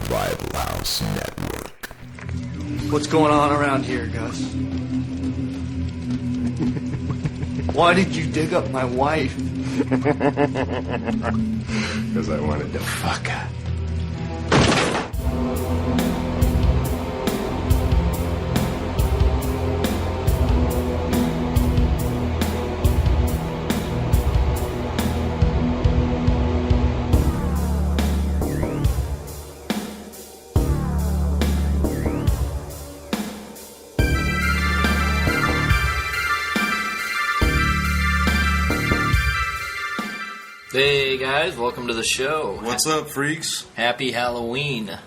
Rival House Network. What's going on around here, Gus? Why did you dig up my wife? Because I wanted to fuck her. Hey guys, welcome to the show. What's up, freaks? Happy Halloween. What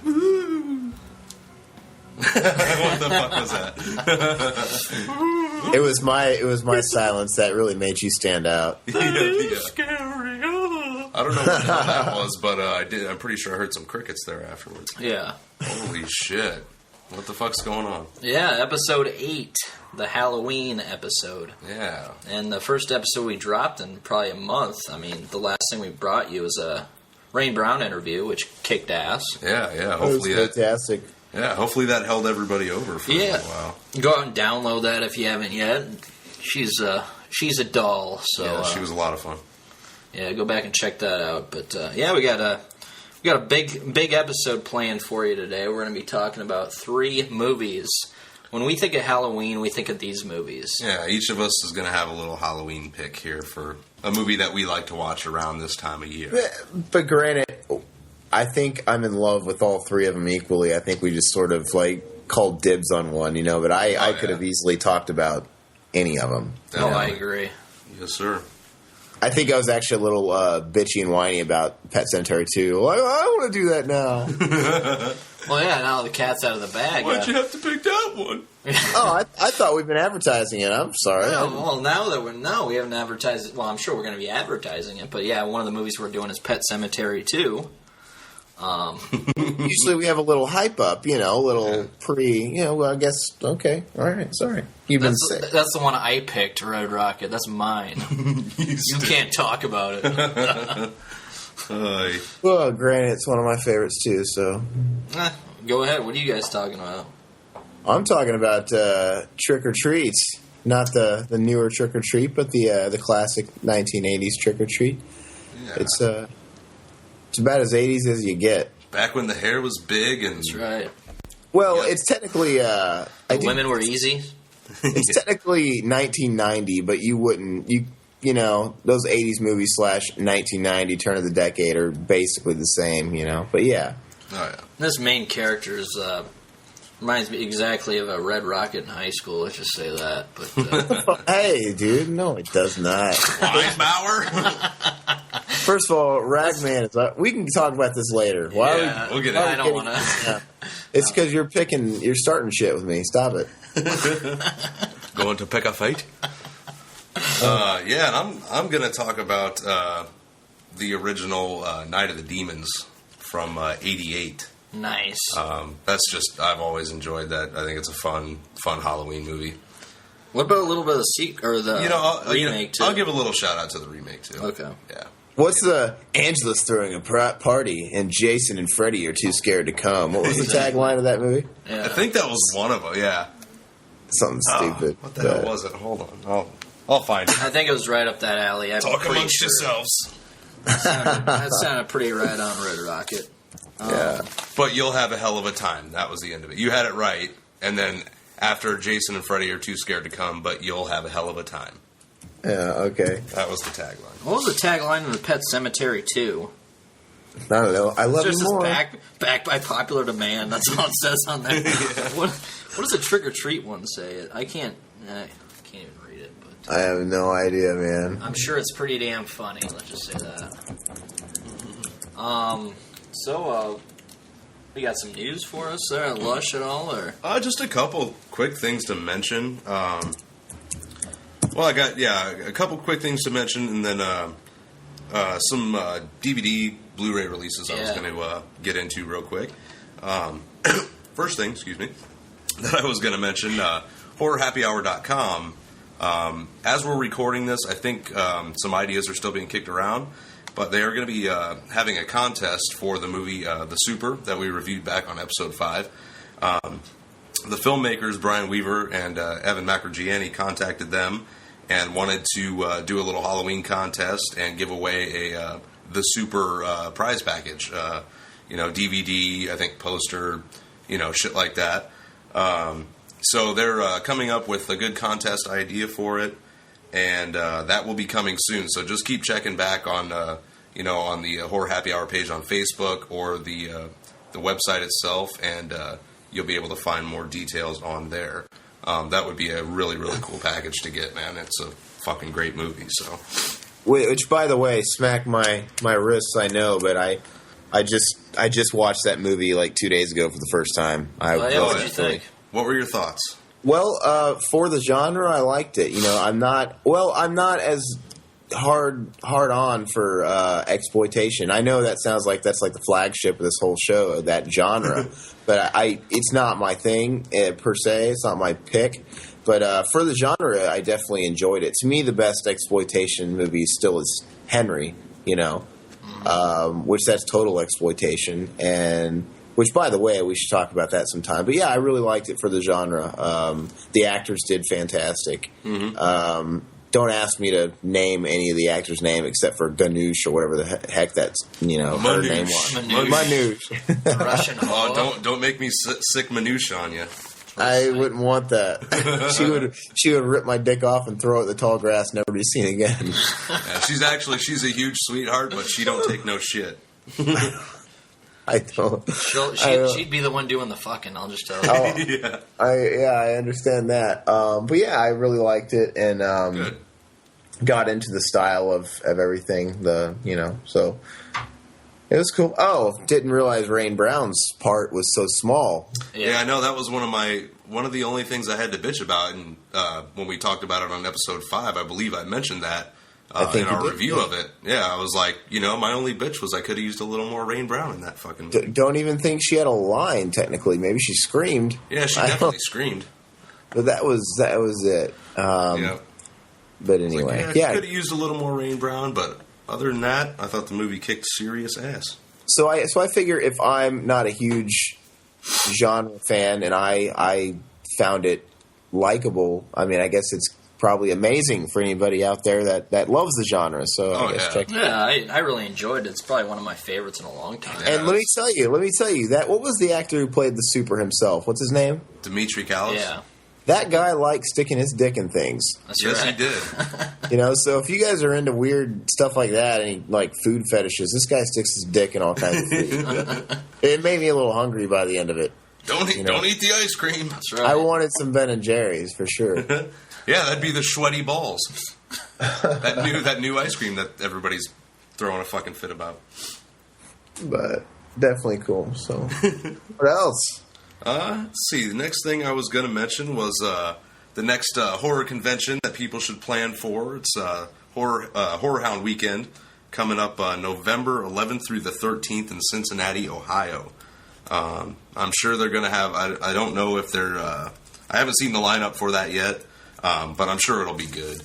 the fuck was that? It was my silence that really made you stand out. Yeah. Scary. I don't know what that was, but I'm pretty sure I heard some crickets there afterwards. Yeah. Holy shit. What the fuck's going on? Yeah, episode 8, the Halloween episode. Yeah. And the first episode we dropped in probably a month. I mean, the last thing we brought you was a Rain Brown interview, which kicked ass. Yeah. Hopefully fantastic. Hopefully that held everybody over for a little while. Go out and download that if you haven't yet. She's a doll. So yeah, she was a lot of fun. Yeah, go back and check that out. But yeah, we got a big episode planned for you today. We're going to be talking about 3 movies. When we think of Halloween, we think of these movies. Yeah, each of us is going to have a little Halloween pick here for a movie that we like to watch around this time of year. But granted, I think I'm in love with all 3 of them equally. I think we just sort of called dibs on one, but I could have easily talked about any of them. Oh, I agree. Yes, sir. I think I was actually a little bitchy and whiny about Pet Sematary II. Well, I want to do that now. Well, yeah, now the cat's out of the bag. Why'd you have to pick that one? Oh, I thought we've been advertising it. I'm sorry. Well, now that we haven't advertised it. Well, I'm sure we're going to be advertising it. But yeah, one of the movies we're doing is Pet Sematary II. Usually we have a little hype up, a little pre, well, I guess, okay, all right, sorry. You've been sick. That's the one I picked, RedRocket. That's mine. You can't talk about it. Well, granted, it's one of my favorites too, so. Go ahead. What are you guys talking about? I'm talking about Trick or Treats. Not the newer Trick or Treat, but the classic 1980s Trick or Treat. Yeah. It's about as 80s as you get. Back when the hair was big and... That's right. Well, it's technically... women were easy? It's technically 1990, but you wouldn't... those 80s movies / 1990 turn of the decade are basically the same, But yeah. Oh, yeah. This main character reminds me exactly of a RedRocket in high school. Let's just say that. But hey, dude, no, it does not. Weinbauer? First of all, Ragman is. We can talk about this later. Why? Yeah, we'll get it. I don't want to. Yeah. It's because you're starting shit with me. Stop it. Going to pick a fight? Yeah, and I'm going to talk about the original Night of the Demons from '88. Nice. That's just, I've always enjoyed that. I think it's a fun Halloween movie. What about a little bit of the remake too? I'll give a little shout out to the remake too. Okay. Yeah. What's Angela's throwing a party and Jason and Freddy are too scared to come? What was the tagline of that movie? Yeah. I think that was one of them. Yeah. Something stupid. What the hell was it? Hold on. I'll find it. I think it was right up that alley. Talk amongst yourselves. That sounded pretty right on RedRocket. Yeah. But you'll have a hell of a time. That was the end of it. You had it right. And then after Jason and Freddy are too scared to come, but you'll have a hell of a time. Yeah, okay. That was the tagline. What was the tagline of the Pet Sematary II? I don't know. I love you more. Back by popular demand. That's all it says on there. Yeah. What does the Trick or Treat one say? I can't even read it. But I have no idea, man. I'm sure it's pretty damn funny. Let's just say that. So, you got some news for us there at Lush at all, or? Just a couple quick things to mention. Well, I got a couple quick things to mention, and then some DVD Blu-ray releases I was going to get into real quick. First thing, that I was going to mention, HorrorHappyHour.com. As we're recording this, I think some ideas are still being kicked around, but they are going to be having a contest for the movie The Super that we reviewed back on episode 5. The filmmakers, Brian Weaver and Evan Macrogianni, contacted them and wanted to do a little Halloween contest and give away a The Super prize package. DVD, I think poster, shit like that. So they're coming up with a good contest idea for it, and that will be coming soon. So just keep checking back on, on the Horror Happy Hour page on Facebook or the website itself, and you'll be able to find more details on there. That would be a really, really cool package to get, man. It's a fucking great movie. So, which, by the way, smacked my wrists. I know, but I just watched that movie like 2 days ago for the first time. What did you think? What were your thoughts? Well, for the genre, I liked it. I'm not as hard on for exploitation. I know that sounds like that's like the flagship of this whole show, that genre, but it's not my thing per se. It's not my pick. But for the genre, I definitely enjoyed it. To me, the best exploitation movie still is Henry. Which that's total exploitation, and which, by the way, we should talk about that sometime. But yeah, I really liked it for the genre. The actors did fantastic. Mm-hmm. Don't ask me to name any of the actors' name except for Ganush or whatever the heck that's her name was. Manoush. Russian. Don't make me sick Manoush on you. I wouldn't want that. She would rip my dick off and throw it in the tall grass, never to be seen again. Yeah, she's a huge sweetheart, but she don't take no shit. I don't. She'd be the one doing the fucking. I'll just tell you. Yeah. I understand that. But yeah, I really liked it and got into the style of everything. So. It was cool. Oh, didn't realize Rain Brown's part was so small. Yeah, I know that was one of the only things I had to bitch about, and when we talked about it on episode 5, I believe I mentioned that in our review of it. Yeah, I was like, my only bitch was I could have used a little more Rain Brown in that fucking movie. Don't even think she had a line. Technically, maybe she screamed. Yeah, she definitely screamed. But that was it. Yeah. But anyway, she could have used a little more Rain Brown, but. Other than that, I thought the movie kicked serious ass. So I figure if I'm not a huge genre fan and I found it likable, I mean, I guess it's probably amazing for anybody out there that loves the genre. So I guess check it out. Yeah, I really enjoyed it. It's probably one of my favorites in a long time. And let me tell you that what was the actor who played the Super himself? What's his name? Dimitri Callis. Yeah. That guy likes sticking his dick in things. That's yes, right. he did. So if you guys are into weird stuff like that and like food fetishes, this guy sticks his dick in all kinds of food. It made me a little hungry by the end of it. Don't eat the ice cream. That's right. I wanted some Ben and Jerry's for sure. Yeah, that'd be the sweaty balls. that new ice cream that everybody's throwing a fucking fit about. But definitely cool. So what else? Let's see. The next thing I was going to mention was the next horror convention that people should plan for. It's Horror Hound Weekend coming up November 11th through the 13th in Cincinnati, Ohio. I'm sure they're going to have. I don't know if they're. I haven't seen the lineup for that yet, but I'm sure it'll be good.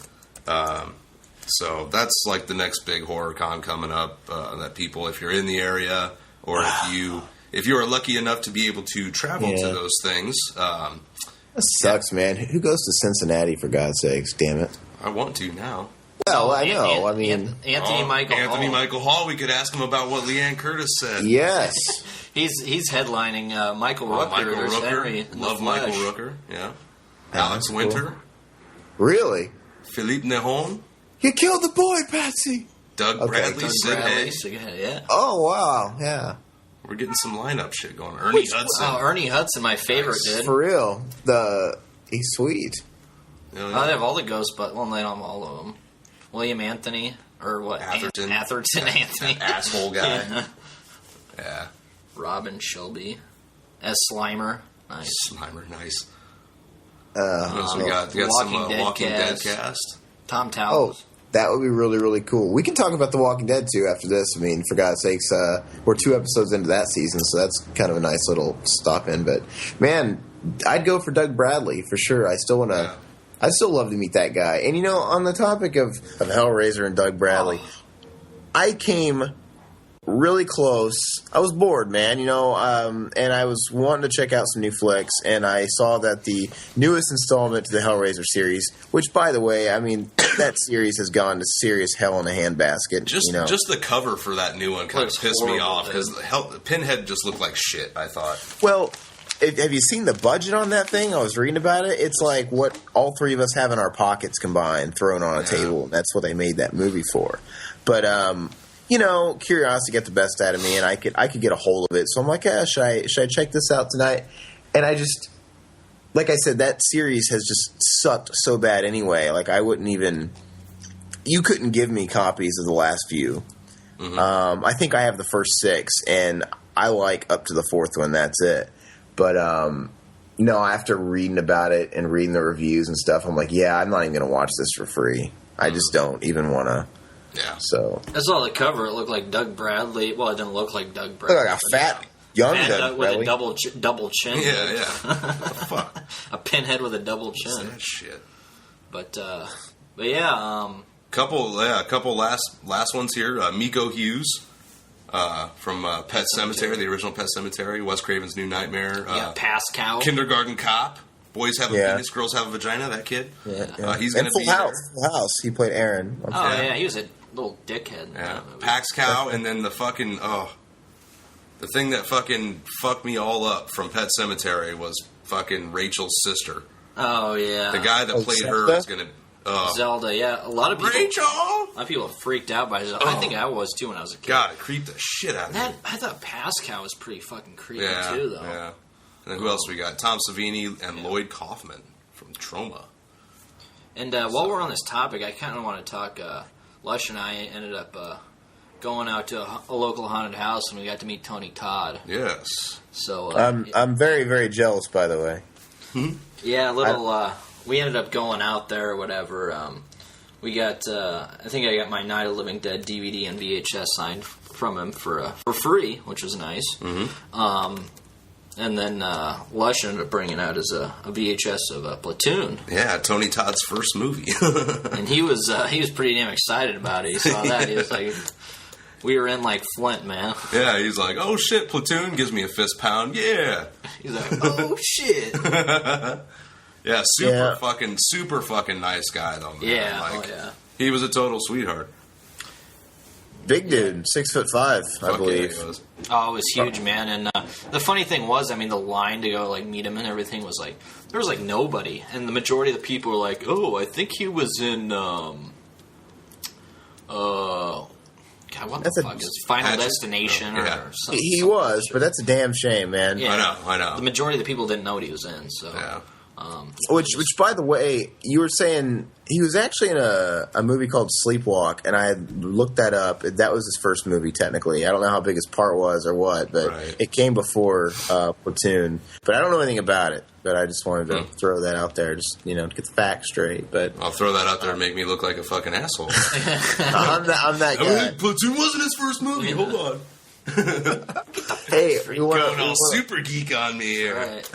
So that's like the next big horror con coming up. That people, if you're in the area, or if you are lucky enough to be able to travel to those things. That sucks, man. Who goes to Cincinnati, for God's sakes? Damn it. I want to now. Well, I know. Anthony Michael Hall. We could ask him about what Leanne Curtis said. Yes. He's headlining Michael Rooker. Michael Rooker. Henry Love Michael Rooker. Yeah. Alex Winter. Cool. Really? Philippe Nehon. You killed the boy, Patsy. Doug Bradley. Yeah. Oh, wow. Yeah. We're getting some lineup shit going. Ernie Hudson. Oh, Ernie Hudson, my favorite, dude. For real. He's sweet. They have all the ghosts, but they don't have all of them. William Anthony, or what? Atherton Anthony. Asshole guy. Yeah. Robin Shelby as Slimer. Nice. Slimer, nice. We got some Walking Dead cast. Tom Towles. Oh, that would be really, really cool. We can talk about The Walking Dead, too, after this. I mean, for God's sakes, we're 2 episodes into that season, so that's kind of a nice little stop-in. But, man, I'd go for Doug Bradley, for sure. I still want to... Yeah. I'd still love to meet that guy. And, on the topic of Hellraiser and Doug Bradley, I came really close. I was bored, man, and I was wanting to check out some new flicks, and I saw that the newest installment to the Hellraiser series, which, by the way, I mean, that series has gone to serious hell in a handbasket. Just the cover for that new one kind of pissed me off, because Pinhead just looked like shit, I thought. Well, have you seen the budget on that thing? I was reading about it. It's like what all three of us have in our pockets combined, thrown on a table, and that's what they made that movie for. But, curiosity got the best out of me, and I could get a hold of it. So I'm like, should I check this out tonight? And I just, like I said, that series has just sucked so bad anyway. Like, I wouldn't even, you couldn't give me copies of the last few. Mm-hmm. I think I have the first 6, and I like up to the 4th one. That's it. But, after reading about it and reading the reviews and stuff, I'm like, yeah, I'm not even going to watch this for free. I just don't even want to. Yeah. So I saw the cover. It looked like Doug Bradley. Well, it didn't look like Doug Bradley. Look like a fat, young Doug with Bradley. a double chin. Yeah. What the fuck? A pinhead with a double chin. What's that shit? But yeah. Couple last ones here. Miko Hughes from Pet Sematary, the original Pet Cemetery. Wes Craven's New Nightmare. Pascal. Kindergarten Cop. Boys have a penis, girls have a vagina. That kid. Yeah. He's going to be Full House. He played Aaron. He was a little dickhead. Yeah. Pax Cow, and then the fucking the thing that fucking fucked me all up from Pet Cemetery was fucking Rachel's sister. Oh yeah. The guy that played her is going to Zelda. Yeah, a lot of people. Rachel. A lot of people freaked out by Zelda. I think I was too when I was a kid. God, it creeped the shit out of me. I thought Pascal was pretty fucking creepy too, though. Yeah. And then who else we got? Tom Savini and Lloyd Kaufman from Troma. And while we're on this topic, I kind of want to talk. Lush and I ended up going out to a local haunted house, and we got to meet Tony Todd. Yes. So I'm very, very jealous, by the way. Yeah, we ended up going out there or whatever. We got. I think I got my Night of the Living Dead DVD and VHS signed from him for free, which was nice. Mm-hmm. And then Lush ended up bringing out as a VHS of Platoon. Yeah, Tony Todd's first movie. And he was pretty damn excited about it. He saw that. He was like, we were in like Flint, man. Yeah, he's like, oh shit, Platoon gives me a fist pound. Yeah. He's like, oh shit. Yeah, super fucking nice guy though, man. Yeah, He was a total sweetheart. Big dude, 6'5", I believe. Yeah, he was. Oh, it was huge, man. And the funny thing was, I mean, the line to go like meet him and everything was like there was like nobody, and the majority of the people were like, "Oh, I think he was in God, what the fuck is Final Destination or something?" He was, but that's a damn shame, man. Yeah, I know. The majority of the people didn't know what he was in. So, yeah. Which, by the way, you were saying he was actually in a movie called Sleepwalk, and I had looked that up. That was his first movie, technically. I don't know how big his part was or what, but it came before Platoon. But I don't know anything about it. But I just wanted to throw that out there, just to get the facts straight. But I'll throw that out there and make me look like a fucking asshole. I'm that guy. Platoon wasn't his first movie. Hold on. Hey, going all super geek on me here. Right.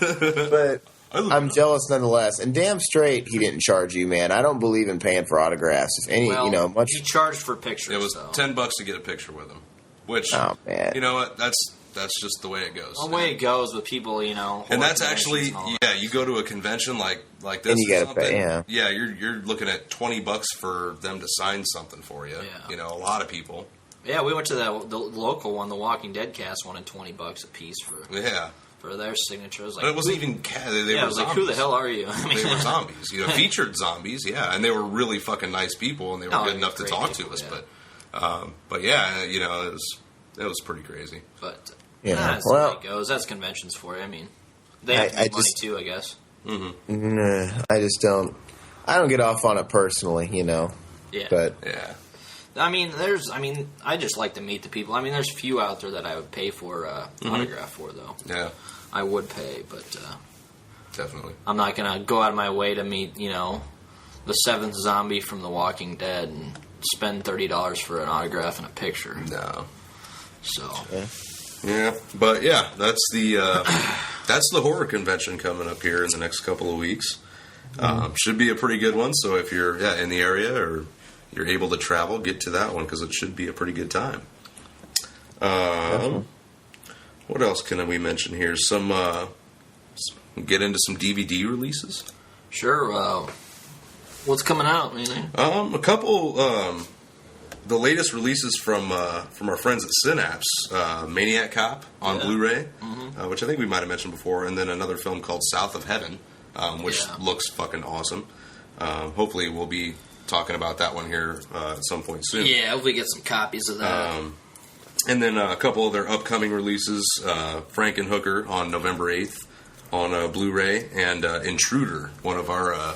But I'm jealous nonetheless. And damn straight he didn't charge you, man. I don't believe in paying for autographs. If any, much. He charged for pictures. It was $10 to get a picture with him. Which, you know what? That's just the way it goes. The way it goes with people, And that's actually, you go to a convention like this, and you gotta pay, you're looking at $20 for them to sign something for you. Yeah. A lot of people. Yeah, we went to the local one, the Walking Dead cast wanted $20 a piece for their signatures. But it wasn't even they were was zombies. like, who the hell are you? I mean, they were zombies. Featured zombies, and they were really fucking nice people, and they were good enough to talk to us. But it was pretty crazy. But that's the way it goes. That's conventions for you. I mean, they have to make money too, I guess. Mm-hmm. I just don't. I don't get off on it personally, Yeah. But I just like to meet the people. I mean, there's few out there that I would pay for autograph for, though. Yeah. I would pay, but definitely. I'm not gonna go out of my way to meet, the seventh zombie from The Walking Dead and spend $30 for an autograph and a picture. No. So. Yeah, but that's the horror convention coming up here in the next couple of weeks. Should be a pretty good one. So if you're in the area or you're able to travel, get to that one because it should be a pretty good time. What else can we mention here? Get into some DVD releases. Sure. What's coming out? Anything? A couple. The latest releases from our friends at Synapse, Maniac Cop on Blu-ray, which I think we might have mentioned before, and then another film called South of Heaven, which looks fucking awesome. Hopefully, we'll be talking about that one here at some point soon. Yeah, hopefully get some copies of that. And then a couple of their upcoming releases, Frankenhooker on November 8th on Blu-ray, and Intruder, one of our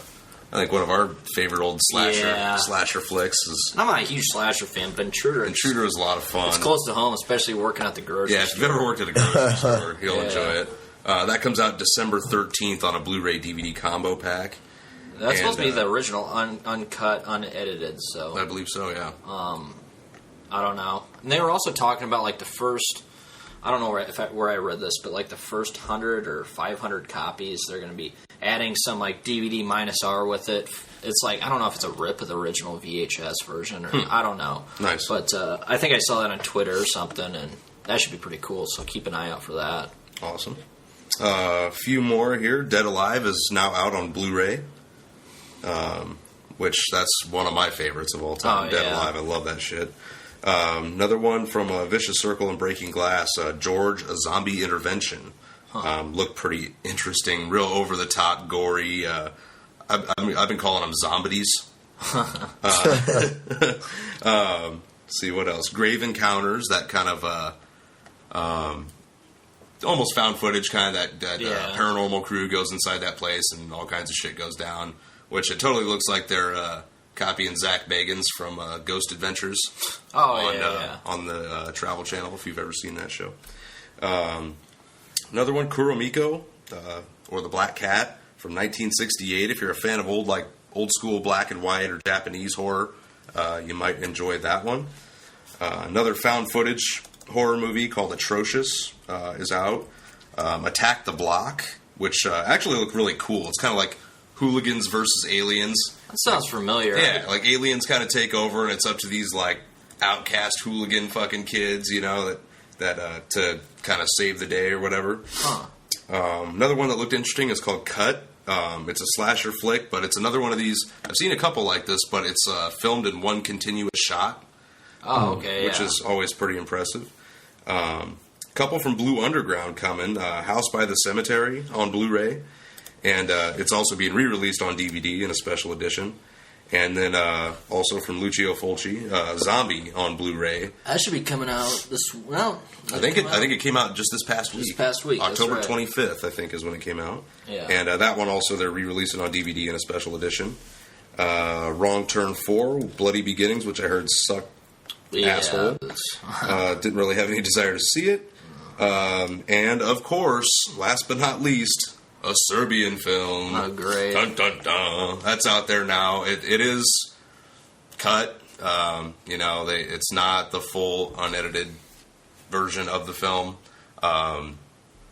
favorite old slasher flicks. I'm not a huge slasher fan, but Intruder is a lot of fun. It's close to home, especially working at the grocery store. Yeah, if you've ever worked at a grocery store, you'll enjoy it. That comes out December 13th on a Blu-ray DVD combo pack. That's supposed to be the original, uncut, unedited. So I believe so. Yeah. I don't know. And they were also talking about like the first. I don't know where I read this, but like the first 100 or 500 copies, they're going to be adding some like DVD minus R with it. It's like, I don't know if it's a rip of the original VHS version or I don't know. Nice. But I think I saw that on Twitter or something, and that should be pretty cool. So keep an eye out for that. Awesome. A few more here. Dead Alive is now out on Blu-ray, which that's one of my favorites of all time. Dead Alive, I love that shit. Another one from Vicious Circle and Breaking Glass, George, A Zombie Intervention. Looked pretty interesting, real over-the-top, gory. I've been calling them zombies. See, what else? Grave Encounters, that kind of almost found footage, kind of that paranormal crew goes inside that place and all kinds of shit goes down, which it totally looks like they're copying Zach Bagans from Ghost Adventures on the Travel Channel, if you've ever seen that show. Another one, Kuromiko, or The Black Cat from 1968. If you're a fan of old school black and white or Japanese horror, you might enjoy that one. Another found footage horror movie called Atrocious is out. Attack the Block, which actually looked really cool. It's kind of like Hooligans versus Aliens. That sounds familiar. Yeah, like aliens kind of take over, and it's up to these like outcast hooligan fucking kids, you know, that to kind of save the day or whatever. Another one that looked interesting is called Cut. It's a slasher flick, but it's another one of these. I've seen a couple like this, but it's filmed in one continuous shot. Which is always pretty impressive. Couple from Blue Underground coming. House by the Cemetery on Blu-ray. And it's also being re-released on DVD in a special edition. And then also from Lucio Fulci, Zombie on Blu-ray. That should be coming out this. Well, I think it came out just this past week. October 25th, I think, is when it came out. Yeah. And that one also they're re-releasing on DVD in a special edition. Wrong Turn 4, Bloody Beginnings, which I heard sucked asshole. Didn't really have any desire to see it. And of course, last but not least, a Serbian film. Oh, great. Dun, dun, dun. That's out there now. It is cut. It's not the full unedited version of the film.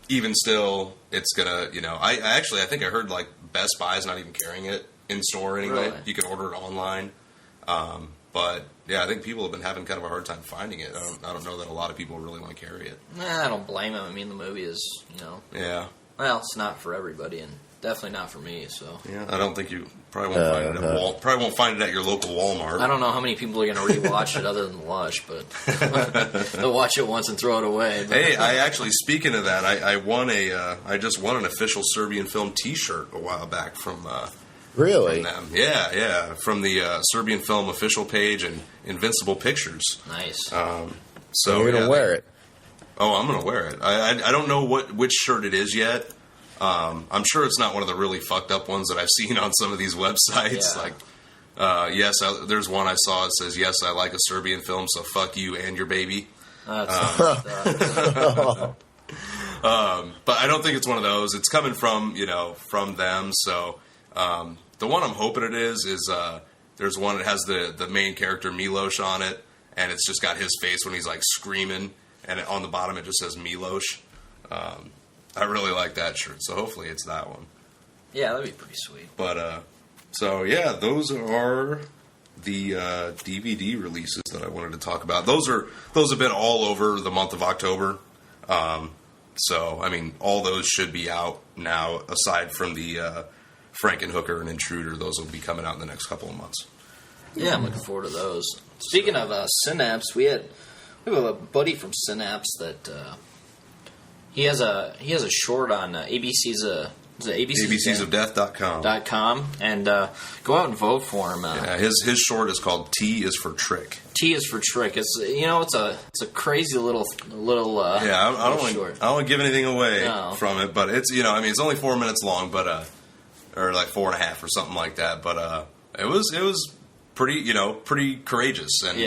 Even still, it's gonna, I think I heard like Best Buy's not even carrying it in store anyway. Really? You can order it online. But yeah, I think people have been having kind of a hard time finding it. I don't know that a lot of people really want to carry it. I don't blame them. I mean, the movie is, Yeah. Well, it's not for everybody, and definitely not for me. So yeah, I don't think you probably won't find it at probably won't find it at your local Walmart. I don't know how many people are going to rewatch it other than Lush, but they'll watch it once and throw it away. But. Hey, I actually, speaking of that, I just won an official Serbian film T-shirt a while back from. Really? From them. Yeah, from the Serbian film official page and Invincible Pictures. Nice. So you're gonna wear it. Oh, I'm going to wear it. I don't know which shirt it is yet. I'm sure it's not one of the really fucked up ones that I've seen on some of these websites. Yeah. There's one I saw that says, "Yes, I like a Serbian film, so fuck you and your baby." But I don't think it's one of those. It's coming from them. So the one I'm hoping it is there's one that has the main character Miloš on it, and it's just got his face when he's like screaming. And on the bottom, it just says Miloš. I really like that shirt, so hopefully it's that one. Yeah, that'd be pretty sweet. But, those are the DVD releases that I wanted to talk about. Those have been all over the month of October. So, I mean, all those should be out now, aside from the Frankenhooker and Intruder. Those will be coming out in the next couple of months. Yeah, I'm looking forward to those. Speaking of Synapse, we have a buddy from Synapse that he has a short on ABC's ABCsofdeath.com. And go out and vote for him. Yeah, his short is called T is for Trick. T is for Trick. It's it's a crazy little yeah. I don't want to give anything away from it, but it's it's only 4 minutes long, but or like 4.5 or something like that. But it was pretty courageous and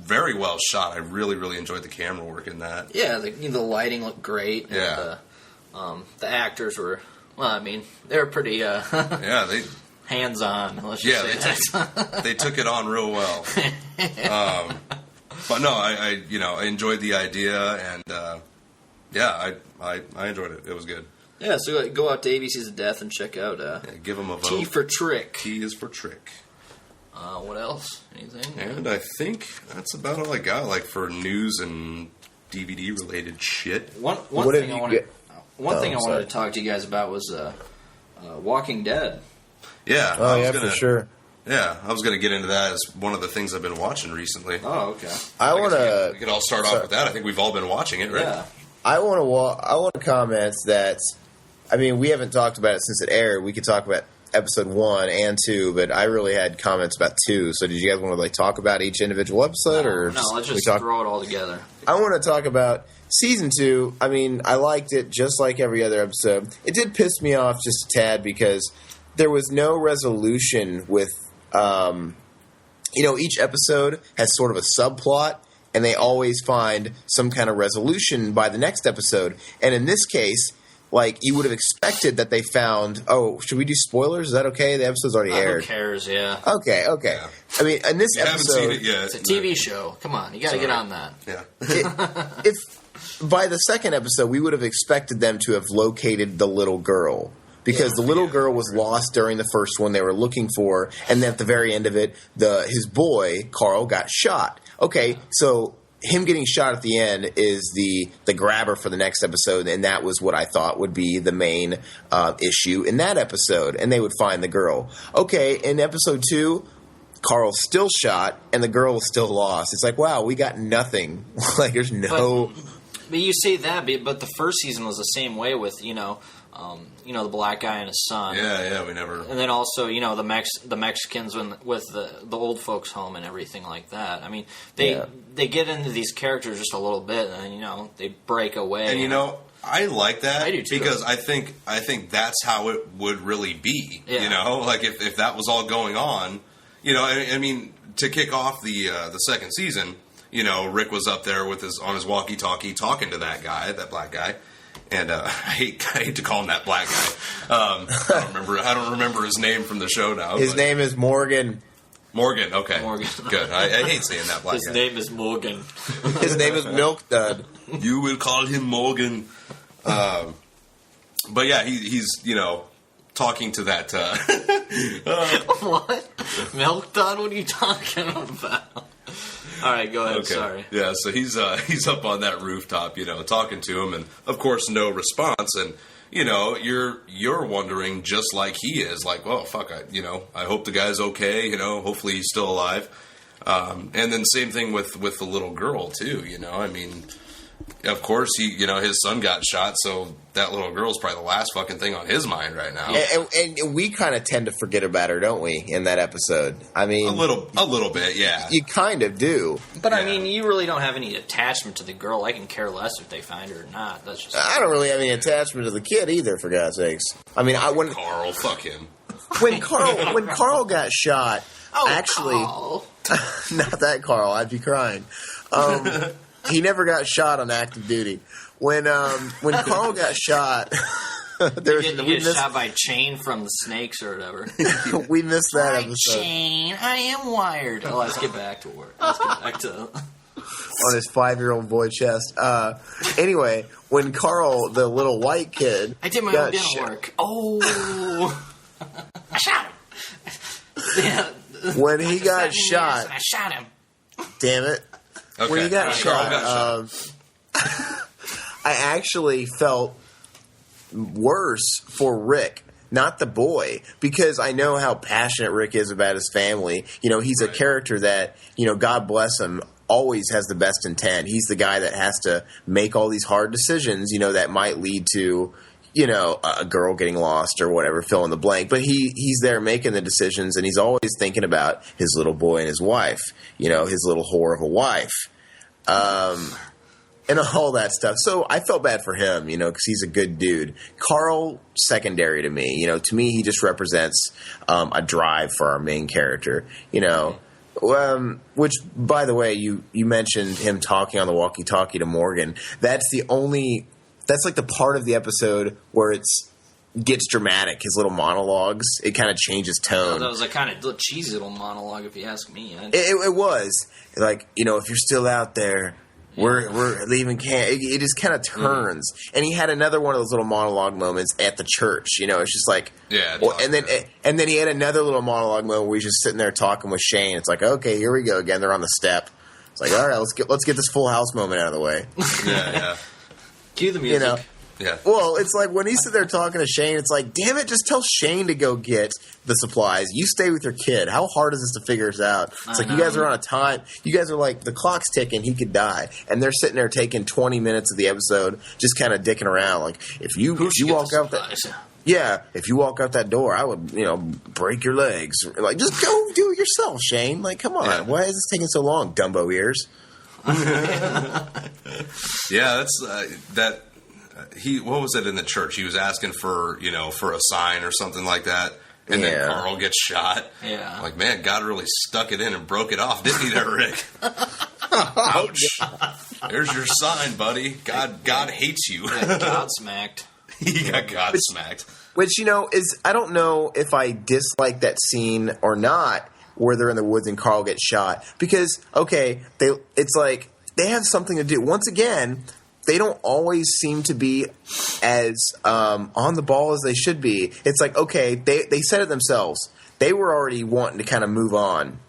very well shot. I really enjoyed the camera work in that. Yeah, the lighting looked great. Yeah. And, the actors were they were pretty they hands-on. Let's just say they took it on real well. But no, I enjoyed the idea, and I enjoyed it. It was good. Yeah, so go out to ABC's of Death and check out give them a vote. T for Trick. T is for Trick. What else? Anything? And I think that's about all I got, like for news and DVD related shit. One thing I wanted to talk to you guys about was Walking Dead. Yeah. For sure. Yeah, I was going to get into that as one of the things I've been watching recently. Oh, okay. We could all start off with that. I think we've all been watching it, right? Yeah. I want to comment that, we haven't talked about it since it aired. We could talk about episode 1 and 2, but I really had comments about 2. So did you guys want to talk about each individual episode? No, let's just throw it all together. I want to talk about season 2. I liked it just like every other episode. It did piss me off just a tad because there was no resolution with, each episode has sort of a subplot, and they always find some kind of resolution by the next episode. And in this case, you would have expected that they found... Oh, should we do spoilers? Is that okay? The episode's already aired. Who cares, yeah. Okay. Yeah. In this episode... haven't seen it yet. It's a TV show. Come on, you got to get on that. Yeah. If by the second episode, we would have expected them to have located the little girl. Because the little girl was lost during the first one they were looking for, and then at the very end of it, his boy, Carl, got shot. Okay, so him getting shot at the end is the grabber for the next episode, and that was what I thought would be the main issue in that episode, and they would find the girl. Okay, in episode 2, Carl's still shot, and the girl is still lost. It's wow, we got nothing. There's no... But you say that, but the first season was the same way with, the black guy and his son. Yeah, we never... And then also, the Mexicans with the old folks' home and everything like that. They get into these characters just a little bit, and then, they break away. And, I like that. I do too. Because I think that's how it would really be. Yeah. If that was all going on, to kick off the second season, Rick was up there on his walkie-talkie talking to that black guy. And I hate to call him that black guy. I don't remember his name from the show now. His name is Morgan. Morgan, okay. Morgan. Good. I hate saying that black guy. His name is Morgan. His name is Milk Dud. You will call him Morgan. But yeah, he's talking to that. What? Milk Dud? What are you talking about? All right, go ahead. Okay. Sorry. Yeah, so he's up on that rooftop, talking to him, and of course, no response. And you're wondering just like he is, well, fuck, I hope the guy's okay. Hopefully he's still alive. And then same thing with the little girl too. Of course, his son got shot, so that little girl's probably the last fucking thing on his mind right now. And we kind of tend to forget about her, don't we, in that episode? A little bit, yeah. You kind of do. But, you really don't have any attachment to the girl. I can care less if they find her or not. That's just... I don't really have any attachment to the kid either, for God's sakes. Carl, fuck him. When Carl got shot, Carl. Not that Carl, I'd be crying. He never got shot on active duty. When Carl got shot, we got shot by chain from the snakes or whatever. We missed that episode. Chain, I am wired. Oh, let's get back to work. Let's get back to on his 5-year-old boy chest. Anyway, when Carl, the little white kid, I did my own dental work. Oh, I shot him. Yeah. when he got shot, I shot him. Damn it! Okay. When he got shot, I actually felt worse for Rick, not the boy, because I know how passionate Rick is about his family. He's a character that, God bless him, always has the best intent. He's the guy that has to make all these hard decisions, that might lead to, a girl getting lost or whatever, fill in the blank. But he's there making the decisions, and he's always thinking about his little boy and his wife, his little whore of a wife. And all that stuff. So I felt bad for him, because he's a good dude. Carl, secondary to me. To me, he just represents a drive for our main character, which, by the way, you mentioned him talking on the walkie-talkie to Morgan. That's like the part of the episode where gets dramatic, his little monologues. It kind of changes tone. That was a kind of cheesy little monologue, if you ask me. It was. Like, if you're still out there, we're leaving camp. It just kind of turns. And he had another one of those little monologue moments at the church. It's just like, and then he had another little monologue moment where he's just sitting there talking with Shane. It's like, okay, here we go again. They're on the step. It's like, all right, let's get this Full House moment out of the way. Yeah. Cue the music. Yeah. Well, it's like when he's sitting there talking to Shane, it's like, damn it, just tell Shane to go get the supplies. You stay with your kid. How hard is this to figure this out? It's like, you guys are on a time. You guys are like, the clock's ticking. He could die. And they're sitting there taking 20 minutes of the episode just kind of dicking around. Like, if you walk out that... Yeah, if you walk out that door, I would, break your legs. Like, just go do it yourself, Shane. Like, come on. Yeah. Why is this taking so long, Dumbo ears? Yeah, that's... what was it in the church? He was asking for, for a sign or something like that. And then Carl gets shot. Yeah. Like, man, God really stuck it in and broke it off, didn't he there, Rick? Ouch. There's your sign, buddy. God hates you. God smacked. He got God smacked. Which, I don't know if I dislike that scene or not, where they're in the woods and Carl gets shot. Because, okay, it's like, they have something to do. Once again... They don't always seem to be as on the ball as they should be. It's like, okay, they said it themselves. They were already wanting to kind of move on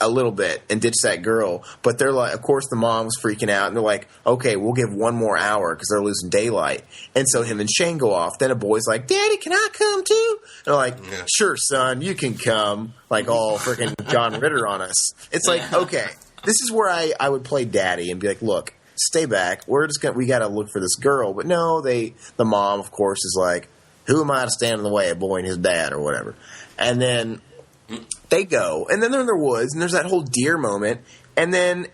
a little bit and ditch that girl. But they're like, of course, the mom's freaking out. And they're like, okay, we'll give one more hour because they're losing daylight. And so him and Shane go off. Then a boy's like, Daddy, can I come too? And they're like, sure, son, you can come. Like all freaking John Ritter on us. It's like, okay, this is where I would play daddy and be like, look, stay back. We got to look for this girl. But no, the mom, of course, is like, who am I to stand in the way of boy and his dad or whatever? And then they go, and then they're in the woods, and there's that whole deer moment. And then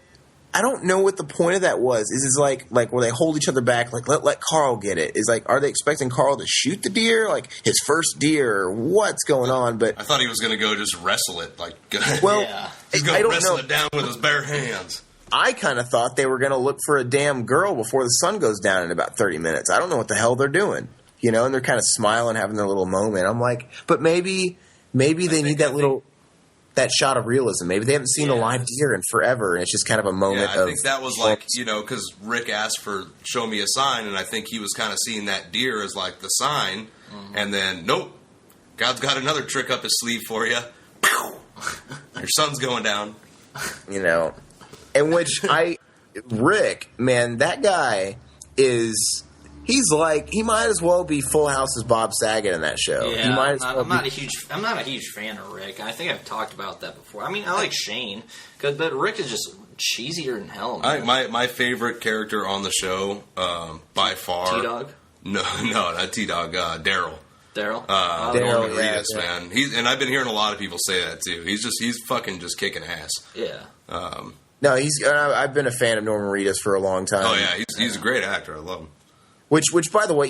I don't know what the point of that was. Is it like where they hold each other back, like let Carl get it? Is like, are they expecting Carl to shoot the deer, like his first deer? Or what's going on? But I thought he was going to go just wrestle it, like he's I going to don't wrestle know. it down with his bare hands. I kind of thought they were going to look for a damn girl before the sun goes down in about 30 minutes. I don't know what the hell they're doing, and they're kind of smiling, having their little moment. I'm like, but maybe they need that shot of realism. Maybe they haven't seen a live deer in forever, and it's just kind of a moment. I think that was like, because Rick asked for show me a sign, and I think he was kind of seeing that deer as like the sign, and then nope, God's got another trick up his sleeve for you. Your sun's going down. In which Rick, man, that guy he's like, he might as well be Full House's Bob Saget in that show. Yeah, he might as well I'm not a huge fan of Rick. I think I've talked about that before. I mean, I like Shane, but Rick is just cheesier than hell. Man. My favorite character on the show, by far. T-Dog? No, not T-Dog, Daryl. Daryl? Norman Reedus, man. And I've been hearing a lot of people say that too. He's fucking just kicking ass. Yeah. No, I've been a fan of Norman Reedus for a long time. Oh yeah, he's a great actor. I love him. Which by the way,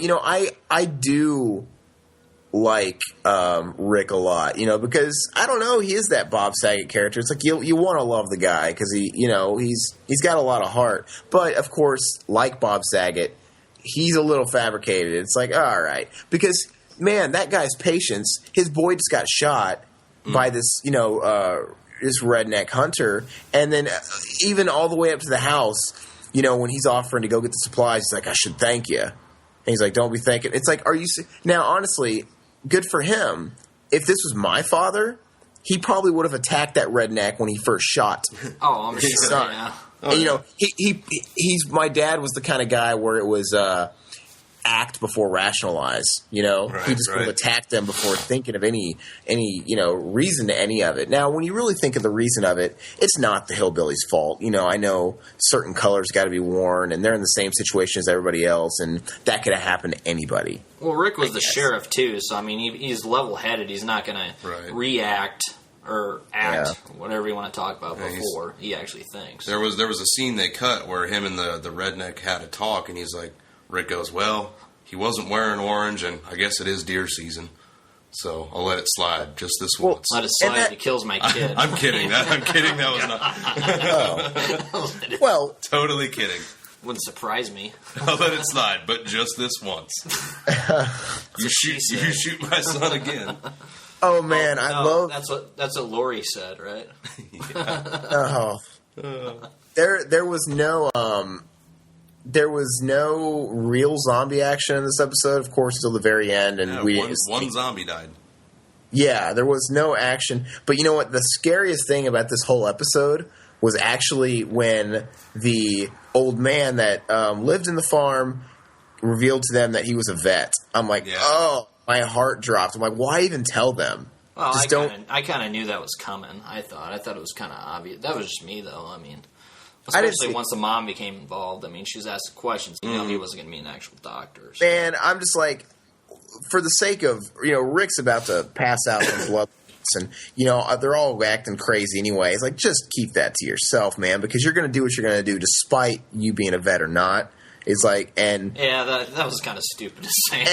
I do like Rick a lot, because I don't know, he is that Bob Saget character. It's like you want to love the guy because he's got a lot of heart. But of course, like Bob Saget, he's a little fabricated. It's like, all right, because man, that guy's patience. His boy just got shot by this, this redneck hunter, and then even all the way up to the house, when he's offering to go get the supplies, he's like, I should thank you. And he's like, don't be thanking. It's like, are you... Now, honestly, good for him. If this was my father, he probably would have attacked that redneck when he first shot Oh, I'm his sure. son. Yeah. And, you know, he's my dad was the kind of guy where it was act before rationalize. You know, he just would have attacked them before thinking of any reason to any of it. Now, when you really think of the reason of it, it's not the hillbilly's fault. You know, I know certain colors got to be worn, and they're in the same situation as everybody else, and that could have happened to anybody. Well, Rick was the sheriff too, so I mean, he's level-headed. He's not going to react or act, whatever you want to talk about, before he actually thinks. There was a scene they cut where him and the redneck had a talk, and he's like, Rick goes, well, he wasn't wearing orange, and I guess it is deer season, so I'll let it slide just this once. Let it slide. He kills my kid. I'm kidding. That was not. Well, totally kidding. Wouldn't surprise me. I'll let it slide, but just this once. You shoot my son again. Oh man, I love. That's what Lori said, right? There was no real zombie action in this episode, of course, till the very end, and one zombie died. Yeah, there was no action. But you know what? The scariest thing about this whole episode was actually when the old man that lived in the farm revealed to them that he was a vet. I'm like, oh, my heart dropped. I'm like, why even tell them? Well, I kind of knew that was coming. I thought it was kind of obvious. That was just me, though. I mean, especially once the mom became involved. I mean, she was asking questions. You know, he wasn't going to be an actual doctor. So. Man, I'm just like, for the sake of, Rick's about to pass out from blood. And, they're all acting crazy anyway. It's like, just keep that to yourself, man, because you're going to do what you're going to do despite you being a vet or not. It's like, and... Yeah, that was kind of stupid to say.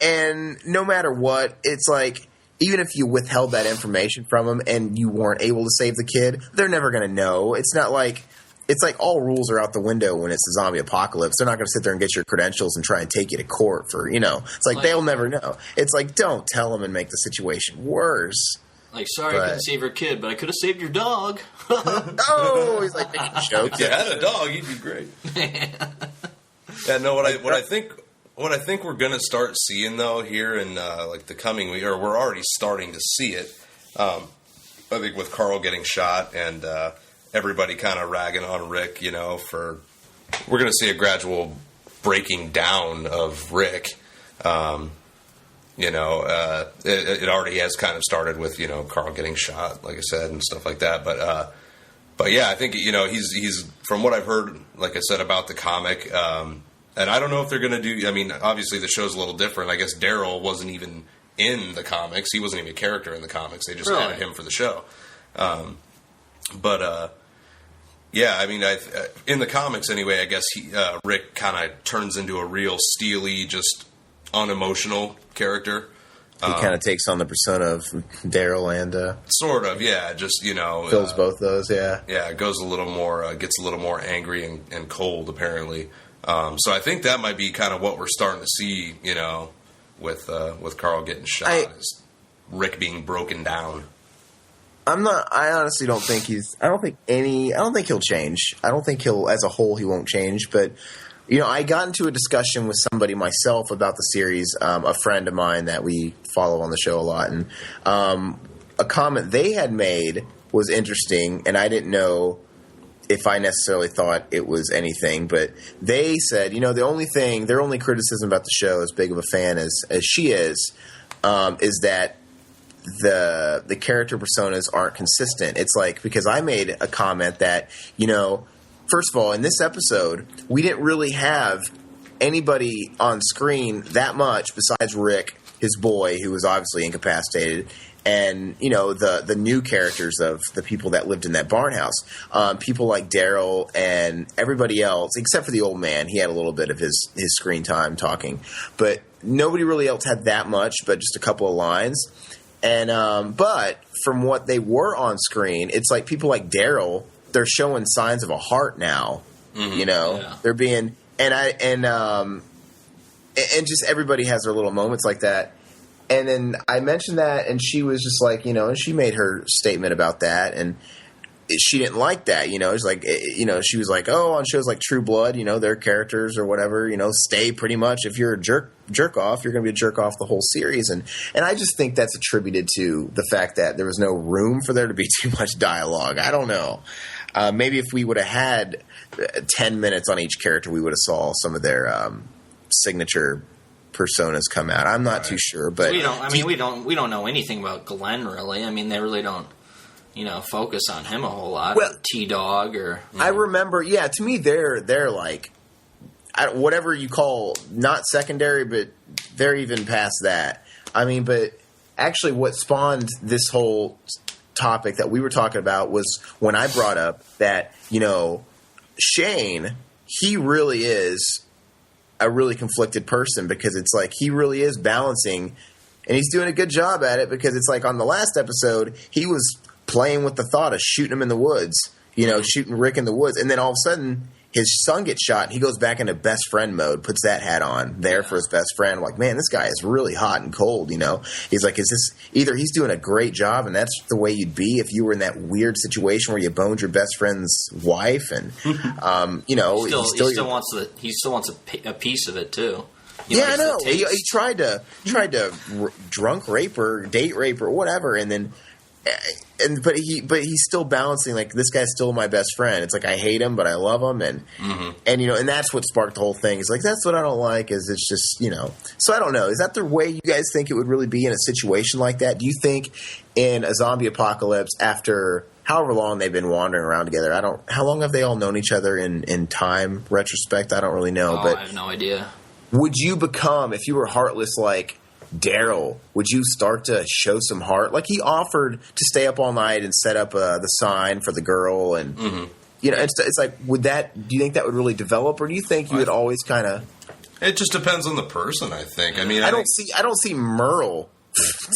And no matter what, it's like, even if you withheld that information from them and you weren't able to save the kid, they're never going to know. It's not like... It's like all rules are out the window when it's a zombie apocalypse. They're not going to sit there and get your credentials and try and take you to court for, It's like they'll never know. It's like, don't tell them and make the situation worse. Like, sorry, I couldn't save your kid, but I could have saved your dog. Oh, he's like making jokes. If you had a dog, you'd be great. Yeah, no. What I think we're going to start seeing though here in like the coming week, or we're already starting to see it. I think with Carl getting shot and. Everybody kind of ragging on Rick, we're going to see a gradual breaking down of Rick. It already has kind of started with, Carl getting shot, like I said, and stuff like that. But yeah, I think, he's from what I've heard, like I said, about the comic, and I don't know if they're going to do, I mean, obviously the show's a little different. I guess Daryl wasn't even in the comics. He wasn't even a character in the comics. They just added him for the show. Yeah, I mean, in the comics anyway, I guess Rick kind of turns into a real steely, just unemotional character. He kind of takes on the persona of Daryl and... sort of, yeah, just, fills both those, yeah. Yeah, it goes a little more, gets a little more angry and cold, apparently. So I think that might be kind of what we're starting to see, with Carl getting shot, is Rick being broken down. I honestly don't think I don't think he'll change. I don't think as a whole, he won't change. But, I got into a discussion with somebody myself about the series, a friend of mine that we follow on the show a lot. And a comment they had made was interesting, and I didn't know if I necessarily thought it was anything. But they said, their only criticism about the show, as big of a fan as she is that the character personas aren't consistent. It's like, because I made a comment that, first of all, in this episode, we didn't really have anybody on screen that much besides Rick, his boy, who was obviously incapacitated, and, the new characters of the people that lived in that barn house. People like Daryl and everybody else, except for the old man. He had a little bit of his screen time talking. But nobody really else had that much, but just a couple of lines. And but from what they were on screen, it's like people like Daryl, they're showing signs of a heart now. Mm-hmm. They're being and just everybody has their little moments like that. And then I mentioned that, and she was just like, and she made her statement about that. And she didn't like that, it's like, she was like, oh, on shows like True Blood, their characters or whatever, stay pretty much. If you're a jerk off, you're going to be a jerk off the whole series. And I just think that's attributed to the fact that there was no room for there to be too much dialogue. I don't know. Maybe if we would have had 10 minutes on each character, we would have saw some of their signature personas come out. I'm not too sure, but we don't know anything about Glenn really. I mean, they really don't, focus on him a whole lot. Well, or T-Dog or... I remember, to me, they're like, whatever you call, not secondary, but they're even past that. I mean, but actually what spawned this whole topic that we were talking about was when I brought up that, Shane, he really is a really conflicted person because it's like he really is balancing, and he's doing a good job at it because it's like on the last episode, he was playing with the thought of shooting him in the woods, shooting Rick in the woods. And then all of a sudden his son gets shot and he goes back into best friend mode, puts that hat on there for his best friend. I'm like, man, this guy is really hot and cold. He's like, is this either he's doing a great job and that's the way you'd be if you were in that weird situation where you boned your best friend's wife and, he still wants a piece of it too. I know. He tried to drunk rape her, date rape her, whatever. And then, but he's still balancing like this guy's still my best friend. It's like I hate him, but I love him, and and that's what sparked the whole thing. It's like that's what I don't like. Is it's just So I don't know. Is that the way you guys think it would really be in a situation like that? Do you think in a zombie apocalypse after however long they've been wandering around together? How long have they all known each other in time retrospect? I don't really know. But I have no idea. Would you become, if you were heartless like Daryl, would you start to show some heart? Like he offered to stay up all night and set up the sign for the girl, and it's like, do you think that would really develop, or do you think you would always kind of? It just depends on the person, I think. I mean, I don't see Merle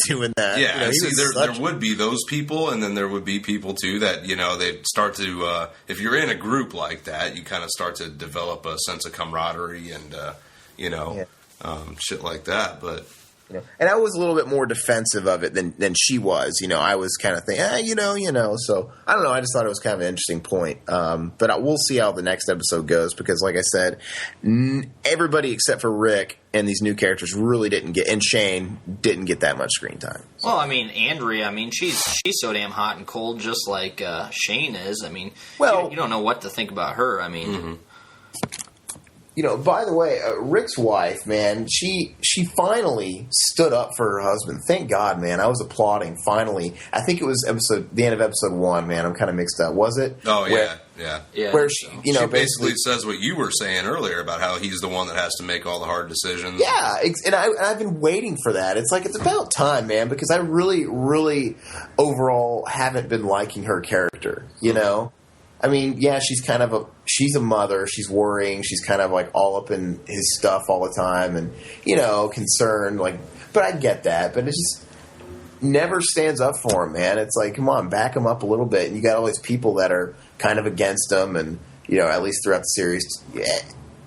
doing that. Yeah, there would be those people, and then there would be people too that they start to. If you're in a group like that, you kind of start to develop a sense of camaraderie and shit like that, but. And I was a little bit more defensive of it than she was. I was kind of thinking, So I don't know. I just thought it was kind of an interesting point. But we'll see how the next episode goes because, like I said, everybody except for Rick and these new characters really didn't get, and Shane didn't get that much screen time. So. Well, I mean, Andrea, she's so damn hot and cold, just like Shane is. I mean, you don't know what to think about her. I mean. By the way, Rick's wife, man, she finally stood up for her husband. Thank God, man. I was applauding. Finally, I think it was the end of episode 1. Man, I'm kind of mixed up. Was it? Oh yeah. Where she basically says what you were saying earlier about how he's the one that has to make all the hard decisions. Yeah, and I've been waiting for that. It's like it's about time, man, because I really, really overall haven't been liking her character. I mean, yeah, she's a mother. She's worrying. She's kind of like all up in his stuff all the time and, concerned. But I get that. But it just never stands up for him, man. It's like, come on, back him up a little bit. And you got all these people that are kind of against him and, at least throughout the series. Yeah,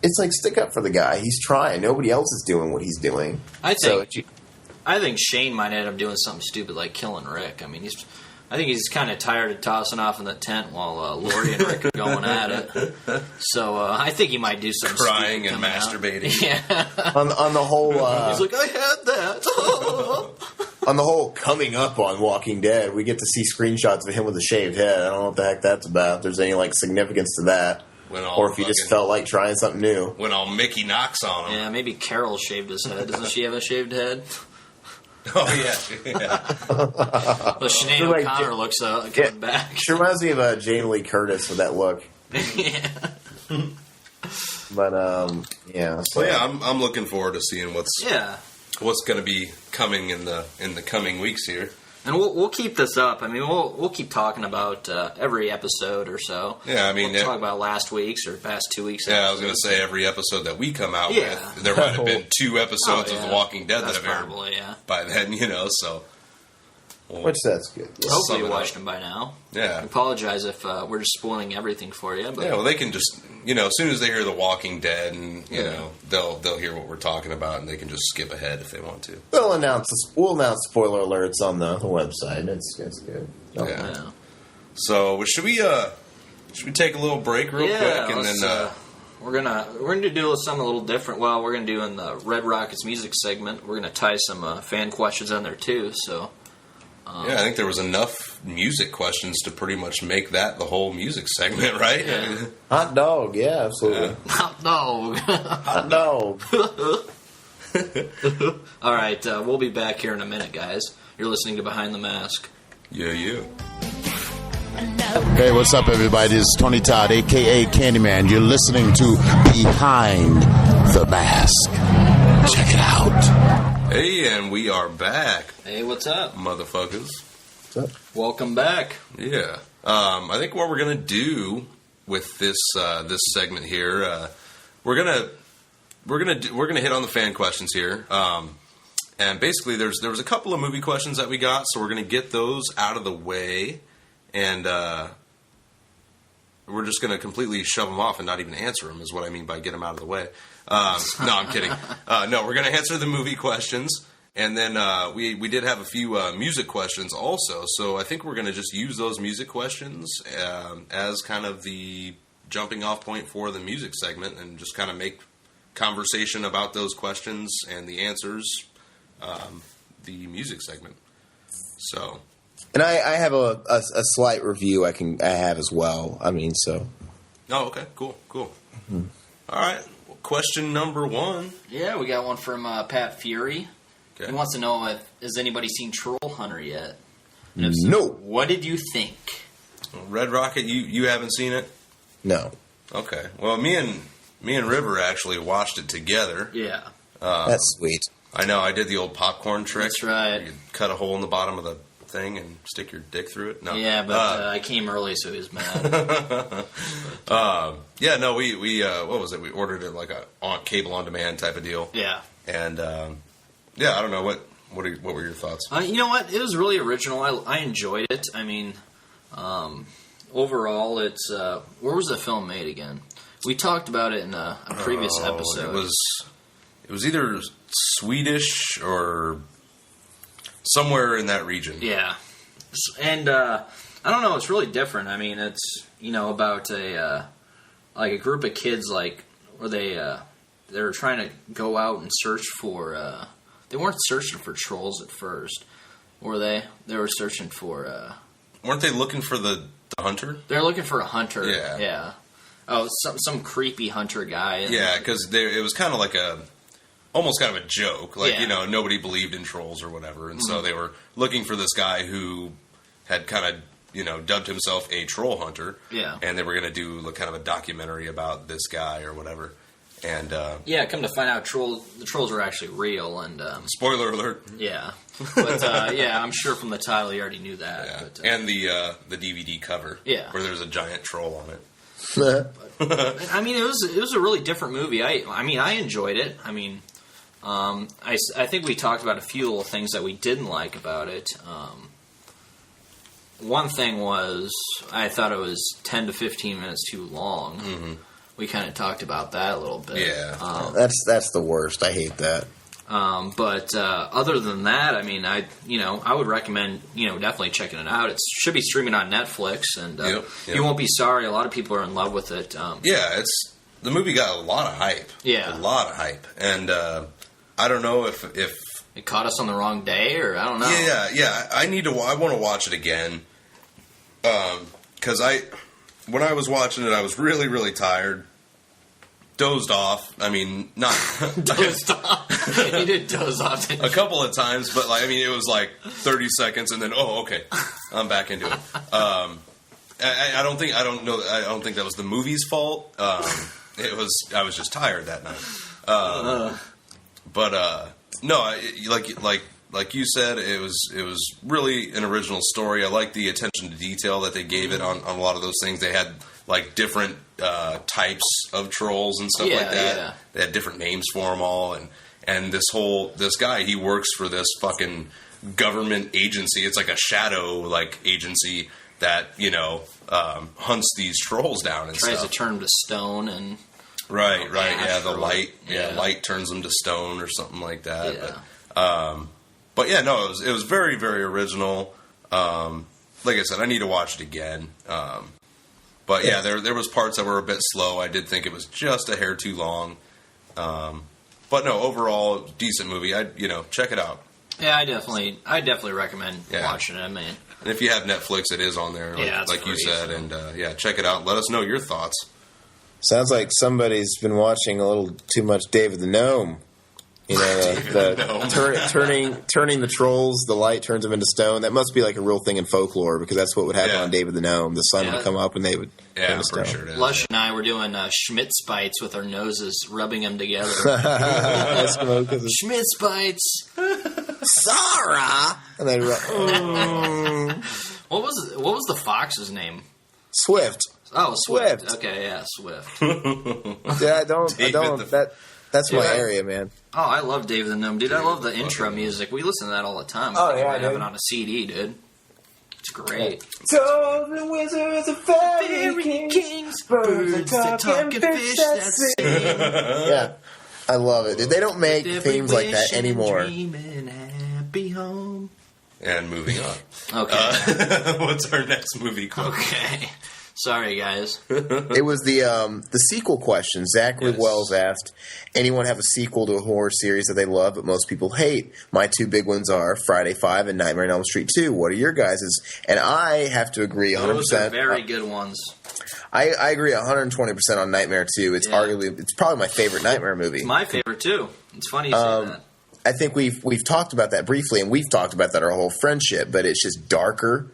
it's like, stick up for the guy. He's trying. Nobody else is doing what he's doing. I think Shane might end up doing something stupid like killing Rick. I think he's kind of tired of tossing off in the tent while Lori and Rick are going at it. So I think he might do some crying and masturbating. Yeah. on the whole, he's like, I had that. On the whole coming up on Walking Dead, we get to see screenshots of him with a shaved head. I don't know what the heck that's about. If there's any significance to that, or if he just felt like trying something new. When all Mickey knocks on him. Yeah, maybe Carol shaved his head. Doesn't she have a shaved head? Oh, yeah. Well, Sinead O'Connor looks coming back. She reminds me of Jamie Lee Curtis with that look. Yeah. But, yeah. So. Well, yeah, I'm looking forward to seeing what's going to be coming in the coming weeks here. And we'll keep this up. We'll keep talking about every episode or so. Yeah, we'll talk about last week's or past 2 weeks. Yeah, I was going to say every episode that we come out with, there might have been 2 episodes of The Walking Dead that have aired by then, so. Which that's good. Yeah. Hopefully you watched them by now. Yeah. I apologize if we're just spoiling everything for you. But. Yeah, well, they can just, as soon as they hear The Walking Dead, and they'll hear what we're talking about, and they can just skip ahead if they want to. We'll announce spoiler alerts on the website. It's good. Yeah. So should we take a little break real quick and then we're gonna do something a little different. Well, we're gonna do in the RedRocket's music segment. We're gonna tie some fan questions on there too. So I think there was enough music questions to pretty much make that the whole music segment, right? Yeah. Hot dog, yeah, absolutely. Hot dog. Hot dog. All right, we'll be back here in a minute, guys. You're listening to Behind the Mask. Yeah. Hey, what's up, everybody? This is Tony Todd, a.k.a. Candyman. You're listening to Behind the Mask. Check it out. Hey, and we are back. Hey, what's up? Motherfuckers. What's up? Welcome back. Yeah. I think what we're going to do with this segment here, we're going to hit on the fan questions here. And basically there was a couple of movie questions that we got, so we're going to get those out of the way. And we're just going to completely shove them off and not even answer them, is what I mean by get them out of the way. No, I'm kidding. No, we're going to answer the movie questions. And then we did have a few music questions also. So I think we're going to just use those music questions as kind of the jumping off point for the music segment and just kind of make conversation about those questions and the answers the music segment. So... And I have a slight review I have as well. I mean, so. Oh, okay. Cool. Mm-hmm. All right. Well, question number 1. Yeah, we got one from Pat Fury. Okay. He wants to know has anybody seen Troll Hunter yet? And if No. So, what did you think? RedRocket, you haven't seen it? No. Okay. Well, me and River actually watched it together. Yeah. That's sweet. I know. I did the old popcorn trick. That's right. You cut a hole in the bottom of the thing and stick your dick through it. No. Yeah, but I came early, so he was mad. Yeah, no, we what was it? We ordered it like a cable on demand type of deal. Yeah. And I don't know what were your thoughts? You know what? It was really original. I enjoyed it. I mean, overall, it's where was the film made again? We talked about it in a previous episode. It was either Swedish or somewhere in that region. Yeah. And I don't know, it's really different. I mean, it's, about a group of kids, where they were trying to go out and search for, they weren't searching for trolls at first, were they? They were searching for, weren't they looking for the hunter? They're looking for a hunter. Yeah. Yeah. Oh, some creepy hunter guy. Yeah, because it was kind of like almost kind of a joke. Like, nobody believed in trolls or whatever. And so they were looking for this guy who had kind of, dubbed himself a troll hunter. Yeah. And they were going to do kind of a documentary about this guy or whatever. And come to find out, the trolls are actually real. And spoiler alert. Yeah. But, I'm sure from the title you already knew that. Yeah. But, and the DVD cover. Yeah. Where there's a giant troll on it. I mean, it was a really different movie. I enjoyed it. I mean... I think we talked about a few little things that we didn't like about it. One thing was I thought it was 10 to 15 minutes too long. Mm-hmm. We kind of talked about that a little bit. Yeah. That's the worst. I hate that. But other than that, I mean, I would recommend, definitely checking it out. It should be streaming on Netflix, and Yep. You won't be sorry. A lot of people are in love with it. The movie got a lot of hype. Yeah. A lot of hype. And I don't know if it caught us on the wrong day, or I don't know. Yeah. I want to watch it again. Because when I was watching it, I was really, really tired. Dozed off. I mean, not dozed off. You did doze off. A couple of times, but it was like 30 seconds, and then okay, I'm back into it. I don't think that was the movie's fault. I was just tired that night. But no, like you said, it was really an original story. I like the attention to detail that they gave it on a lot of those things. They had different types of trolls and stuff like that. Yeah. They had different names for them all, and this guy, he works for this fucking government agency. It's like a shadow agency that hunts these trolls down and tries stuff. to turn them to stone and right. Yeah, the light turns them to stone or something like that. Yeah. But yeah, no, it was very, very original. like I said, I need to watch it again. But yeah, there was parts that were a bit slow. I did think it was just a hair too long. But no, overall, decent movie. Check it out. Yeah, I definitely recommend watching it. I mean, and if you have Netflix, it is on there, like you said. And check it out. Let us know your thoughts. Sounds like somebody's been watching a little too much David the Gnome. You know, turning the trolls, the light turns them into stone. That must be like a real thing in folklore, because that's what would happen on David the Gnome. The sun would come up and they would turn to stone. Sure it is. Lush and I were doing Schmitz bites with our noses, rubbing them together. Schmitz bites. Sarah. And then What was the fox's name? Swift. Oh, Swift. Okay, yeah, Swift. Yeah, that's my area, man. Oh, I love David the Gnome, dude. I love the intro music. We listen to that all the time. Oh, I yeah, have it on a CD, dude. It's great. Toads and wizards and fairy kings, birds and talking fish that sing. Yeah, I love it, dude. They don't make themes like that anymore. Dreaming happy home. And moving on. Okay. What's our next movie called? Okay. Sorry, guys. It was the sequel question. Zachary Wells asked, anyone have a sequel to a horror series that they love but most people hate? My two big ones are Friday 5 and Nightmare on Elm Street 2. What are your guys's? And I have to agree 100%. Those are very good ones. I agree 120% on Nightmare 2. It's it's probably my favorite Nightmare movie. It's my favorite, too. It's funny you say that. I think we've talked about that briefly, and we've talked about that our whole friendship, but it's just darker.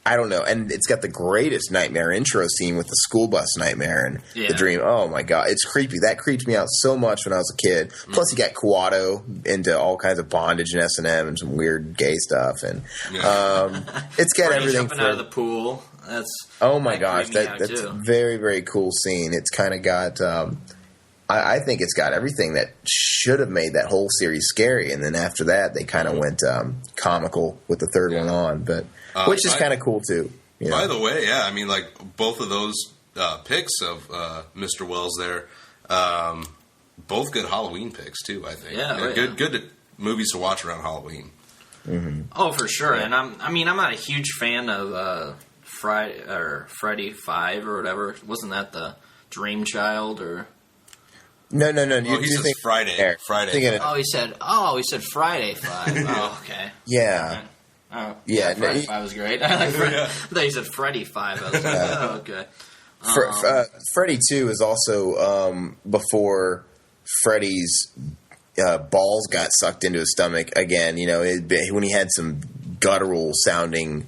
I don't know. And it's got the greatest nightmare intro scene with the school bus nightmare and the dream. Oh, my God. It's creepy. That creeped me out so much when I was a kid. Plus, you got Kuato into all kinds of bondage and S&M and some weird gay stuff. And it's got everything. Jumping out of the pool. Oh, my gosh. That's a very, very cool scene. It's kind of got... I think it's got everything that should have made that whole series scary. And then after that, they kind of went comical with the third one on. But... which is kind of cool, too. You know? By the way, I mean, like, both of those picks of Mr. Wells there, both good Halloween picks, too, I think. Yeah, good movies to watch around Halloween. Mm-hmm. Oh, for sure. And I'm not a huge fan of Freddy 5 or whatever. Wasn't that the Dream Child or... No. He says Friday. Friday. Oh, he said Friday 5. Oh, okay. Yeah. Oh, yeah, Freddy 5 was great. I thought you said Freddy 5. I was like, oh, okay. Freddy 2 is also before Freddy's balls got sucked into his stomach again. You know, when he had some guttural sounding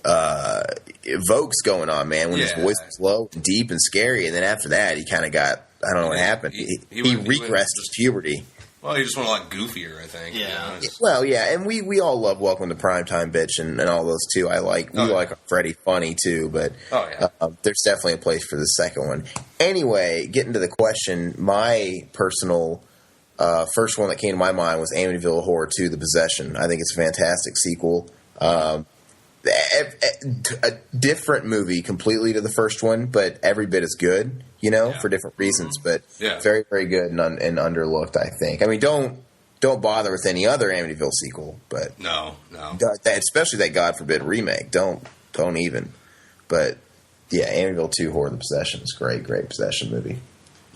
evokes going on, man. When his voice was low, and deep, and scary, and then after that, he kind of got, I don't know what happened. He regressed to puberty. Well, he just went a lot goofier, I think. Yeah. You know, well, yeah, and we all love Welcome to Primetime, Bitch, and all those too. We like Freddy Funny too, but there's definitely a place for the second one. Anyway, getting to the question, my personal first one that came to my mind was Amityville Horror 2: The Possession. I think it's a fantastic sequel. A different movie completely to the first one, but every bit as good, for different reasons. But very, very good and underlooked, I think. I mean, don't bother with any other Amityville sequel, but no, especially that God forbid remake. Don't even. But yeah, Amityville 2: Horror of the Possession is great possession movie.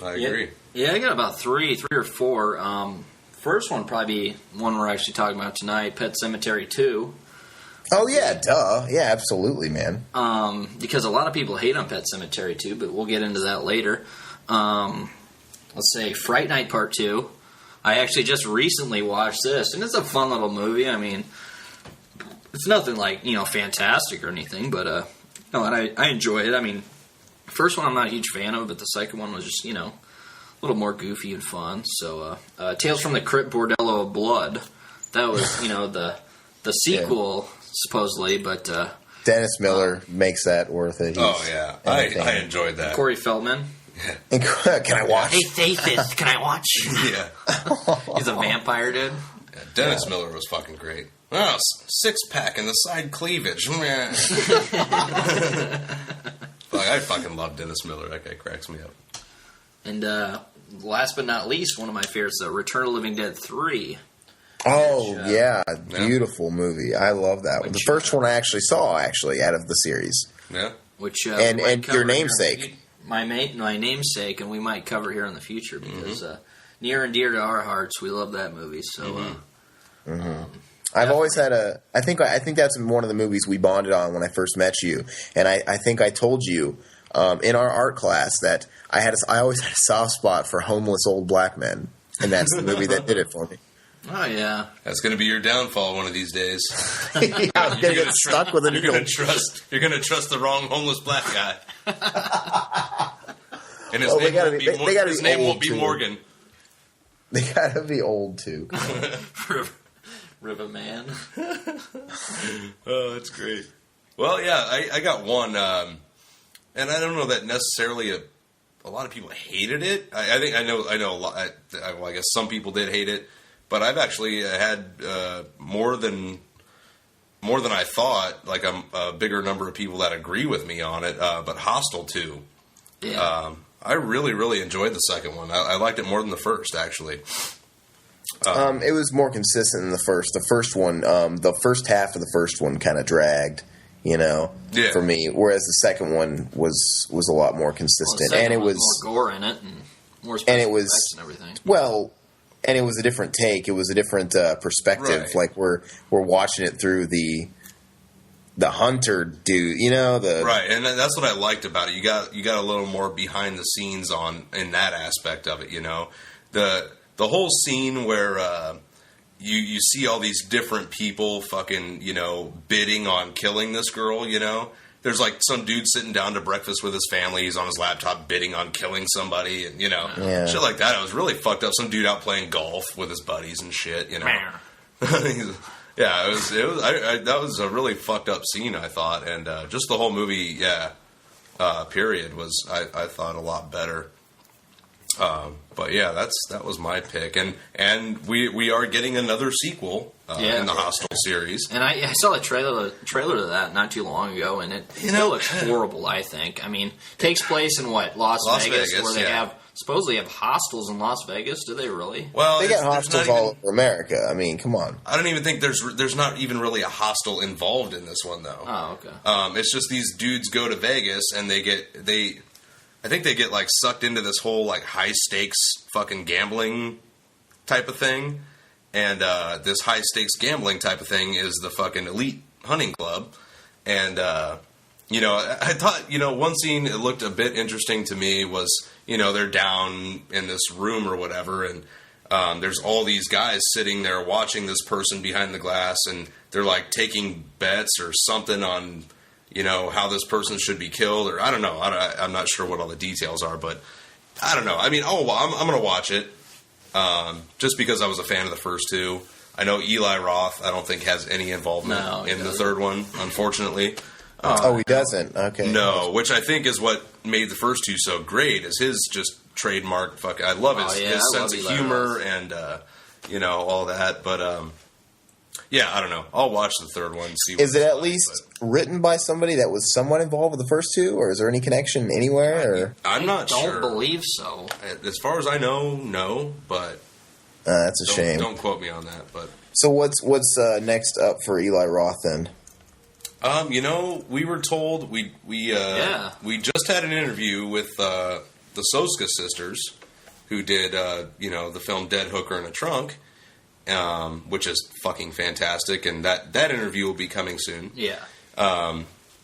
I agree. Yeah, I got about three or four. First one probably be one we're actually talking about tonight, Pet Sematary II. Oh, yeah, duh. Yeah, absolutely, man. Because a lot of people hate on Pet Sematary 2, but we'll get into that later. Let's say Fright Night Part 2. I actually just recently watched this, and it's a fun little movie. I mean, it's nothing like, fantastic or anything, but I enjoy it. I mean, first one I'm not a huge fan of, but the second one was just, a little more goofy and fun. So, Tales from the Crypt Bordello of Blood. That was, the sequel, supposedly, but... Dennis Miller makes that worth it. I enjoyed that. Corey Feldman. Yeah. Can I watch? Hey, Faithist, can I watch? Yeah. He's a vampire, dude. Yeah, Dennis Miller was fucking great. Oh, six-pack and the side cleavage. I fucking love Dennis Miller. That guy cracks me up. And last but not least, one of my favorites, Return of the Living Dead 3. Oh, yeah. Beautiful movie. I love that one. The first one I actually saw, out of the series. Yeah. Which and your namesake. My namesake, and we might cover here in the future because near and dear to our hearts, we love that movie. So, I've always had I think that's one of the movies we bonded on when I first met you, and I think I told you in our art class that I always had a soft spot for homeless old black men, and that's the movie that did it for me. Oh yeah, that's going to be your downfall one of these days. I'm going to get stuck with a needle. You're going to trust the wrong homeless black guy. And his name won't be Morgan. They got to be old too. RiverMan. Oh, that's great. Well, yeah, I got one, and I don't know that necessarily a lot of people hated it. I know a lot. I guess some people did hate it. But I've actually had more than I thought, like a bigger number of people that agree with me on it. But Hostel 2. Yeah. I really, really enjoyed the second one. I liked it more than the first, actually. It was more consistent than the first. The first one, the first half of the first one kind of dragged, for me. Whereas the second one was a lot more consistent. And it was more gore in it and more special effects and everything. Well... And it was a different take. It was a different perspective. Right. Like we're watching it through the hunter dude, right. And that's what I liked about it. You got a little more behind the scenes in that aspect of it. The whole scene where you see all these different people fucking bidding on killing this girl. There's like some dude sitting down to breakfast with his family. He's on his laptop bidding on killing somebody, and shit like that. It was really fucked up. Some dude out playing golf with his buddies and shit. Yeah, it was. That was a really fucked up scene, I thought, and just the whole movie. Period was I thought a lot better. But yeah, that was my pick, and we are getting another sequel in the Hostel series. And I saw the trailer to that not too long ago, and it looks horrible. I think. I mean, takes place in what Las Vegas, where they supposedly have hostels in Las Vegas. Do they really? Well, they got hostels all over America. I mean, come on. I don't even think there's not even really a hostel involved in this one though. Oh, okay. It's just these dudes go to Vegas and I think they get like sucked into this whole like high stakes fucking gambling type of thing, and this high stakes gambling type of thing is the fucking elite hunting club, and I thought one scene that looked a bit interesting to me was they're down in this room or whatever, and there's all these guys sitting there watching this person behind the glass, and they're like taking bets or something on how this person should be killed, or I don't know. I'm not sure what all the details are, but I don't know. I mean, I'm going to watch it just because I was a fan of the first two. I know Eli Roth, I don't think has any involvement in the third one, unfortunately. He doesn't? Okay. No, which I think is what made the first two so great, is his just trademark I love his sense of humor and, all that, but... yeah, I don't know. I'll watch the third one. See. Is it at least written by somebody that was somewhat involved with the first two, or is there any connection anywhere? Or? I'm not sure. I don't believe so. As far as I know, no. But that's a shame. Don't quote me on that. But so what's next up for Eli Roth then? We were told we just had an interview with the Soska sisters, who did the film Dead Hooker in a Trunk. Which is fucking fantastic, and that interview will be coming soon. Yeah.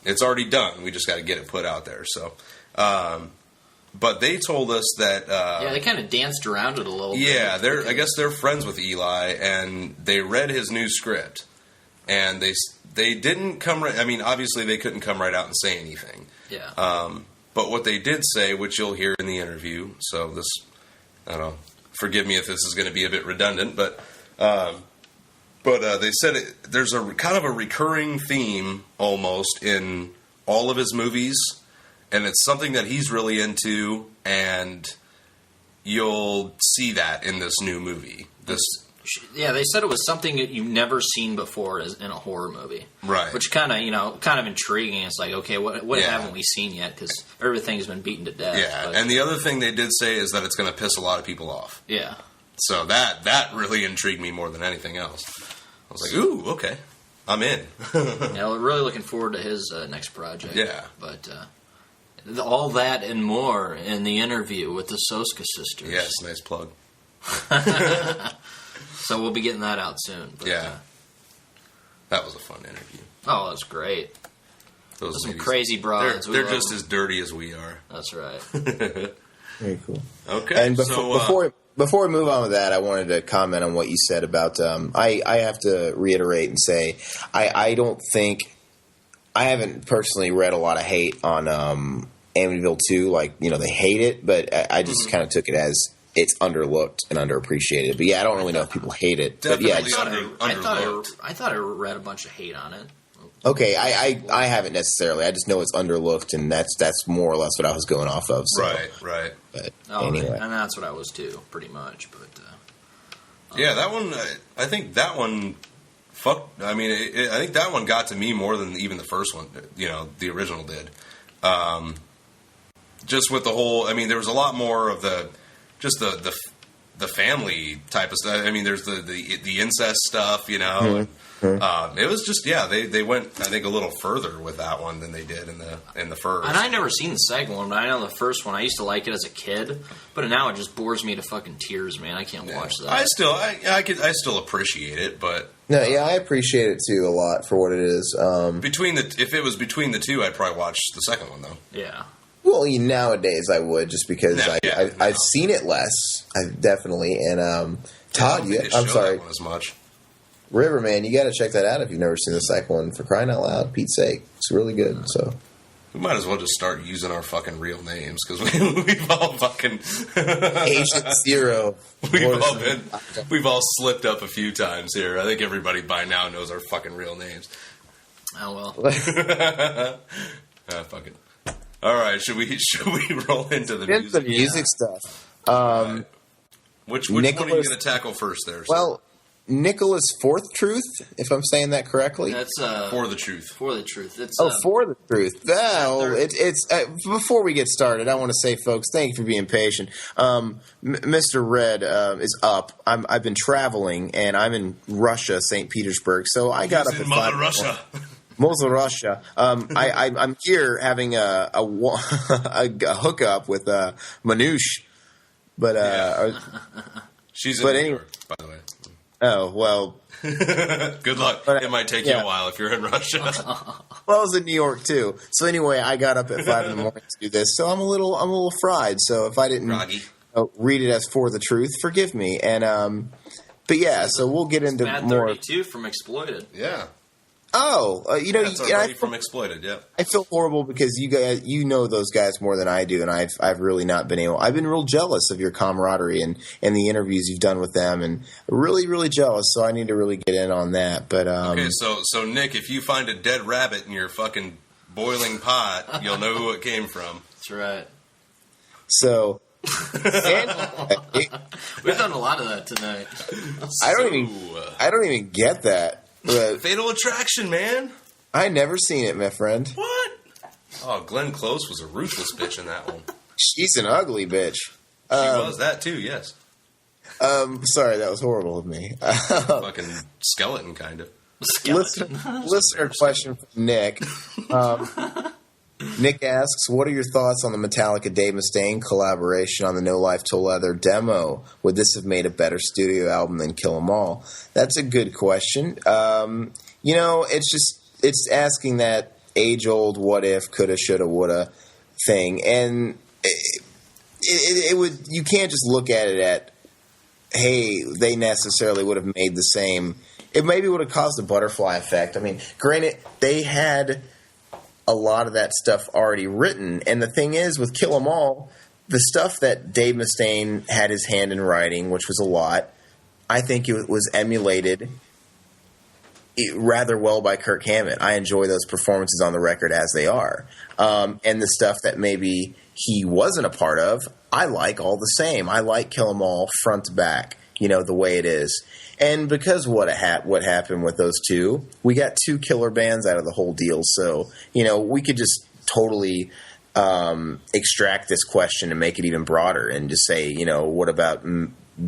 It's already done. We just got to get it put out there. So, but they told us that they kind of danced around it a little bit. Yeah, I guess they're friends with Eli, and they read his new script, and they didn't come. I mean, obviously they couldn't come right out and say anything. Yeah. But what they did say, which you'll hear in the interview, so this, I don't know. Forgive me if this is going to be a bit redundant, but. They said there's a kind of a recurring theme almost in all of his movies, and it's something that he's really into, and you'll see that in this new movie. Yeah, they said it was something that you've never seen before in a horror movie, right? Which kind of intriguing. It's like, okay, what haven't we seen yet? Because everything's been beaten to death. Yeah, and the other thing they did say is that it's going to piss a lot of people off. Yeah. So that really intrigued me more than anything else. I was like, ooh, okay, I'm in. Yeah, we're really looking forward to his next project. Yeah. But all that and more in the interview with the Soska sisters. Yes, nice plug. So we'll be getting that out soon. But, yeah. That was a fun interview. Oh, that's great. Those some ladies, crazy broads. They're just as dirty as we are. That's right. Very cool. Okay. And before we move on with that, I wanted to comment on what you said about. I have to reiterate and say I don't think I haven't personally read a lot of hate on Amityville 2. Like, they hate it, but I just kind of took it as it's underlooked and underappreciated. But yeah, I don't really know if people hate it. Definitely but yeah, I thought I read a bunch of hate on it. Okay, I haven't necessarily. I just know it's underlooked, and that's more or less what I was going off of. So. Right. But anyway, and that's what I was too, pretty much. But yeah, that one. I think that one. I mean, I think that one got to me more than even the first one. The original did. Just with the whole. I mean, there was a lot more of the family type of stuff. I mean, there's the incest stuff. Mm-hmm. It was just they went, I think, a little further with that one than they did in the first. And I never seen the second one, but I know the first one. I used to like it as a kid, but now it just bores me to fucking tears, man. I can't watch that. I still appreciate it, but no, yeah, I appreciate it too a lot for what it is. If it was between the two, I'd probably watch the second one though. Yeah. Well, nowadays I would, just because I've seen it less. I've definitely and Todd, I'm sorry, that one as much. RiverMan, you got to check that out if you've never seen the second one. For crying out loud, Pete's sake, it's really good. So we might as well just start using our fucking real names because we've all fucking Agent Zero. We've all slipped up a few times here. I think everybody by now knows our fucking real names. Oh well. Fuck it. All right, should we roll into the music? The music stuff. Right. Which one are you going to tackle first there? Well, Nicholas Fourth Truth, if I'm saying that correctly. That's For the Truth. For the Truth. It's For the Truth. Well, it's before we get started, I want to say, folks, thank you for being patient. Mr. Red is up. I've been traveling, and I'm in Russia, St. Petersburg. So I got up at Mother Russia. Mother Russia. I'm here having a hookup with Manouche, but she's in New York, by the way. Oh, well. Good luck. It might take you a while if you're in Russia. Well, I was in New York, too. So anyway, I got up at 5 in the morning to do this. So I'm a little fried. So if I didn't read it as For the Truth, forgive me. And but yeah, so we'll get into Matt more. 32 from Exploited. Yeah. Oh, that's already from Exploited. Yeah. I feel horrible because you guys, those guys more than I do, and I've really not been able. I've been real jealous of your camaraderie and the interviews you've done with them, and really, really jealous. So I need to really get in on that. But okay, so Nick, if you find a dead rabbit in your fucking boiling pot, you'll know who it came from. That's right. So. We've done a lot of that tonight. I don't even get that. But Fatal Attraction, man. I never seen it, my friend. What? Oh, Glenn Close was a ruthless bitch in that one. She's an ugly bitch. She was that too, yes. Sorry, that was horrible of me. Fucking skeleton, kind of. Listener question from Nick. Nick asks, what are your thoughts on the Metallica Dave Mustaine collaboration on the No Life Till Leather demo? Would this have made a better studio album than Kill 'Em All? That's a good question. It's asking that age-old what if, coulda, shoulda, woulda thing. And it would, you can't just look at it at, hey, they necessarily would have made the same. It maybe would have caused a butterfly effect. I mean, granted, they had a lot of that stuff already written. And the thing is, with Kill 'Em All, the stuff that Dave Mustaine had his hand in writing, which was a lot, I think it was emulated rather well by Kirk Hammett. I enjoy those performances on the record as they are. And the stuff that maybe he wasn't a part of, I like all the same. I like Kill 'Em All front to back, the way it is. And because what happened with those two, we got two killer bands out of the whole deal. So, we could just totally extract this question and make it even broader and just say, what about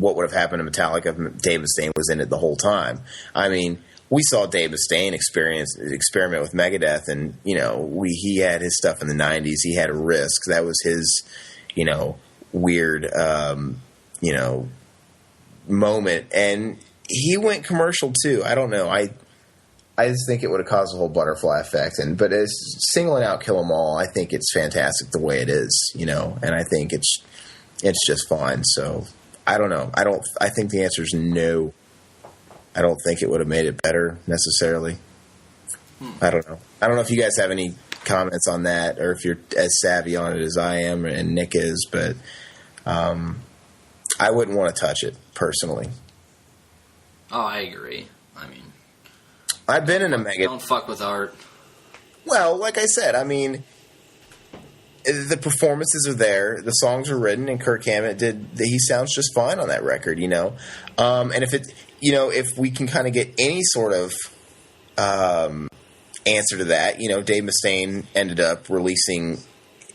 what would have happened to Metallica if Dave Mustaine was in it the whole time. I mean, we saw Dave Mustaine experiment with Megadeth, and he had his stuff in the '90s. He had Risk. That was his, weird, moment, and he went commercial too. I don't know. I just think it would have caused a whole butterfly effect. But as singling out Kill 'Em All, I think it's fantastic the way it is, and I think it's just fine. So I don't know. I think the answer is no. I don't think it would have made it better necessarily. I don't know. I don't know if you guys have any comments on that, or if you're as savvy on it as I am and Nick is, but I wouldn't want to touch it personally. Oh, I agree. I mean, I've been in a Megadeth. Don't fuck with art. Well, like I said, I mean, the performances are there, the songs are written, and Kirk Hammett he sounds just fine on that record, And if we can kind of get any sort of answer to that, Dave Mustaine ended up releasing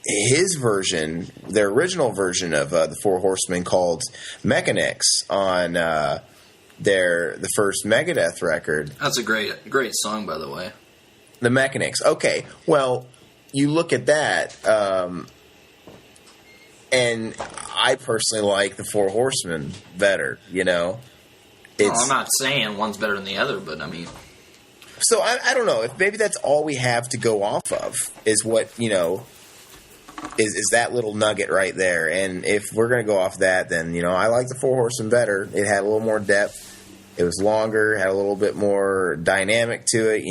his version, their original version of the Four Horsemen, called Mechanics on the first Megadeth record. That's a great song, by the way. The Mechanics. Okay, well, you look at that, and I personally like the Four Horsemen better, I'm not saying one's better than the other, but I mean... So I don't know, if maybe that's all we have to go off of is what, is that little nugget right there. And if we're going to go off that, then, I like the Four Horsemen better. It had a little more depth. It was longer, had a little bit more dynamic to it,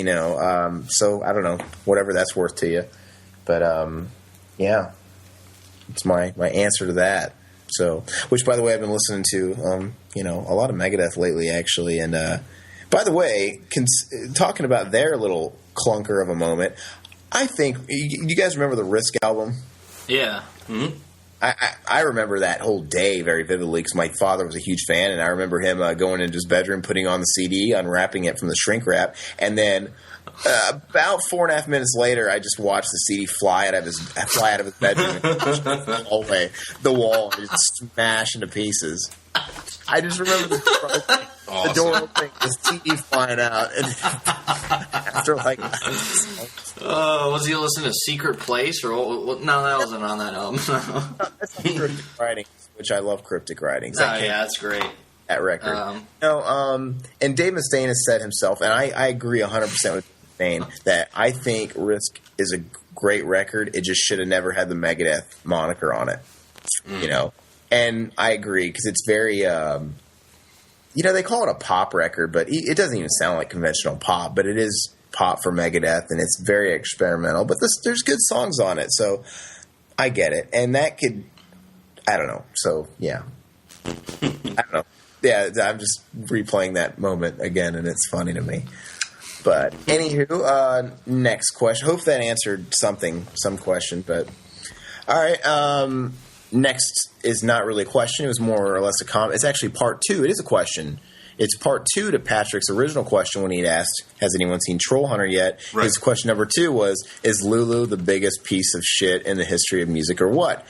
So I don't know, whatever that's worth to you. But, yeah, it's my answer to that. So, which, by the way, I've been listening to, a lot of Megadeth lately, actually. And, by the way, talking about their little clunker of a moment, I think, you guys remember the Risk album? Yeah. Mm-hmm. I remember that whole day very vividly because my father was a huge fan, and I remember him going into his bedroom, putting on the CD, unwrapping it from the shrink wrap, and then about 4.5 minutes later, I just watched the CD fly out of his bedroom and the wall and just smash into pieces. I just remember the door opening, the CD flying out, and after was he listening to Secret Place or what? No, that wasn't on that album. That's Cryptic Writings, which I love. Cryptic Writings. That's great. That record. And Dave Mustaine has said himself, and I agree 100% with Mustaine, that I think Risk is a great record. It just should have never had the Megadeth moniker on it. And I agree, because it's very, they call it a pop record, but it doesn't even sound like conventional pop, but it is pop for Megadeth, and it's very experimental, but there's good songs on it, so I get it. And that could, I don't know, so, yeah. I don't know. Yeah, I'm just replaying that moment again, and it's funny to me. But, anywho, next question. Hope that answered some question, but, all right, next is not really a question. It was more or less a comment. It's actually part 2. It is a question. It's part 2 to Patrick's original question when he'd asked, has anyone seen Troll Hunter yet? Right. His question number 2 was, is Lulu the biggest piece of shit in the history of music or what?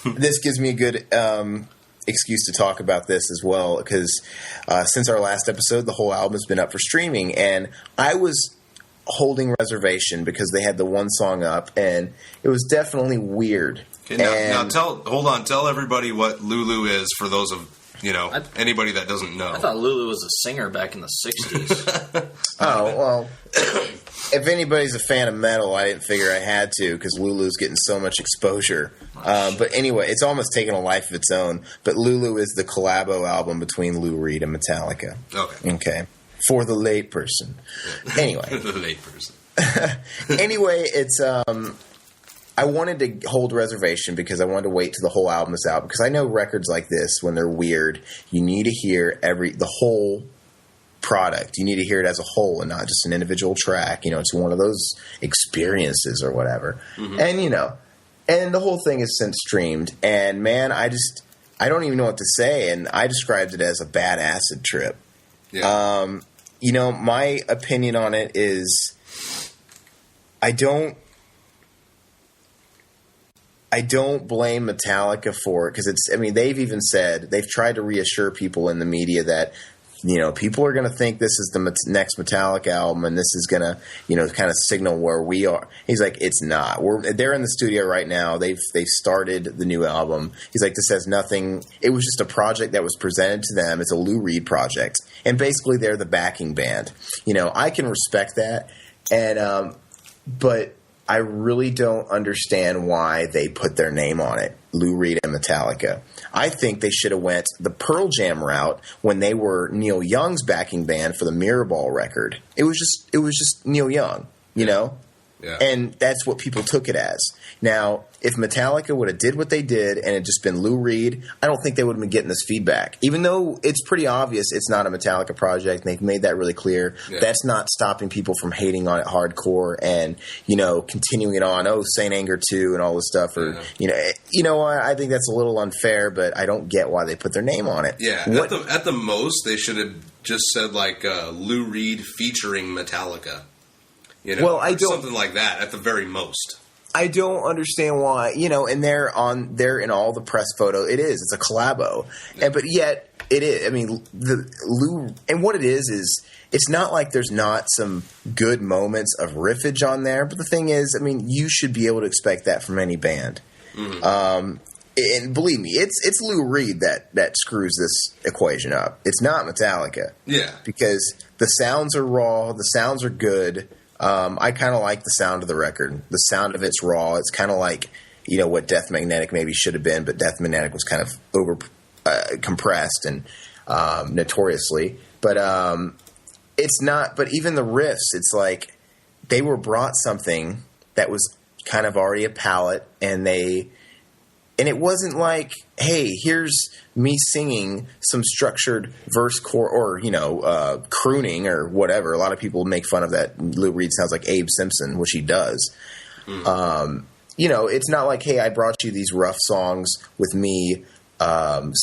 This gives me a good excuse to talk about this as well, because since our last episode, the whole album has been up for streaming, and I was holding reservation because they had the one song up, and it was definitely weird. Okay, now tell everybody what Lulu is for those of anybody that doesn't know. I thought Lulu was a singer back in the 60s. Oh, well, if anybody's a fan of metal, I didn't figure I had to, because Lulu's getting so much exposure. But anyway, it's almost taken a life of its own. But Lulu is the collabo album between Lou Reed and Metallica. Okay. For the late person. Anyway. The late person. Anyway, it's... I wanted to hold reservation because I wanted to wait till the whole album is out, because I know records like this, when they're weird, you need to hear the whole product. You need to hear it as a whole and not just an individual track. It's one of those experiences or whatever. Mm-hmm. And the whole thing is since streamed. And man, I don't even know what to say. And I described it as a bad acid trip. Yeah. My opinion on it is I don't blame Metallica for it because they've even said, they've tried to reassure people in the media that, people are going to think this is the next Metallica album and this is going to, kind of signal where we are. He's like, it's not. They're in the studio right now. They've started the new album. He's like, this has nothing. It was just a project that was presented to them. It's a Lou Reed project. And basically they're the backing band. I can respect that. And, but I really don't understand why they put their name on it, Lou Reed and Metallica. I think they should have went the Pearl Jam route when they were Neil Young's backing band for the Mirrorball record. It was just Neil Young, Yeah. And that's what people took it as. Now, if Metallica would have did what they did and it just been Lou Reed, I don't think they would have been getting this feedback. Even though it's pretty obvious it's not a Metallica project, and they've made that really clear. Yeah. That's not stopping people from hating on it hardcore and, continuing it on, Saint Anger 2 and all this stuff. Or, I think that's a little unfair, but I don't get why they put their name on it. Yeah, at the most, they should have just said, Lou Reed featuring Metallica. I don't, something like that at the very most. I don't understand why, and they're in all the press photo. It's a collabo, but yet it is. I mean, the Lou, and what it is it's not like there's not some good moments of riffage on there. But the thing is, you should be able to expect that from any band. Mm-hmm. And believe me, it's Lou Reed that screws this equation up. It's not Metallica. Yeah, because the sounds are raw, the sounds are good. I kind of like the sound of the record. The sound of it's raw. It's kind of like, what Death Magnetic maybe should have been, but Death Magnetic was kind of over compressed and notoriously. But it's not. But even the riffs, it's like they were brought something that was kind of already a palette, and it wasn't like, hey, here's me singing some structured verse or crooning or whatever. A lot of people make fun of that. Lou Reed sounds like Abe Simpson, which he does. Mm. It's not like, hey, I brought you these rough songs with me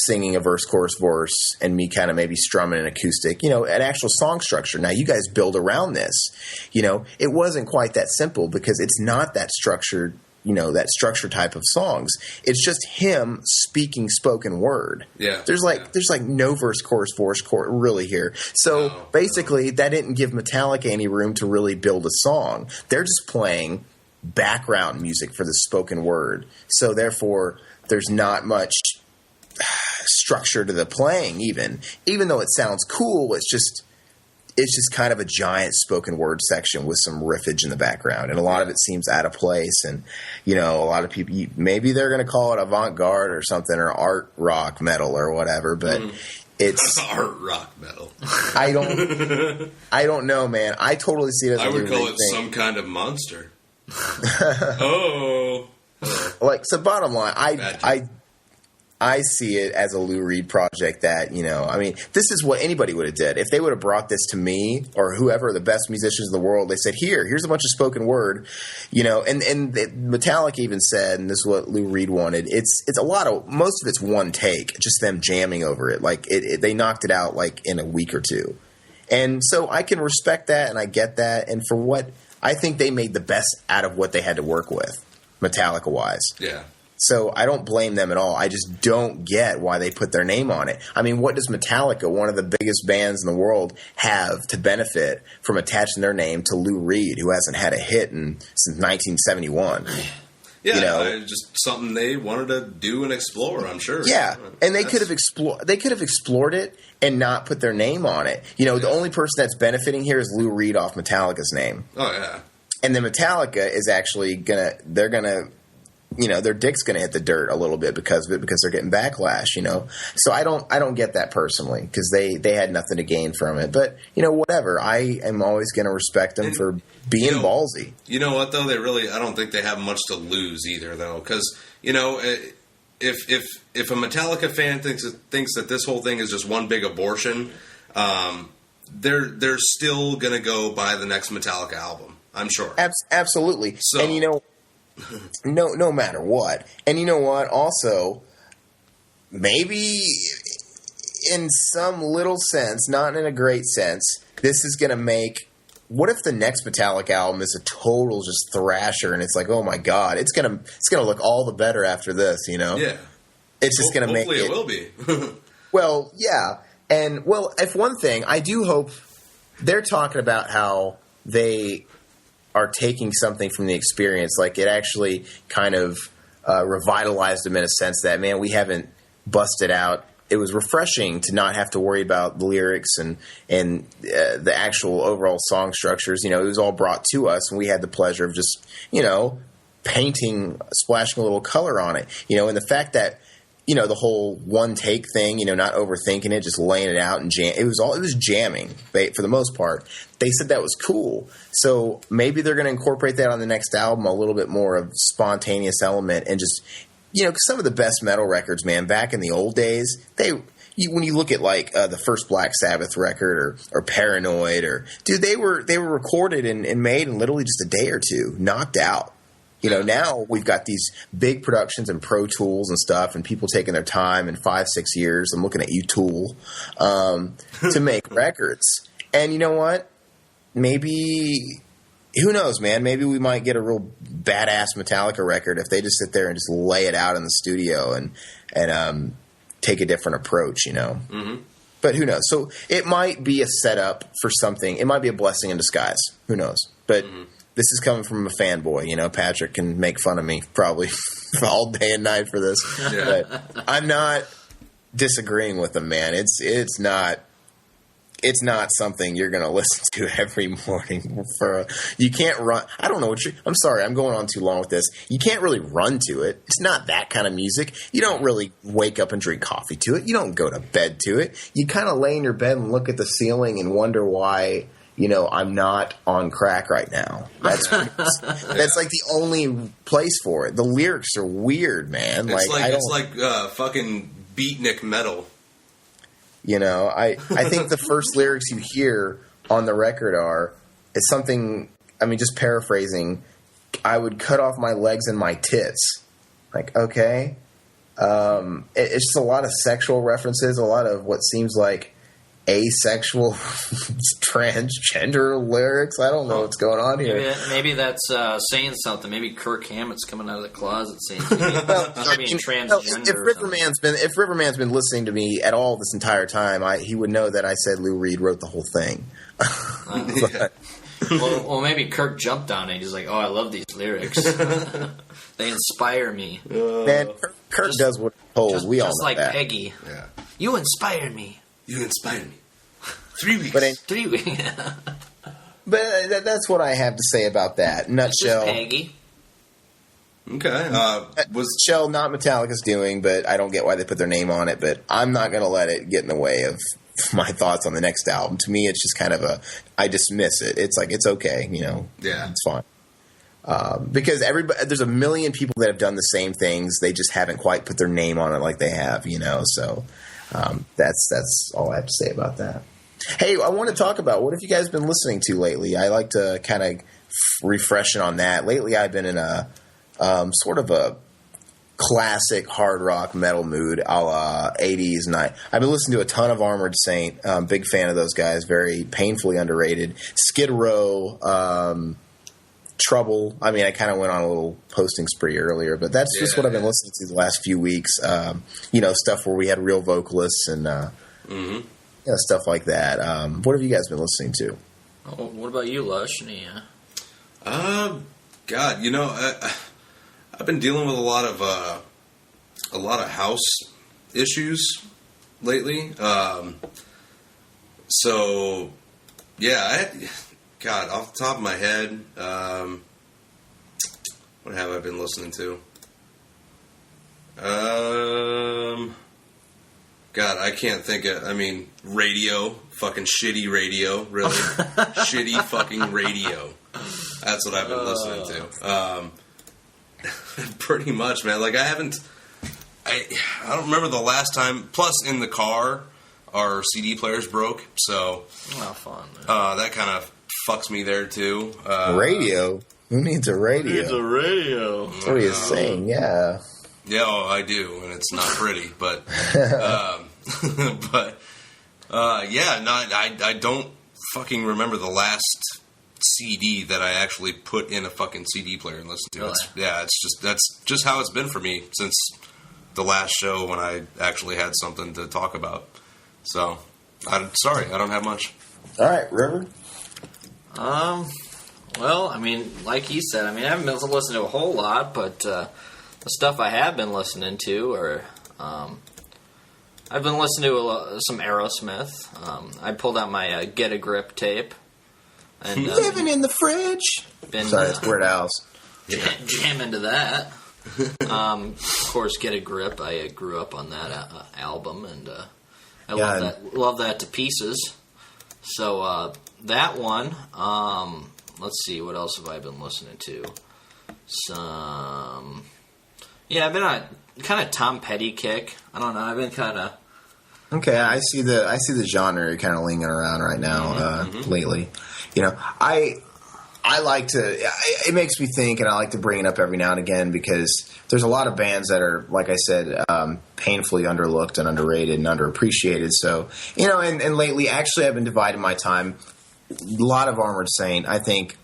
singing a verse, chorus, verse, and me kind of maybe strumming an acoustic, an actual song structure. Now, you guys build around this. It wasn't quite that simple because it's not that structured. That structure type of songs. It's just him speaking spoken word. Yeah. There's no verse, chorus, really here. So basically that didn't give Metallica any room to really build a song. They're just playing background music for the spoken word. So therefore there's not much structure to the playing even though it sounds cool. It's just kind of a giant spoken word section with some riffage in the background. And a lot of it seems out of place. And, a lot of people, maybe they're going to call it avant-garde or something, or art rock metal or whatever, but it's art rock metal. I don't know, man. I totally see it as I would call it some kind of monster. Oh. So bottom line, I see it as a Lou Reed project that, this is what anybody would have did. If they would have brought this to me or whoever, the best musicians in the world, they said, here's a bunch of spoken word, and Metallica even said, and this is what Lou Reed wanted, it's most of it's one take, just them jamming over it. They knocked it out in a week or two. And so I can respect that and I get that. And for what I think they made the best out of what they had to work with, Metallica-wise. Yeah. So I don't blame them at all. I just don't get why they put their name on it. What does Metallica, one of the biggest bands in the world, have to benefit from attaching their name to Lou Reed, who hasn't had a hit since 1971? Yeah, just something they wanted to do and explore, I'm sure. Yeah, and they could have explored it and not put their name on it. The only person that's benefiting here is Lou Reed off Metallica's name. Oh yeah. And then Metallica is actually they're gonna their dick's going to hit the dirt a little bit because of it, because they're getting backlash, So I don't get that personally because they had nothing to gain from it. But, whatever. I am always going to respect them for being ballsy. You know what, though? I don't think they have much to lose either, though. Because, if a Metallica fan thinks that this whole thing is just one big abortion, they're still going to go buy the next Metallica album, I'm sure. Absolutely. So, and, no matter what. And you know what? Also, maybe in some little sense, not in a great sense, this is going to make what if the next Metallica album is a total just thrasher, and it's like, oh my god, it's gonna look all the better after this, you know? Yeah. It's just gonna make it. Hopefully it will be. Well, yeah, and if one thing, I do hope they're talking about how they are taking something from the experience, like it actually kind of revitalized them in a sense that, man, we haven't busted out. It was refreshing to not have to worry about the lyrics and the actual overall song structures. You know, it was all brought to us, and we had the pleasure of just, you know, painting, splashing a little color on it. You know, and the fact that, you know, the whole one take thing, you know, not overthinking it, just laying it out and it was jamming for the most part. They said that was cool. So maybe they're going to incorporate that on the next album, a little bit more of spontaneous element, and just, you know, 'cause some of the best metal records, man, back in the old days, when you look at like the first Black Sabbath record or Paranoid, or dude, they were recorded and made in literally just a day or two, knocked out. You know, now we've got these big productions and Pro Tools and stuff, and people taking their time in 5-6 years. I'm looking at you, Tool, to make records. And you know what? Maybe, who knows, man? Maybe we might get a real badass Metallica record if they just sit there and just lay it out in the studio and take a different approach, you know? Mm-hmm. But who knows? So it might be a setup for something. It might be a blessing in disguise. Who knows? But this is coming from a fanboy, you know. Patrick can make fun of me probably all day and night for this. Yeah. But I'm not disagreeing with him, man. It's not something you're going to listen to every morning. You can't run. I don't know I'm sorry, I'm going on too long with this. You can't really run to it. It's not that kind of music. You don't really wake up and drink coffee to it. You don't go to bed to it. You kind of lay in your bed and look at the ceiling and wonder why, you know, I'm not on crack right now. That's like the only place for it. The lyrics are weird, man. It's like fucking beatnik metal. You know, I think the first lyrics you hear on the record it's something, I mean, just paraphrasing, I would cut off my legs and my tits. Like, okay. It's just a lot of sexual references, a lot of what seems like asexual transgender lyrics. I don't know what's going on here. Maybe that's saying something. Maybe Kirk Hammett's coming out of the closet saying start being transgender. If RiverMan's been listening to me at all this entire time, he would know that I said Lou Reed wrote the whole thing. Well, maybe Kirk jumped on it. He's like, "Oh, I love these lyrics. They inspire me." Man, Kirk does what he's told. We all know like that. Peggy. Yeah. You inspire me. You inspire me. 3 weeks. But 3 weeks. But that's what I have to say about that. Nutshell. Peggy. Okay. Shell, not Metallica's doing, but I don't get why they put their name on it. But I'm not going to let it get in the way of my thoughts on the next album. To me, it's just kind of I dismiss it. It's like, it's okay, you know. Yeah. It's fine. Because there's a million people that have done the same things. They just haven't quite put their name on it like they have, you know. So that's all I have to say about that. Hey, I want to talk about, what have you guys been listening to lately? I like to kind of refresh it on that. Lately, I've been in a sort of a classic hard rock metal mood, a la 80s. And I've been listening to a ton of Armored Saint. Big fan of those guys. Very painfully underrated. Skid Row, Trouble. I mean, I kind of went on a little posting spree earlier, but that's just what I've been listening to the last few weeks. You know, stuff where we had real vocalists and you know, stuff like that. What have you guys been listening to? Oh, what about you, Lush? Yeah. God, you know, I've been dealing with a lot of house issues lately. So yeah, God, off the top of my head, what have I been listening to? God, I can't think of, I mean, radio. Fucking shitty radio, really. Shitty fucking radio. That's what I've been listening to. Pretty much, man. Like, I don't remember the last time, plus in the car, our CD players broke, so. Oh, fun. That kind of fucks me there, too. Radio? Who needs a radio? Who needs a radio? What are you saying? Yeah. Yeah, I do, and it's not pretty, but, I don't fucking remember the last CD that I actually put in a fucking CD player and listen to. Really? That's just how it's been for me since the last show when I actually had something to talk about. So, I don't have much. All right, River. Well, I mean, like he said, I haven't been listening to a whole lot, but the stuff I have been listening to are, I've been listening to some Aerosmith. I pulled out my Get a Grip tape. And, Living in the fridge. Sorry, it's Weird Al's. Jam into that. Of course, Get a Grip. I grew up on that album, and I love that to pieces. So that one. Let's see, what else have I been listening to? I've been on kind of Tom Petty kick. I don't know. I've been kind of. Okay, I see the genre kind of lingering around right now lately. You know, I like to. It makes me think, and I like to bring it up every now and again because there's a lot of bands that are, like I said, painfully underlooked and underrated and underappreciated. So, you know, and lately, actually, I've been dividing my time. A lot of Armored Saint, I think.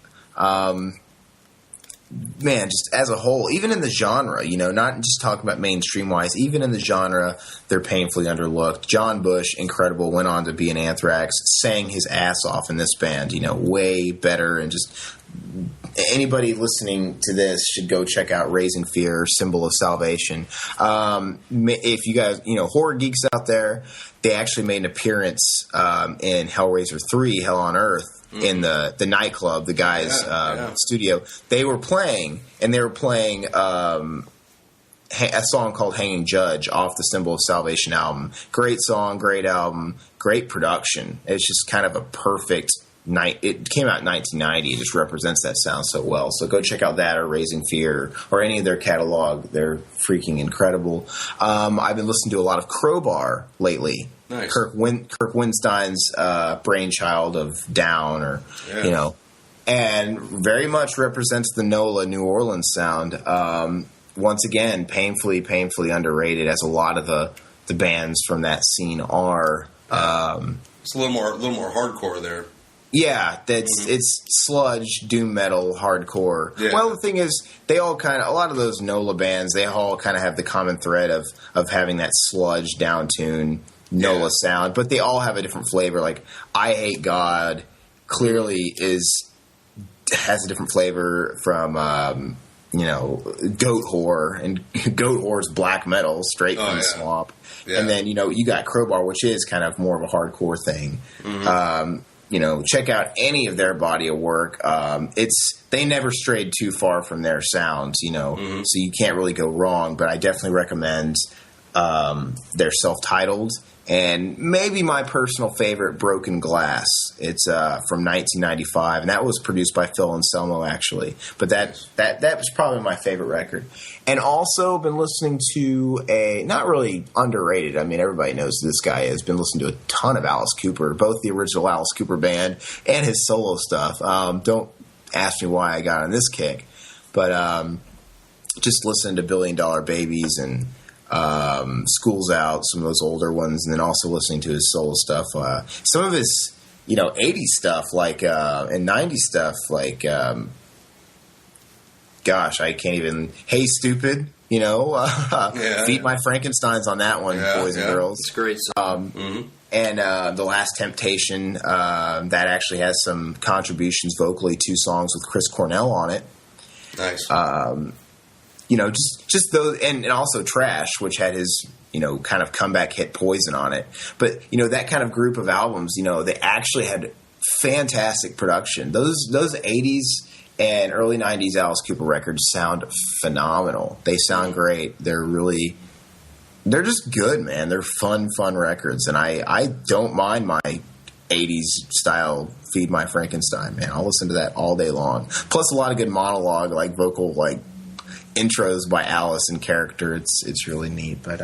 Man, just as a whole, even in the genre, you know, not just talking about mainstream wise, even in the genre, they're painfully underlooked. John Bush, incredible, went on to be an Anthrax, sang his ass off in this band, you know, way better. And just anybody listening to this should go check out Raising Fear, Symbol of Salvation. If you guys, you know, horror geeks out there, they actually made an appearance in Hellraiser 3, Hell on Earth. In the nightclub, the guy's studio, they were playing a song called Hanging Judge off the Symbol of Salvation album. Great song, great album, great production. It's just kind of a perfect night. It came out in 1990. It just represents that sound so well. So go check out that or Raising Fear or any of their catalog. They're freaking incredible. I've been listening to a lot of Crowbar lately. Nice. Kirk Winstein's brainchild of Down, or you know, and very much represents the NOLA New Orleans sound. Once again, painfully underrated, as a lot of the bands from that scene are. It's a little more hardcore there. Yeah, it's sludge, doom metal, hardcore. Yeah. Well, the thing is, they all a lot of those NOLA bands, they all kind of have the common thread of having that sludge, down tune NOLA sound, but they all have a different flavor. Like I Hate God clearly has a different flavor from you know, Goat Whore, and Goat Whore's black metal straight from the swamp. Yeah. And then, you know, you got Crowbar, which is kind of more of a hardcore thing. You know, check out any of their body of work. They never strayed too far from their sounds, you know, so you can't really go wrong. But I definitely recommend their self-titled, and maybe my personal favorite, Broken Glass. It's from 1995, and that was produced by Phil Anselmo, actually. But that was probably my favorite record. And also been listening to not really underrated, I mean, everybody knows who this guy is, been listening to a ton of Alice Cooper, both the original Alice Cooper band and his solo stuff. Don't ask me why I got on this kick, but just listening to $1 Billion Babies and School's Out, some of those older ones, and then also listening to his solo stuff. Some of his, you know, 80s stuff, like, and 90s stuff, like, gosh, I can't even, Hey Stupid, you know, Feed My Frankensteins on that one, boys and girls. It's a great song. And The Last Temptation, that actually has some contributions vocally, 2 songs with Chris Cornell on it. Nice. You know, just those, and also Trash, which had his, you know, kind of comeback hit Poison on it. But, you know, that kind of group of albums, you know, they actually had fantastic production. Those 80s and early 90s Alice Cooper records sound phenomenal. They sound great. They're just good, man. They're fun records. And I don't mind my 80s style Feed My Frankenstein, man. I'll listen to that all day long. Plus a lot of good monologue, like vocal, like, intros by Alice in character. It's really neat. But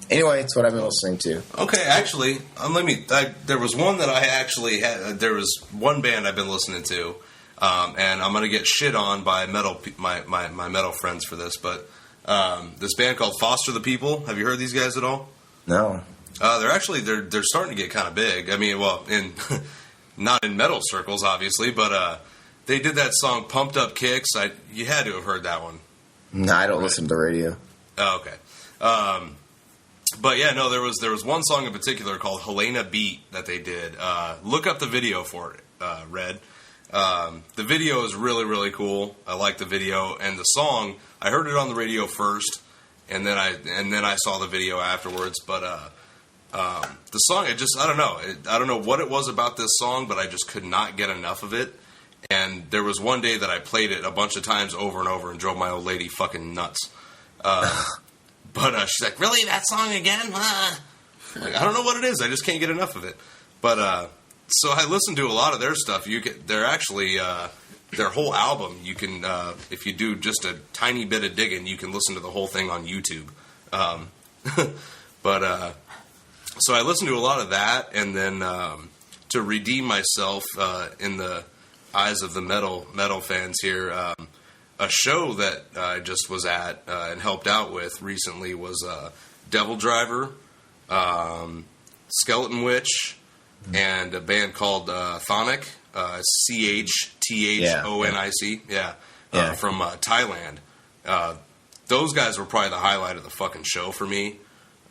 anyway, it's what I've been listening to. Okay, actually, there was one that I actually had. There was one band I've been listening to, and I'm gonna get shit on by my metal friends for this, but this band called Foster the People. Have you heard these guys at all? No. They're starting to get kind of big. I mean, well, in not in metal circles, obviously, but they did that song "Pumped Up Kicks." You had to have heard that one. No, I don't listen to the radio. Oh, okay. But yeah, no, there was one song in particular called "Helena Beat" that they did. Look up the video for it, Red. The video is really, really cool. I like the video, and the song. I heard it on the radio first, and then I saw the video afterwards. But the song, I don't know. I don't know what it was about this song, but I just could not get enough of it. And there was one day that I played it a bunch of times over and over and drove my old lady fucking nuts. But she's like, "Really, that song again?" Like, I don't know what it is. I just can't get enough of it. But so I listened to a lot of their stuff. They're actually their whole album. You can, if you do just a tiny bit of digging, you can listen to the whole thing on YouTube. But so I listened to a lot of that, and then to redeem myself in the eyes of the metal fans here, a show that I just was at and helped out with recently was Devil Driver, Skeleton Witch, and a band called Thonic, Chthonic, from Thailand. Those guys were probably the highlight of the fucking show for me.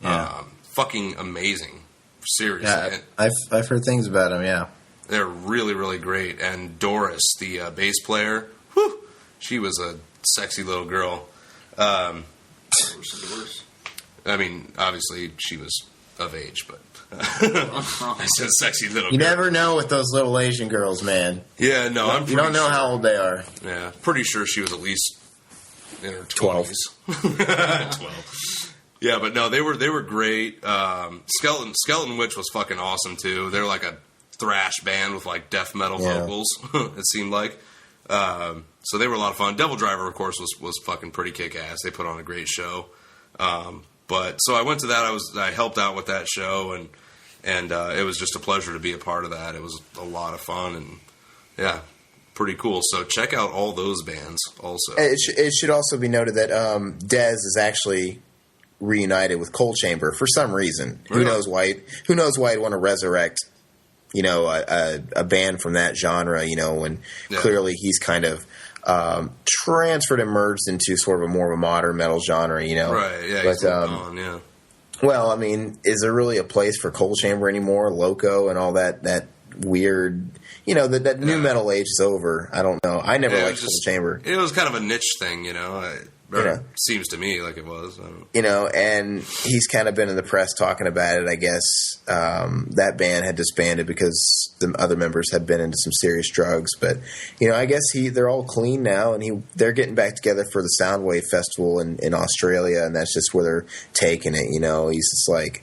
Fucking amazing, seriously. Yeah, I've heard things about them. Yeah, they're really, really great. And Doris, the bass player, whew, she was a sexy little girl. I mean, obviously she was of age, but I said sexy little girl. You never know with those little Asian girls, man. Yeah, no, you don't know how old they are. Yeah, pretty sure she was at least in her 20s. 12. Yeah, but no, they were great. Skeleton Witch was fucking awesome too. They're like a thrash band with like death metal vocals. It seemed like. So they were a lot of fun. Devil Driver, of course, was fucking pretty kick ass. They put on a great show. But so I went to that. I helped out with that show, and it was just a pleasure to be a part of that. It was a lot of fun, and yeah, pretty cool. So check out all those bands also. It should also be noted that Dez is actually reunited with Coal Chamber for some reason. Really? Who knows why? Who knows why he'd want to resurrect, a band from that genre? When clearly he's kind of transferred and merged into sort of a more of a modern metal genre. Right? Yeah. But he's on, yeah. Well, I mean, is there really a place for Coal Chamber anymore? Loco and all that weird. That new metal age is over. I don't know. I never liked Coal Chamber. It was kind of a niche thing, seems to me like it was. And he's kind of been in the press talking about it. I guess that band had disbanded because the other members had been into some serious drugs. But I guess they're all clean now, and they're getting back together for the Soundwave Festival in Australia, and that's just where they're taking it. He's just like,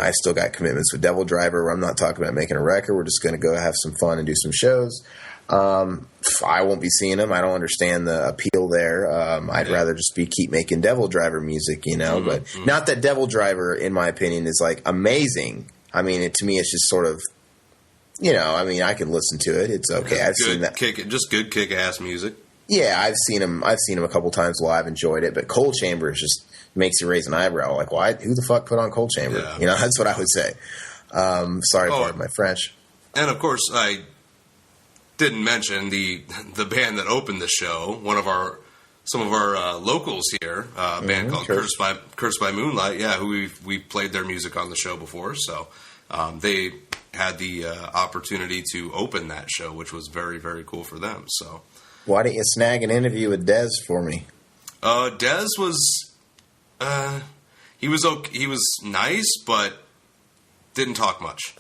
I've still got commitments with Devil Driver where I'm not talking about making a record. We're just going to go have some fun and do some shows. I won't be seeing them. I don't understand the appeal there. I'd rather just keep making Devil Driver music, but not that Devil Driver, in my opinion, is like amazing. I mean, to me, it's just sort of, I can listen to it. It's okay. I've seen that. Just good kick-ass music. Yeah, I've seen him a couple times live, enjoyed it. But Coal Chamber just makes you raise an eyebrow. Like, why? Who the fuck put on Coal Chamber? Yeah. That's what I would say. Sorry for my French. And of course, I didn't mention the band that opened the show. Some of our locals here, a band called Cursed by Moonlight. Yeah, who we played their music on the show before. So they had the opportunity to open that show, which was very, very cool for them. So why didn't you snag an interview with Dez for me? Dez was he was okay. He was nice, but didn't talk much.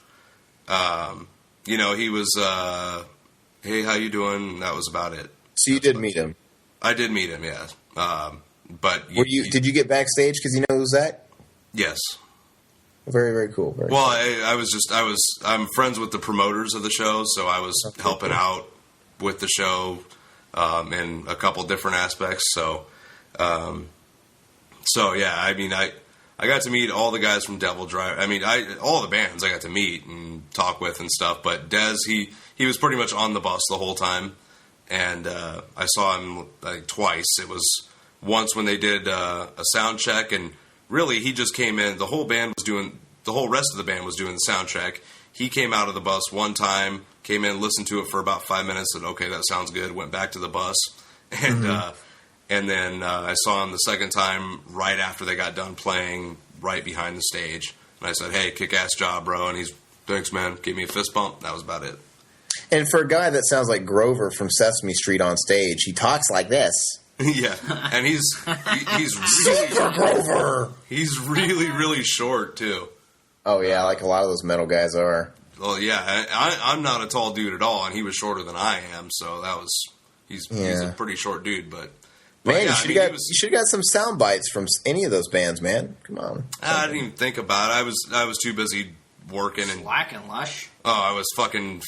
He was. Hey, how you doing? That was about it. So you did meet him? I did meet him, yeah. But did you get backstage because you know Zach? Yes. Very, very cool. I'm friends with the promoters of the show, so I was helping out with the show in a couple different aspects. So yeah, I mean, I got to meet all the guys from Devil Driver. I mean, all the bands I got to meet and talk with and stuff. But Dez, he was pretty much on the bus the whole time, and I saw him like twice. It was once when they did a sound check, and really he just came in. The whole rest of the band was doing the sound check. he came out of the bus one time, came in, listened to it for about 5 minutes, said, okay, that sounds good, went back to the bus. And then I saw him the second time right after they got done playing right behind the stage. And I said, hey, kick-ass job, bro. And he's, thanks, man. Gave me a fist bump. That was about it. And for a guy that sounds like Grover from Sesame Street on stage, he talks like this. Yeah, and he's really Super Grover. He's really, really short too. Oh yeah, like a lot of those metal guys are. Well, yeah, I'm not a tall dude at all, and he was shorter than I am, so that was he's a pretty short dude. But man, yeah, you should have got some sound bites from any of those bands, man. Come on. I didn't even think about it. I was too busy working and slacking, Lush. Oh, I was fucking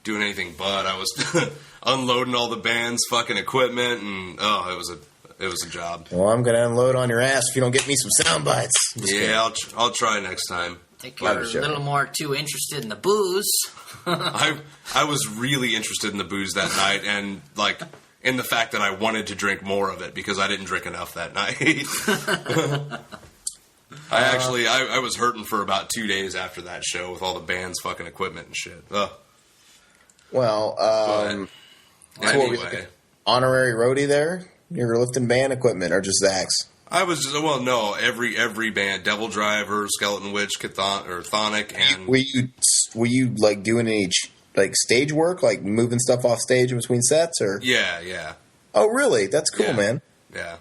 doing anything but. I was unloading all the band's fucking equipment, and it was a job. Well, I'm gonna unload on your ass if you don't get me some sound bites. Yeah, I'll try next time. I think you're a little more too interested in the booze. I was really interested in the booze that night, and like in the fact that I wanted to drink more of it because I didn't drink enough that night. I was hurting for about 2 days after that show with all the band's fucking equipment and shit. Ugh. Well, anyway, honorary roadie there. You're lifting band equipment or just Zach's? I was just, no, every band, Devil Driver, Skeleton Witch, Chthonic, and were you like doing any like stage work, like moving stuff off stage in between sets, or yeah. Oh, really? That's cool, man. Yeah.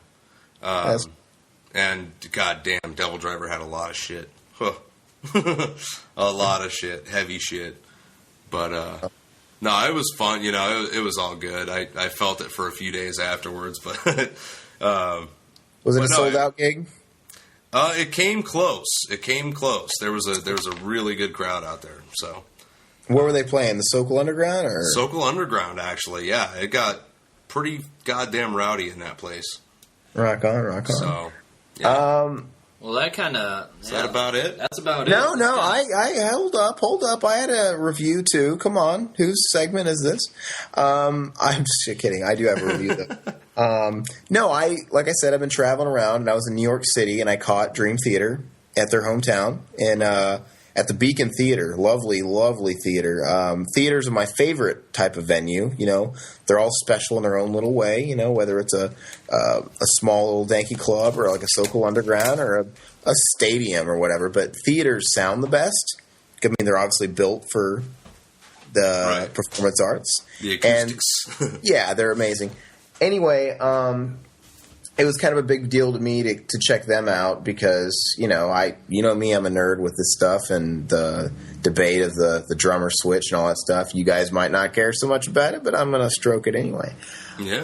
And goddamn, Devil Driver had a lot of shit. Huh. A lot of shit, heavy shit. But no, it was fun. You know, it was all good. I felt it for a few days afterwards, but was it a sold out gig? It came close. There was a really good crowd out there. So, where were they playing? The Sokol Underground or Sokol Underground? Actually, yeah, it got pretty goddamn rowdy in that place. Rock on. So, yeah. Well, that kind of... Is that about it? That's about it. No, I hold up. I had a review, too. Come on. Whose segment is this? I'm just kidding. I do have a review, though. No, like I said, I've been traveling around, and I was in New York City, and I caught Dream Theater at their hometown, and at the Beacon Theater. Lovely, lovely theater. Theaters are my favorite type of venue. You know, they're all special in their own little way. You know, whether it's a small little danky club or like a Sokol Underground or a stadium or whatever. But theaters sound the best. I mean, they're obviously built for the performance arts. The acoustics. And, yeah, they're amazing. Anyway, it was kind of a big deal to me to check them out because, you know me, I'm a nerd with this stuff and the debate of the drummer switch and all that stuff. You guys might not care so much about it, but I'm going to stroke it anyway. Yeah.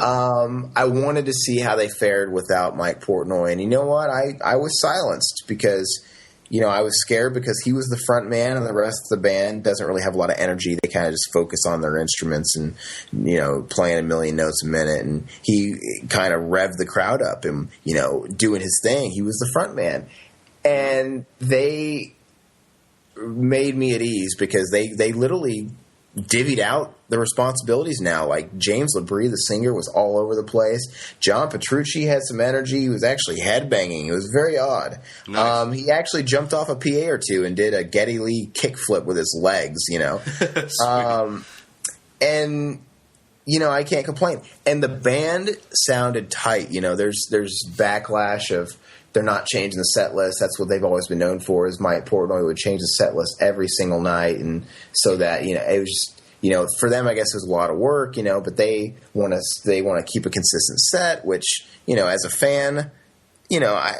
I wanted to see how they fared without Mike Portnoy. And you know what? I was silenced because, you know, I was scared because he was the front man and the rest of the band doesn't really have a lot of energy. They kind of just focus on their instruments and, you know, playing a million notes a minute. And he kind of revved the crowd up and, you know, doing his thing. He was the front man. And they made me at ease because they literally divvied out the responsibilities now. Like James LaBrie, the singer, was all over the place. John Petrucci had some energy. He was actually headbanging. It was very odd. Nice. He actually jumped off a PA or two and did a Geddy Lee kickflip with his legs, you know. And, you know, I can't complain. And the band sounded tight. You know, there's backlash of they're not changing the set list. That's what they've always been known for, is Mike Portnoy would change the set list every single night. And so that, you know, it was just, you know, for them, I guess it was a lot of work, you know, but they want to keep a consistent set, which, you know, as a fan, you know, I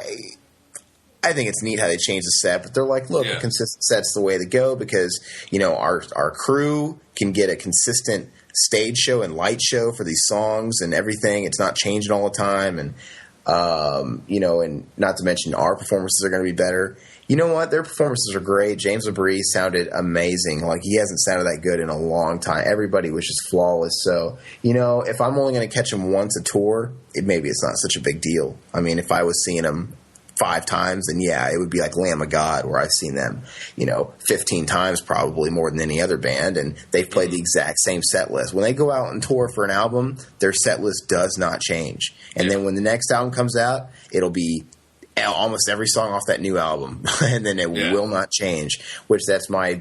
think it's neat how they change the set, but they're like, look, a consistent set's the way to go because, you know, our crew can get a consistent stage show and light show for these songs and everything. It's not changing all the time. And, you know, and not to mention our performances are going to be better. You know what? Their performances are great. James LaBrie sounded amazing. Like, he hasn't sounded that good in a long time. Everybody was just flawless. So, you know, if I'm only going to catch him once a tour, maybe it's not such a big deal. I mean, if I was seeing him 5 times, then yeah, it would be like Lamb of God, where I've seen them, you know, 15 times probably, more than any other band, and they've played the exact same set list. When they go out and tour for an album, their set list does not change. And then when the next album comes out, it'll be almost every song off that new album, and then it will not change, which that's my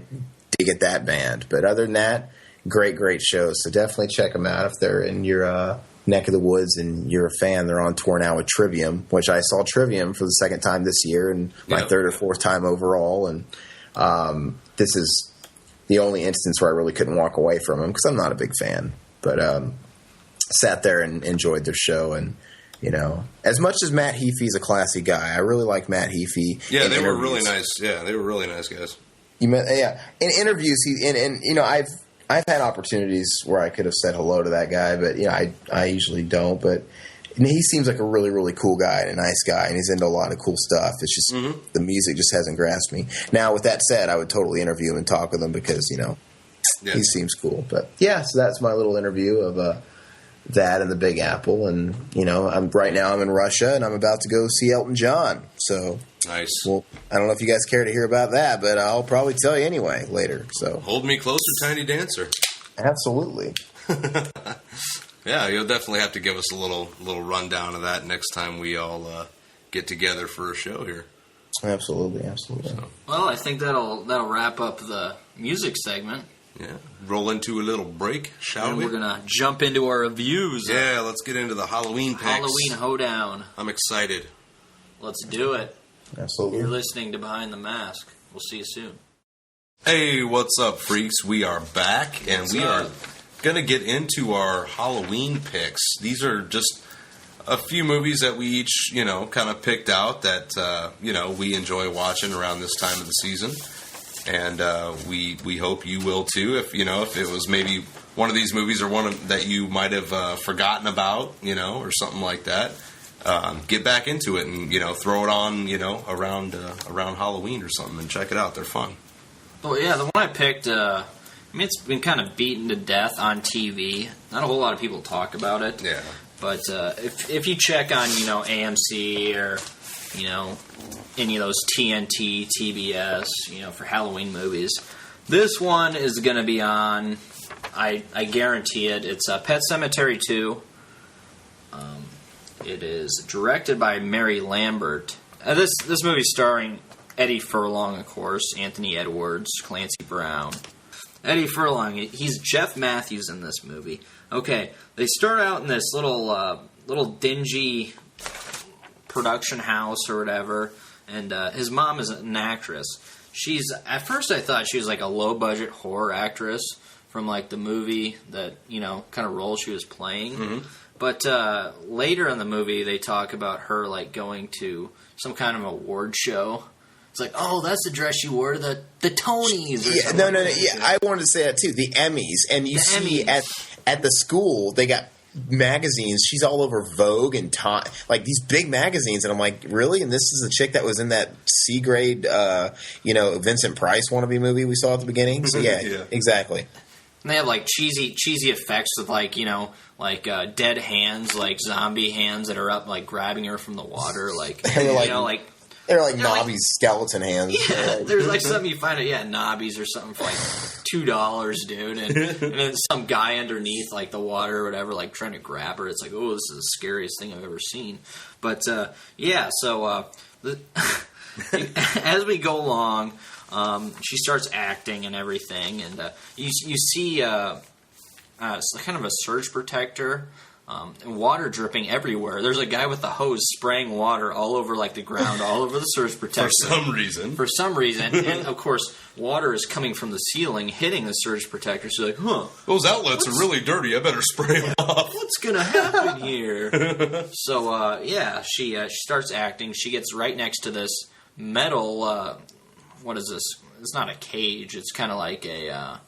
dig at that band. But other than that, great shows. So definitely check them out if they're in your neck of the woods and you're a fan. They're on tour now with Trivium, which I saw Trivium for the second time this year and my third or fourth time overall. And this is the only instance where I really couldn't walk away from them because I'm not a big fan. But sat there and enjoyed their show. And, you know, as much as Matt Heafy's a classy guy, I really like Matt Heafy. Yeah, they were really nice. Yeah, they were really nice guys. In interviews, and you know, I've had opportunities where I could have said hello to that guy, but you know, I usually don't. But he seems like a really, really cool guy and a nice guy, and he's into a lot of cool stuff. It's just the music just hasn't grasped me. Now, with that said, I would totally interview him and talk with him because, you know, he seems cool. But yeah, so that's my little interview of that and the Big Apple. And you know, right now I'm in Russia and I'm about to go see Elton John. So nice. Well, I don't know if you guys care to hear about that, but I'll probably tell you anyway later. So hold me closer, Tiny Dancer. Absolutely. Yeah, you'll definitely have to give us a little rundown of that next time we all get together for a show here. Absolutely. So. Well, I think that'll wrap up the music segment. Yeah, roll into a little break, shall we? We're gonna jump into our reviews. Yeah, let's get into the Halloween picks. Halloween hoedown. I'm excited. Let's do it. Absolutely. You're listening to Behind the Mask. We'll see you soon. Hey, what's up, freaks? We are back, and we are going to get into our Halloween picks. These are just a few movies that we each, you know, kind of picked out that, you know, we enjoy watching around this time of the season. And we hope you will, too, if it was maybe one of these movies or one that you might have forgotten about, you know, or something like that. Get back into it and, you know, throw it on, you know, around Halloween or something and check it out. They're fun. Oh, yeah, the one I picked, I mean, it's been kind of beaten to death on TV. Not a whole lot of people talk about it. Yeah. But if you check on, you know, AMC or, you know, any of those TNT, TBS, you know, for Halloween movies, this one is going to be on, I guarantee it. It's Pet Sematary II. It is directed by Mary Lambert. This movie starring Eddie Furlong, of course, Anthony Edwards, Clancy Brown. Eddie Furlong, he's Jeff Matthews in this movie. Okay, they start out in this little dingy production house or whatever, and his mom is an actress. At first I thought she was like a low-budget horror actress from like the movie that, you know, kind of role she was playing. Mm-hmm. But later in the movie, they talk about her like going to some kind of award show. It's like, oh, that's the dress she wore to the Tonys. Or no. Yeah, I wanted to say that too. The Emmys, and you see at the school they got magazines. She's all over Vogue and like these big magazines, and I'm like, really? And this is the chick that was in that C grade, you know, Vincent Price wannabe movie we saw at the beginning. So yeah. Exactly. And they have like cheesy effects with like, you know, like dead hands, like zombie hands that are up like grabbing her from the water, like you know, like they're like Nobby's skeleton hands. Yeah, there's like something you find at Nobby's or something for like $2, dude, and then some guy underneath like the water or whatever, like trying to grab her. It's like, oh, this is the scariest thing I've ever seen. But yeah, so as we go along. She starts acting and everything, and you see kind of a surge protector and water dripping everywhere. There's a guy with a hose spraying water all over like the ground, all over the surge protector. For some reason. And, of course, water is coming from the ceiling, hitting the surge protector. So you're like, huh. Those outlets are really dirty. I better spray them off. What's going to happen here? So, yeah, she starts acting. She gets right next to this metal... what is this? It's not a cage. It's kind of like a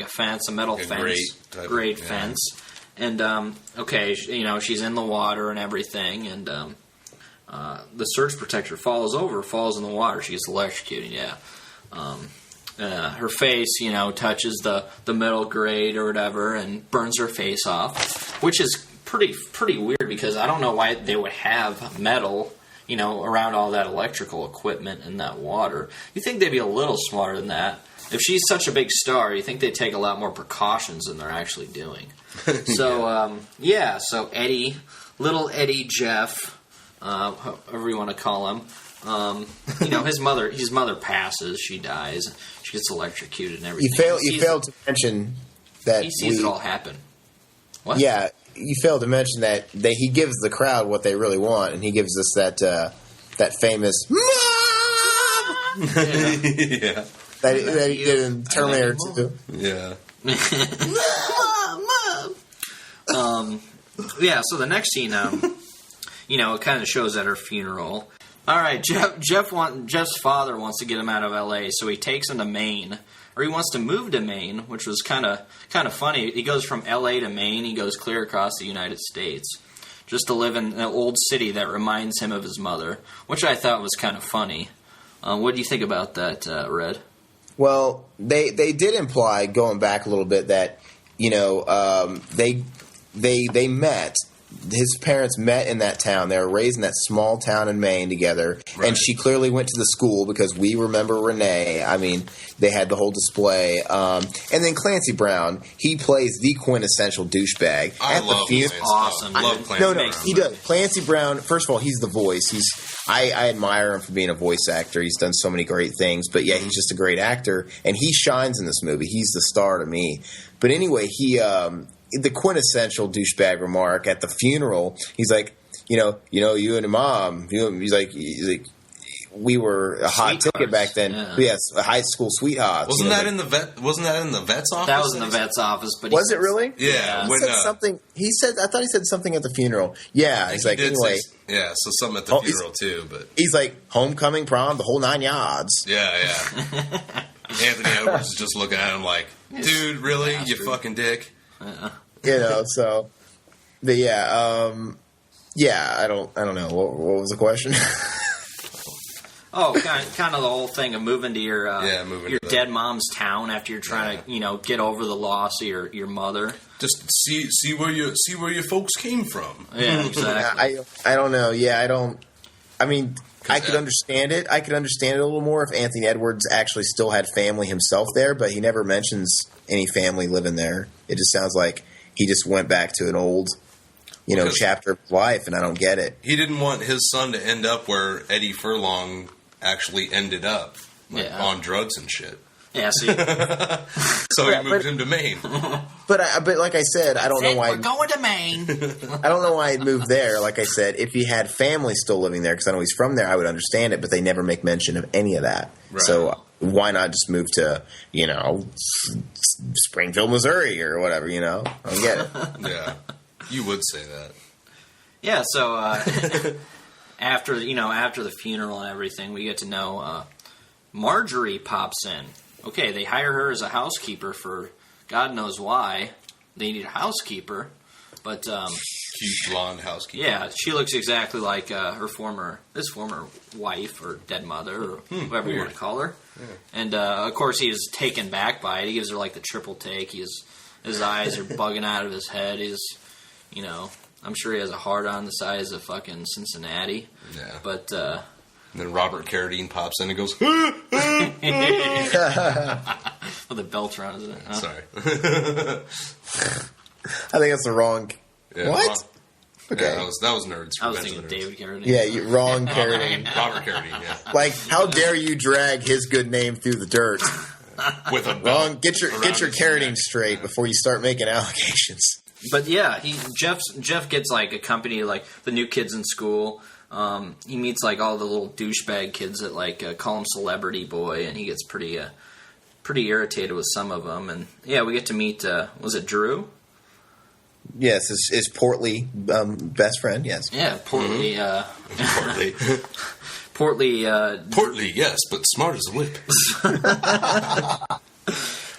fence, a metal fence, grate fence. And okay, you know, she's in the water and everything, and the surge protector falls in the water. She gets electrocuted. Yeah. Her face, you know, touches the metal grate or whatever, and burns her face off, which is pretty weird because I don't know why they would have metal, you know, around all that electrical equipment and that water. You think they'd be a little smarter than that. If she's such a big star, you think they'd take a lot more precautions than they're actually doing. So, so Eddie, little Eddie Jeff, however you want to call him, His mother passes. She dies. She gets electrocuted and everything. You failed to mention that he sees it all happen. What? Yeah, you failed to mention that he gives the crowd what they really want, and he gives us that famous "Mom!" Yeah. that he did in Terminator 2. Yeah. Mom. So the next scene, it kind of shows at her funeral. All right, Jeff's father wants to get him out of L.A., so he takes him to Maine, or he wants to move to Maine, which was kind of funny. He goes from L.A. to Maine. He goes clear across the United States just to live in an old city that reminds him of his mother, which I thought was kind of funny. What do you think about that, Red? Well, they did imply, going back a little bit, that they met. His parents met in that town. They were raised in that small town in Maine together. Right. And she clearly went to the school because we remember Renee. I mean, they had the whole display. And then Clancy Brown, he plays the quintessential douchebag. I love Clancy. Awesome. I love Clancy Brown. He does. Clancy Brown, first of all, he's the voice. I admire him for being a voice actor. He's done so many great things. But yeah, he's just a great actor. And he shines in this movie. He's the star to me. But anyway, the quintessential douchebag remark at the funeral. He's like, you and your mom. He's like, we were a hot ticket back then. Yeah. Yes, a high school sweethearts. Wasn't that in the vet's office? That was in the vet's office. But was it really? Yeah. He said something. I thought he said something at the funeral. Yeah. He's like, anyway. So something at the funeral too. But he's like, homecoming, prom, the whole 9 yards. Yeah. Anthony Edwards is just looking at him like, dude, really, you fucking dick. So, but I don't know. What was the question? Kind of the whole thing of moving to your dead mom's town after you're trying to get over the loss of your mother. Just see where your folks came from. Yeah, exactly. I don't know. Yeah, I don't. I mean, I could understand it. I could understand it a little more if Anthony Edwards actually still had family himself there, but he never mentions any family living there. It just sounds like he just went back to an old, chapter of life, and I don't get it. He didn't want his son to end up where Eddie Furlong actually ended up, on drugs and shit. Yeah, see. So he moved him to Maine. But like I said, I don't know why. We're going to Maine. I don't know why he moved there. Like I said, if he had family still living there, because I know he's from there, I would understand it. But they never make mention of any of that. Right. So why not just move to Springfield, Missouri, or whatever? I don't get it. Yeah, you would say that. Yeah. So after the funeral and everything, we get to know Marjorie pops in. Okay, they hire her as a housekeeper for God knows why. They need a housekeeper, but cute blonde housekeeper. Yeah, she looks exactly like his former wife or dead mother or whatever you want to call her. Yeah. And of course, he is taken back by it. He gives her like the triple take. His eyes are bugging out of his head. I'm sure he has a heart on the size of fucking Cincinnati. Yeah, but. And then Robert Carradine pops in and goes, with a belt around his neck. Huh? Sorry. I think that's the wrong. Yeah, what? Wrong. Okay. Yeah, that was Nerds. I was thinking David Carradine. Yeah, wrong Carradine. Robert Carradine, yeah. Like, how dare you drag his good name through the dirt? With a wrong. Get your Carradine straight before you start making allegations. But yeah, Jeff gets like a company like the new kids in school. He meets like all the little douchebag kids that like call him Celebrity Boy, and he gets pretty irritated with some of them. And yeah, we get to meet was it Drew? Yes, his portly best friend. Yes. Yeah, portly. Portly. Portly. Portly, yes, but smart as a whip.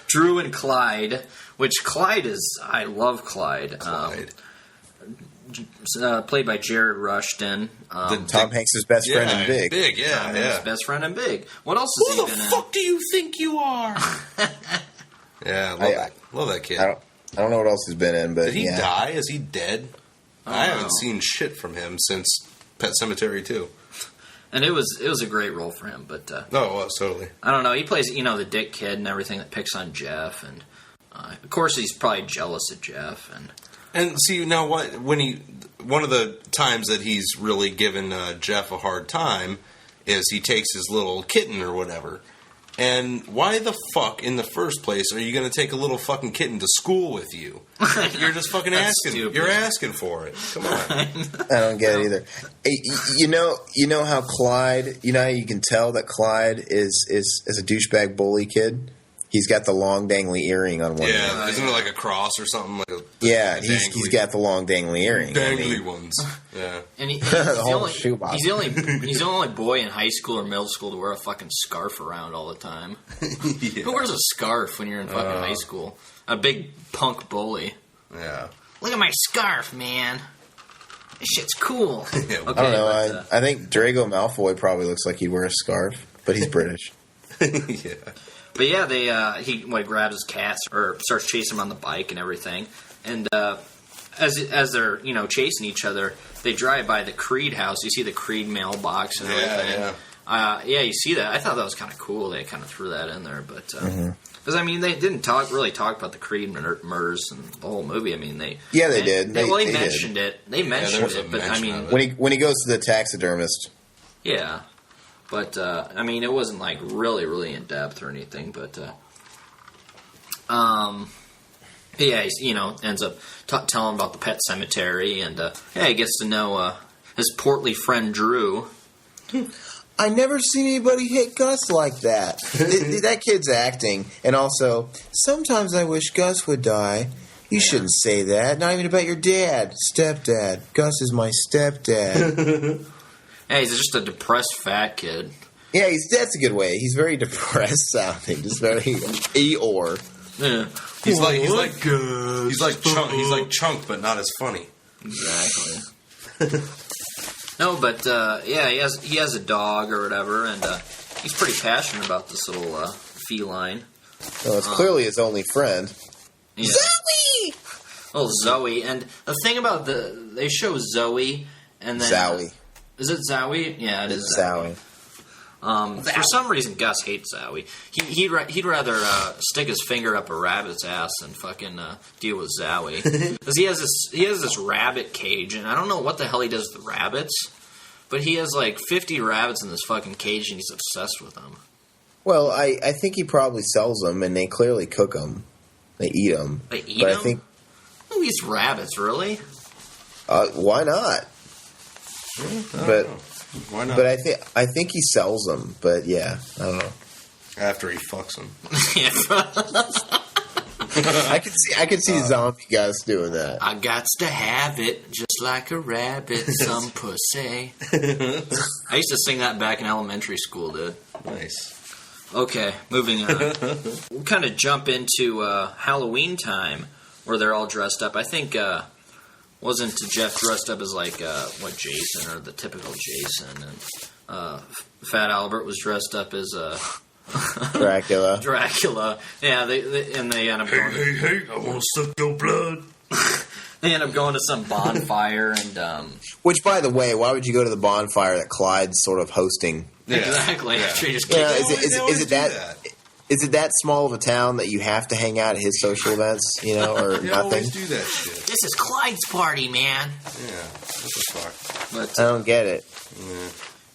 Drew and Clyde, which I love Clyde. Played by Jared Rushton. Tom Hanks' best friend in Big. Big, yeah. Tom Hanks' best friend in Big. What else has he been in? Who the fuck do you think you are? Yeah, love that kid. I don't know what else he's been in, but did he die? Is he dead? I haven't seen shit from him since Pet Sematary II. And it was a great role for him, but it was totally. I don't know. He plays the dick kid and everything that picks on Jeff, and of course he's probably jealous of Jeff. And see now one of the times that he's really given Jeff a hard time is he takes his little kitten or whatever. And why the fuck, in the first place, are you going to take a little fucking kitten to school with you? You're just fucking asking. Stupid. You're asking for it. Come on. I don't get it either. Hey, you know how Clyde. You know how you can tell that Clyde is a douchebag bully kid. He's got the long dangly earring on one hand. Yeah, isn't it like a cross or something? He's got the long dangly earring. Dangly ones. Yeah. And he's The the whole only shoebox. he's the only boy in high school or middle school to wear a fucking scarf around all the time. Yeah. Who wears a scarf when you're in fucking high school? A big punk bully. Yeah. Look at my scarf, man. This shit's cool. Yeah, Okay, I don't know. but, I think Drago Malfoy probably looks like he'd wear a scarf, but he's British. Yeah. But yeah, he grabs his cats or starts chasing him on the bike and everything. And as they're chasing each other, they drive by the Creed house. You see the Creed mailbox and everything. Yeah. You see that. I thought that was kind of cool. They kind of threw that in there, but because I mean, they didn't really talk about the Creed murders and the whole movie. I mean, they did. They mentioned did. it. They mentioned it, but I mean, when he goes to the taxidermist. yeah. But, I mean, it wasn't, like, really, really in-depth or anything, but, yeah, he, ends up telling about the pet cemetery, and, he gets to know, his portly friend Drew. I never seen anybody hit Gus like that. That kid's acting, and also, sometimes I wish Gus would die. You shouldn't say that, not even about your dad, stepdad. Gus is my stepdad. Hey, he's just a depressed fat kid. Yeah, that's a good way. He's very depressed sounding, just very Eeyore. Yeah. He's like Chunk, but not as funny. Exactly. No, but he has a dog or whatever, and he's pretty passionate about this little feline. Well, it's clearly his only friend. Yeah. Zoe! Oh, Zoe, and the thing about they show Zoe, and then Zowie. Is it Zowie? Yeah, it is Zowie. For some reason, Gus hates Zowie. He'd rather stick his finger up a rabbit's ass than fucking deal with Zowie. Because he has this rabbit cage, and I don't know what the hell he does with the rabbits, but he has like 50 rabbits in this fucking cage, and he's obsessed with them. Well, I think he probably sells them, and they clearly cook them. They eat them. They eat them? I think, Who eats rabbits, really? why not? But why not? But I think he sells them. But yeah, I don't know. After he fucks them. I could see zombie Gus doing that. I gots to have it, just like a rabbit, some pussy. I used to sing that back in elementary school, dude. Nice. Okay, moving on. We'll kind of jump into Halloween time, where they're all dressed up. I think, wasn't Jeff dressed up as like, Jason, or the typical Jason, and Fat Albert was dressed up as, Dracula. Yeah, they end up going... Hey, I want to suck your blood. They end up going to some bonfire, and... Which, by the way, why would you go to the bonfire that Clyde's sort of hosting? Yeah. Exactly. Yeah. Is it that small of a town that you have to hang out at his social events, or They nothing? always do that shit. This is Clyde's party, man. Yeah, what the fuck? But, I don't get it.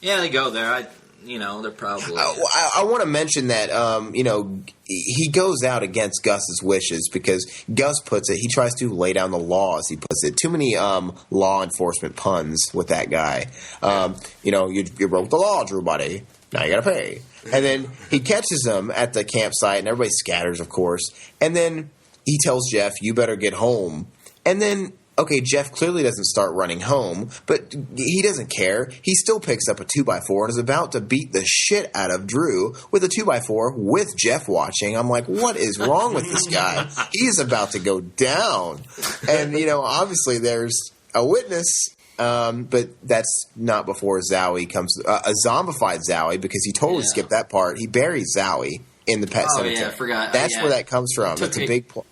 yeah, they go there. They're probably... I want to mention that, he goes out against Gus's wishes because Gus puts it, he tries to lay down the law, as he puts it. Too many law enforcement puns with that guy. You broke the law, Drew buddy. Now you got to pay. And then he catches them at the campsite, and everybody scatters, of course. And then he tells Jeff, you better get home. And then... Okay, Jeff clearly doesn't start running home, but he doesn't care. He still picks up a 2x4 and is about to beat the shit out of Drew with a 2x4 with Jeff watching. I'm like, what is wrong with this guy? He's about to go down. And, obviously there's a witness, but that's not before Zowie comes, a zombified Zowie, because he totally skipped that part. He buries Zowie in the pet cemetery. Yeah, I forgot. That's where that comes from. It's a big point.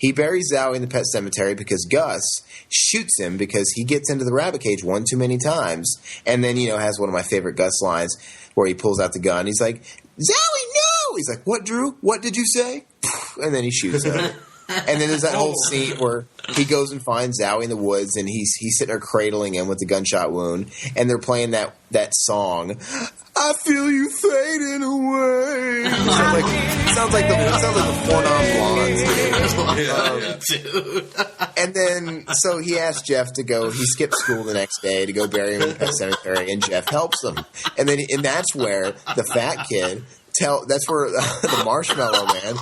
He buries Zowie in the pet cemetery because Gus shoots him because he gets into the rabbit cage one too many times. And then, has one of my favorite Gus lines where he pulls out the gun. He's like, Zowie, no! He's like, what, Drew? What did you say? And then he shoots him. And then there's that whole scene where he goes and finds Zowie in the woods, and he's sitting there cradling him with the gunshot wound, and they're playing that song. I feel you fading away. It sounds like the Four Non Blondes, dude. And then, so he asked Jeff to go. He skipped school the next day to go bury him in the pet cemetery, and Jeff helps him. And that's where the fat kid that's where the Marshmallow Man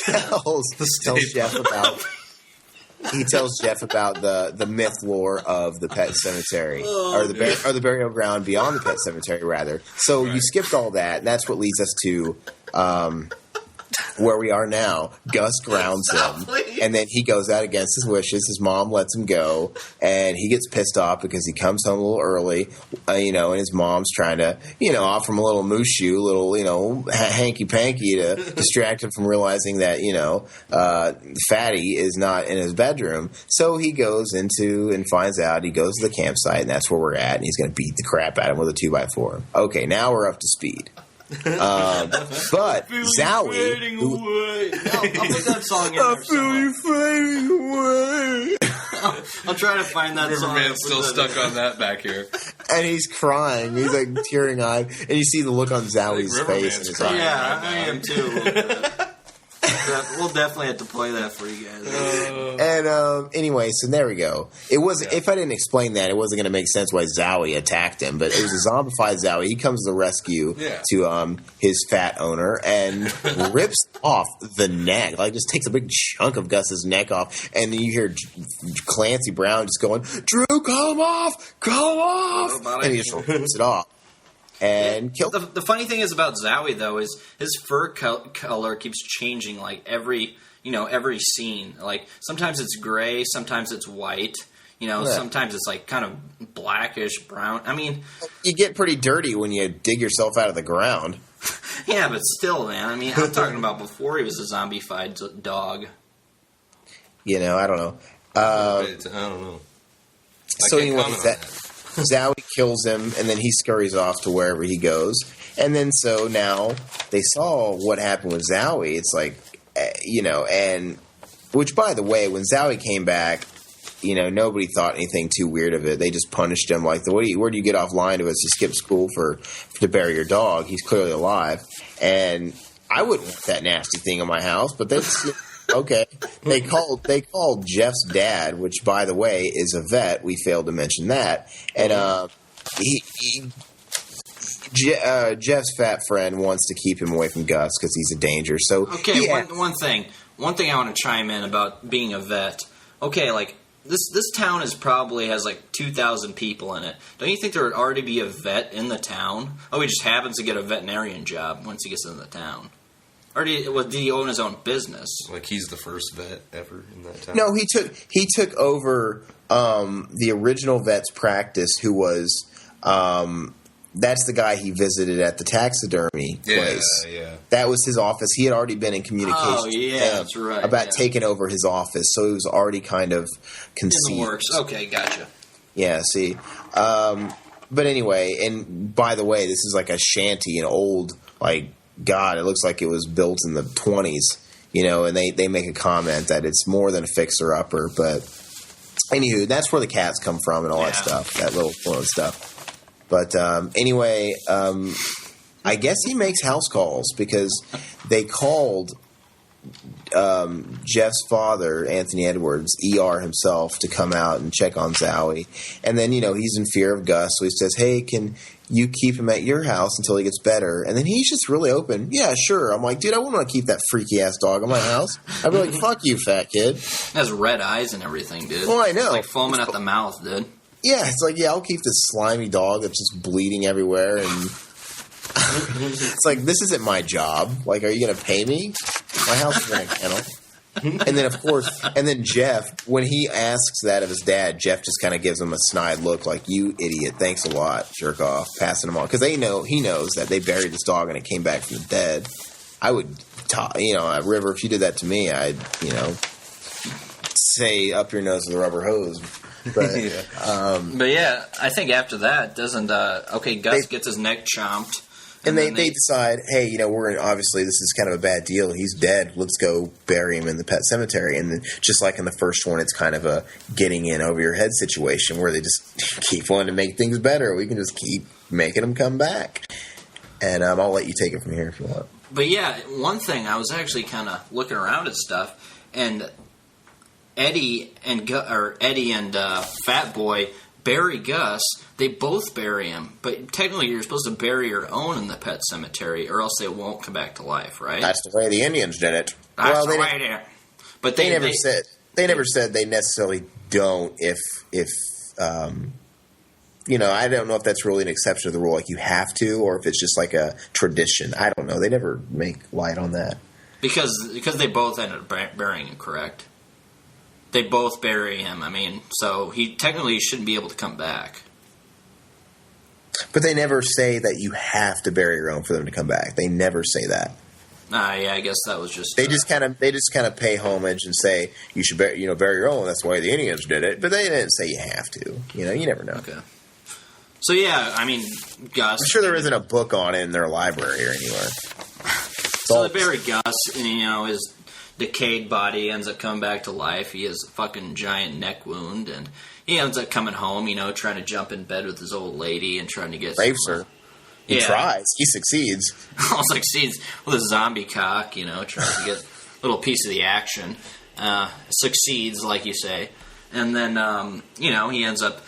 tells Jeff about. He tells Jeff about the myth lore of the pet cemetery, or the burial ground beyond the pet cemetery, rather. So you skipped all that, and that's what leads us to where we are now. Gus grounds him, and then he goes out against his wishes. His mom lets him go, and he gets pissed off because he comes home a little early, and his mom's trying to, offer him a little mooshu, a little, hanky-panky to distract him from realizing that, Fatty is not in his bedroom. So he goes into and finds out. He goes to the campsite, and that's where we're at, and he's going to beat the crap out of him with a 2x4. Okay, now we're up to speed. But Zowie, I'll put that song in there. I feel you fading away. I'll try to find that song. RiverMan's still stuck on that back here. And he's crying. He's like tearing eyed, and you see the look on Zowie's face in his eyes. Yeah, I am too. We'll definitely have to play that for you guys. And anyway, so there we go. It was if I didn't explain that, it wasn't going to make sense why Zowie attacked him. But it was a zombified Zowie. He comes to the rescue to his fat owner and rips off the neck. Like, just takes a big chunk of Gus's neck off, and you hear Clancy Brown just going, "Drew, call him off, and he just rips it off. And killed him. The funny thing is about Zowie, though, is his fur color keeps changing, like, every scene. Like, sometimes it's gray, sometimes it's white. Sometimes it's, like, kind of blackish, brown. I mean... You get pretty dirty when you dig yourself out of the ground. Yeah, but still, man. I mean, I'm talking about before he was a zombified dog. I don't know. I don't know. So anyway, Zowie kills him, and then he scurries off to wherever he goes. And then so now they saw what happened with Zowie. It's like, and which, by the way, when Zowie came back, nobody thought anything too weird of it. They just punished him like, where do you get off line to us to skip school to bury your dog? He's clearly alive. And I wouldn't want that nasty thing in my house, but that's... Okay. They called Jeff's dad, which, by the way, is a vet. We failed to mention that. And Jeff's fat friend wants to keep him away from Gus because he's a danger. So okay, one thing I want to chime in about being a vet. Okay, like this town probably has like 2,000 people in it. Don't you think there would already be a vet in the town? Oh, he just happens to get a veterinarian job once he gets into the town. Or did he own his own business? Like he's the first vet ever in that town? No, he took over the original vet's practice, who was that's the guy he visited at the taxidermy place. Yeah. That was his office. He had already been in communication with him that's right, about taking over his office, so it was already kind of conceived. In the works. Okay, gotcha. Yeah, see. But anyway, and by the way, this is like a shanty, an old, like, God, it looks like it was built in the 20s, and they make a comment that it's more than a fixer-upper, but anywho, that's where the cats come from and all that stuff, that little stuff. But anyway, I guess he makes house calls because they called Jeff's father, Anthony Edwards, ER himself, to come out and check on Zowie. And then, he's in fear of Gus, so he says, hey, can you keep him at your house until he gets better? And then he's just really open. Yeah, sure. I'm like, dude, I wouldn't want to keep that freaky-ass dog in my house. I'd be like, fuck you, fat kid. It has red eyes and everything, dude. Well, I know. It's like foaming at the mouth, dude. Yeah, it's like, I'll keep this slimy dog that's just bleeding everywhere, and it's like, this isn't my job. Like, are you going to pay me? My house is in a kennel. And then, of course, Jeff, when he asks that of his dad, Jeff just kind of gives him a snide look like, you idiot, thanks a lot, jerk off, passing him on. Because he knows that they buried this dog and it came back from the dead. I would, at River, if you did that to me, I'd, say up your nose with a rubber hose. But, but yeah, I think after that, doesn't, Gus gets his neck chomped. And they decide, hey, we're obviously this is kind of a bad deal. He's dead. Let's go bury him in the pet cemetery. And then, just like in the first one, it's kind of a getting in over your head situation where they just keep wanting to make things better. We can just keep making them come back. And I'll let you take it from here if you want. But yeah, one thing, I was actually kind of looking around at stuff, and Eddie and Fat Boy bury Gus. They both bury him, but technically you're supposed to bury your own in the pet cemetery, or else they won't come back to life, right? That's the way the Indians did it. That's the way they did it. But they never said they necessarily don't. If I don't know if that's really an exception to the rule, like you have to, or if it's just like a tradition. I don't know. They never make light on that because they both ended up burying him, correct? They both bury him. I mean, so he technically shouldn't be able to come back. But they never say that you have to bury your own for them to come back. They never say that. Yeah, I guess that was just they just kind of pay homage and say you should bury your own. That's why the Indians did it. But they didn't say you have to. You never know. Okay. So yeah, I mean, Gus. I'm sure there isn't a book on it in their library or anywhere. So they bury Gus, and his decayed body ends up coming back to life. He has a fucking giant neck wound, and he ends up coming home, trying to jump in bed with his old lady and trying to get... Rapes her. He tries. He succeeds. Succeeds with a zombie cock, trying to get a little piece of the action. Succeeds, like you say. And then, he ends up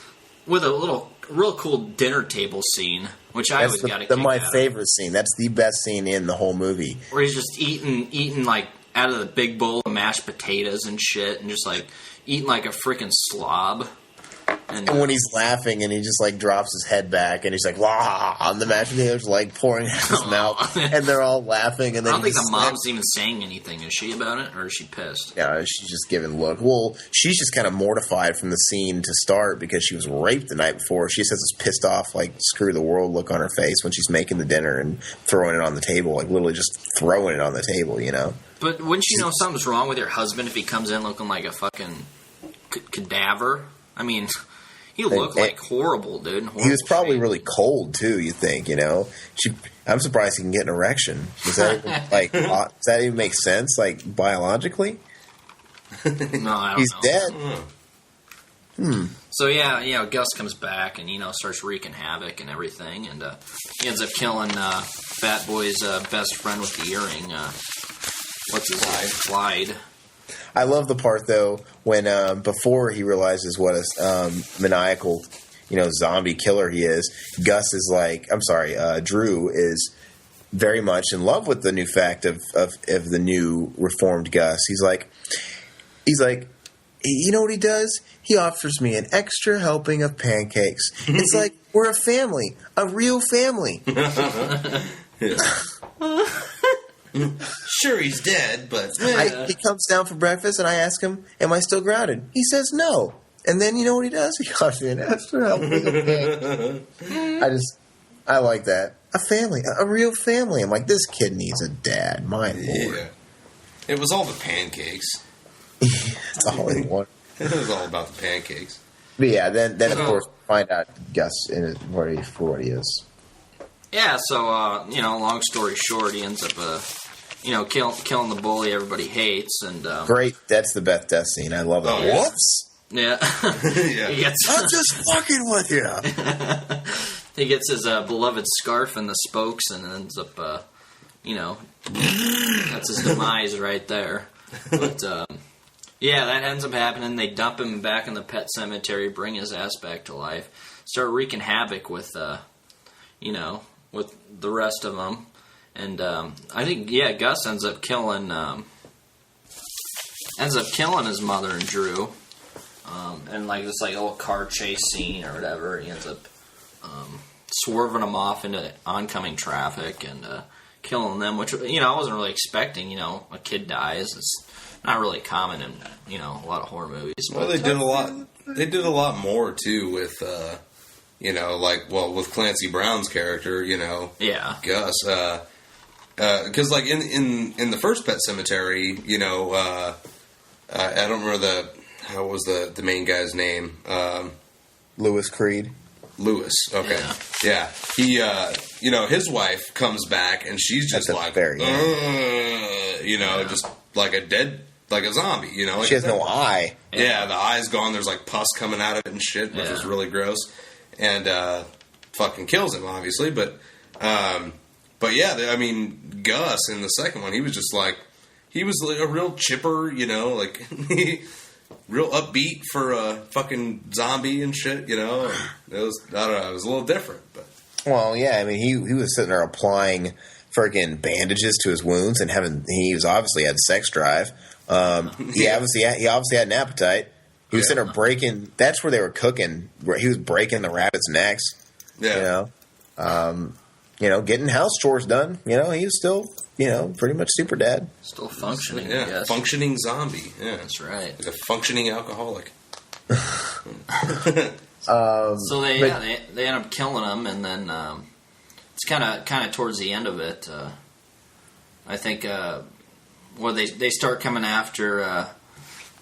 with a real cool dinner table scene, which I always got to kick my out. favorite scene. That's the best scene in the whole movie. Where he's just eating like out of the big bowl of mashed potatoes and shit, and just like eating like a freaking slob. And when he's laughing and he just like drops his head back and he's like, "Wah!" on the mashed potatoes, like pouring out his mouth, and they're all laughing. And then I don't think the mom's even saying anything. Is she about it, or is she pissed? Yeah, she's just giving a look. Well, she's just kind of mortified from the scene to start because she was raped the night before. She just has this pissed off, like screw the world look on her face when she's making the dinner and throwing it on the table, like literally just throwing it on the table, But wouldn't you know something's wrong with your husband if he comes in looking like a fucking cadaver? I mean, he looked like horrible, dude. He was probably really cold too. You think, I'm surprised he can get an erection. Does that even, does that even make sense, like biologically? No, I don't He's know. Dead. So yeah, Gus comes back and starts wreaking havoc and everything, and he ends up killing Fat Boy's best friend with the earring. What's his name? Clyde. I love the part though when before he realizes what a maniacal, zombie killer he is. Drew is very much in love with the new fact of the new reformed Gus. He's like, you know what he does? He offers me an extra helping of pancakes. It's like we're a family, a real family. Sure, he's dead, but... He comes down for breakfast, and I ask him, am I still grounded? He says no. And then, you know what he does? He offers me an extra helping of pancakes. I like that. A family, a real family. I'm like, this kid needs a dad. My lord. Yeah. It was all the pancakes. That's all he wanted. It was all about the pancakes. But yeah, then of course, find out Gus for what he is. Yeah, so, long story short, he ends up, killing the bully everybody hates. And great, that's the best death scene. I love it. Oh, yeah. Whoops! Yeah. I'm just fucking with you. He gets his beloved scarf in the spokes and ends up, that's his demise right there. But, that ends up happening. They dump him back in the pet cemetery, bring his ass back to life, start wreaking havoc with, with the rest of them. And I think, Gus ends up killing his mother and Drew. And like this old car chase scene or whatever, he ends up swerving them off into oncoming traffic and killing them, which I wasn't really expecting. A kid dies. It's not really common in a lot of horror movies. Well, they did a lot. They did a lot more too with with Clancy Brown's character. Gus. Because in the first Pet Cemetery, I don't remember what was the main guy's name. Lewis Creed. Lewis. Okay. Yeah. He, his wife comes back and she's just like, just like like a zombie, Like she has no eye. Yeah, the eye's gone. There's like pus coming out of it and shit, which is really gross. And fucking kills him, obviously. But yeah, I mean, Gus in the second one, he was just like, he was like a real chipper, like real upbeat for a fucking zombie and shit, It was, I don't know, it was a little different. But well, yeah, I mean, he was sitting there applying friggin' bandages to his wounds and he was obviously had sex drive. He obviously had an appetite. He was sitting there breaking. That's where they were cooking. Where he was breaking the rabbits' necks. Yeah. Getting house chores done. He was still, pretty much super dead. Still functioning. Yeah, I guess. Functioning zombie. Yeah, that's right. Like a functioning alcoholic. So they end up killing him, and then it's kind of towards the end of it. I think. They start coming after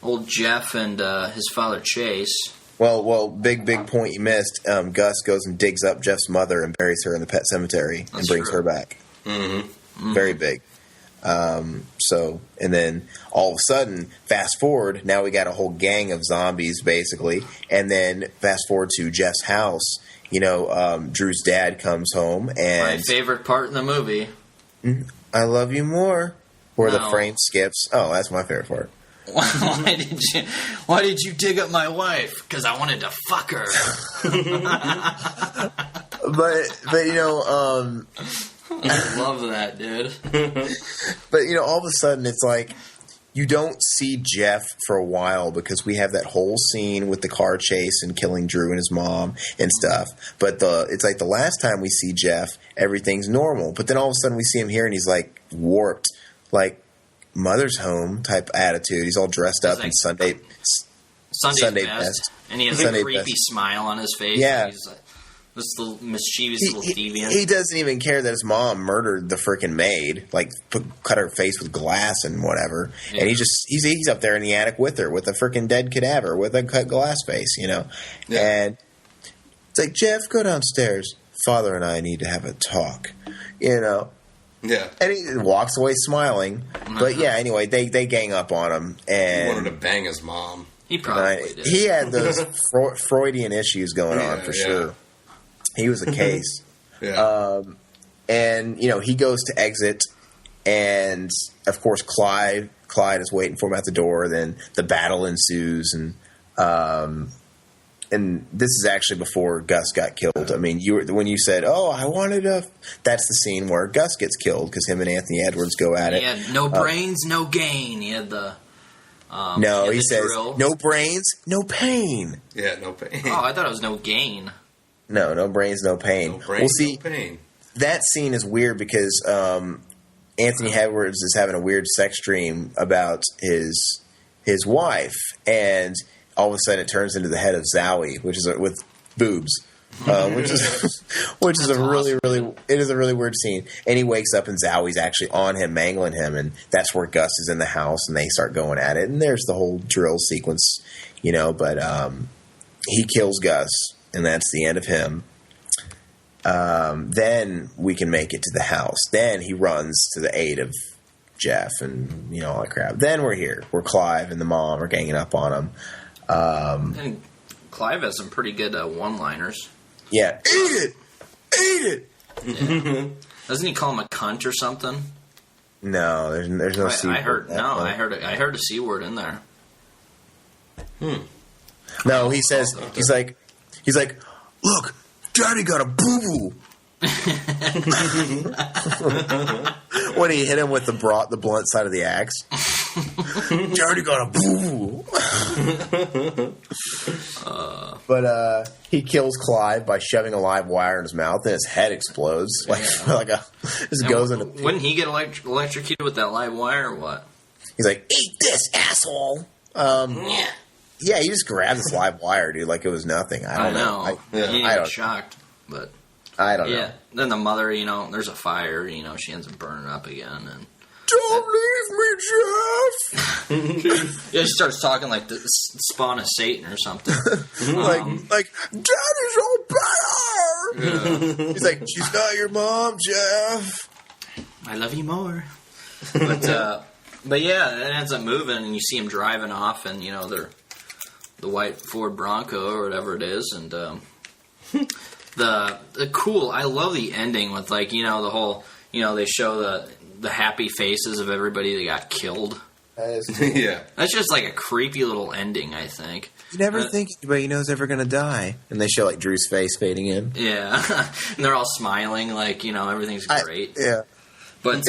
old Jeff and his father Chase. Well, big point you missed. Gus goes and digs up Jeff's mother and buries her in the pet cemetery and brings her back. Mm-hmm. Mm-hmm. Very big. And then all of a sudden, fast forward, now we got a whole gang of zombies, basically. And then fast forward to Jeff's house. Drew's dad comes home and... My favorite part in the movie. I love you more. Where the frame skips. Oh, that's my favorite part. Why did you dig up my wife? Because I wanted to fuck her. but I love that, dude. But all of a sudden it's like you don't see Jeff for a while because we have that whole scene with the car chase and killing Drew and his mom and stuff. But it's like the last time we see Jeff, everything's normal. But then all of a sudden we see him here and he's like warped. Like mother's home type attitude. He's all dressed up in Sunday best. And he has a creepy smile on his face. Yeah. He's like this little mischievous little deviant. He doesn't even care that his mom murdered the freaking maid, like cut her face with glass and whatever. Yeah. And he's up there in the attic with her with a freaking dead cadaver with a cut glass face, Yeah. And it's like, Jeff, go downstairs. Father and I need to have a talk, Yeah. And he walks away smiling. But yeah, anyway, they gang up on him. And he wanted to bang his mom. He probably did. He had those Freudian issues going on for sure. He was a case. And, he goes to exit. And, of course, Clyde is waiting for him at the door. Then the battle ensues. And this is actually before Gus got killed. I mean, when you said, "Oh, I wanted to," that's the scene where Gus gets killed because him and Anthony Edwards go at it. He had no brains, no gain. He had the he says, drill. "No brains, no pain." Yeah, no pain. Oh, I thought it was no gain. No brains, no pain. No brains, no pain. That scene is weird because Anthony Edwards is having a weird sex dream about his wife and. All of a sudden, it turns into the head of Zowie, which is with boobs, which is a really weird scene. And he wakes up and Zowie's actually on him, mangling him, and that's where Gus is in the house, and they start going at it. And there's the whole drill sequence, But he kills Gus, and that's the end of him. Then we can make it to the house. Then he runs to the aid of Jeff and all that crap. Then we're here. We're Clive and the mom are ganging up on him. And Clive has some pretty good one-liners. Yeah. Eat it! Yeah. Doesn't he call him a cunt or something? No, there's no C word. I heard a C word in there. No, he says, he's like, look, Daddy got a boo-boo. When he hit him with the blunt side of the axe. Daddy got a boo-boo. He kills Clive by shoving a live wire in his mouth, and his head explodes. Wouldn't he get electrocuted with that live wire or what? He's like, eat this, asshole. Yeah, he just grabbed this live wire, dude, like it was nothing. I don't know. He got shocked, but I don't know. Yeah. Then the mother, there's a fire. She ends up burning up again. And don't leave me, Jeff. Yeah, she starts talking like the spawn of Satan or something. like Daddy's all better. Yeah. He's like, she's not your mom, Jeff. I love you more. But yeah, it ends up moving, and you see him driving off, and they're the white Ford Bronco or whatever it is, and the cool. I love the ending with the whole. They show the happy faces of everybody that got killed. Yeah, that's just like a creepy little ending. I think you never think anybody knows ever gonna die, and they show like Drew's face fading in. Yeah, and they're all smiling like everything's great. Yeah, but.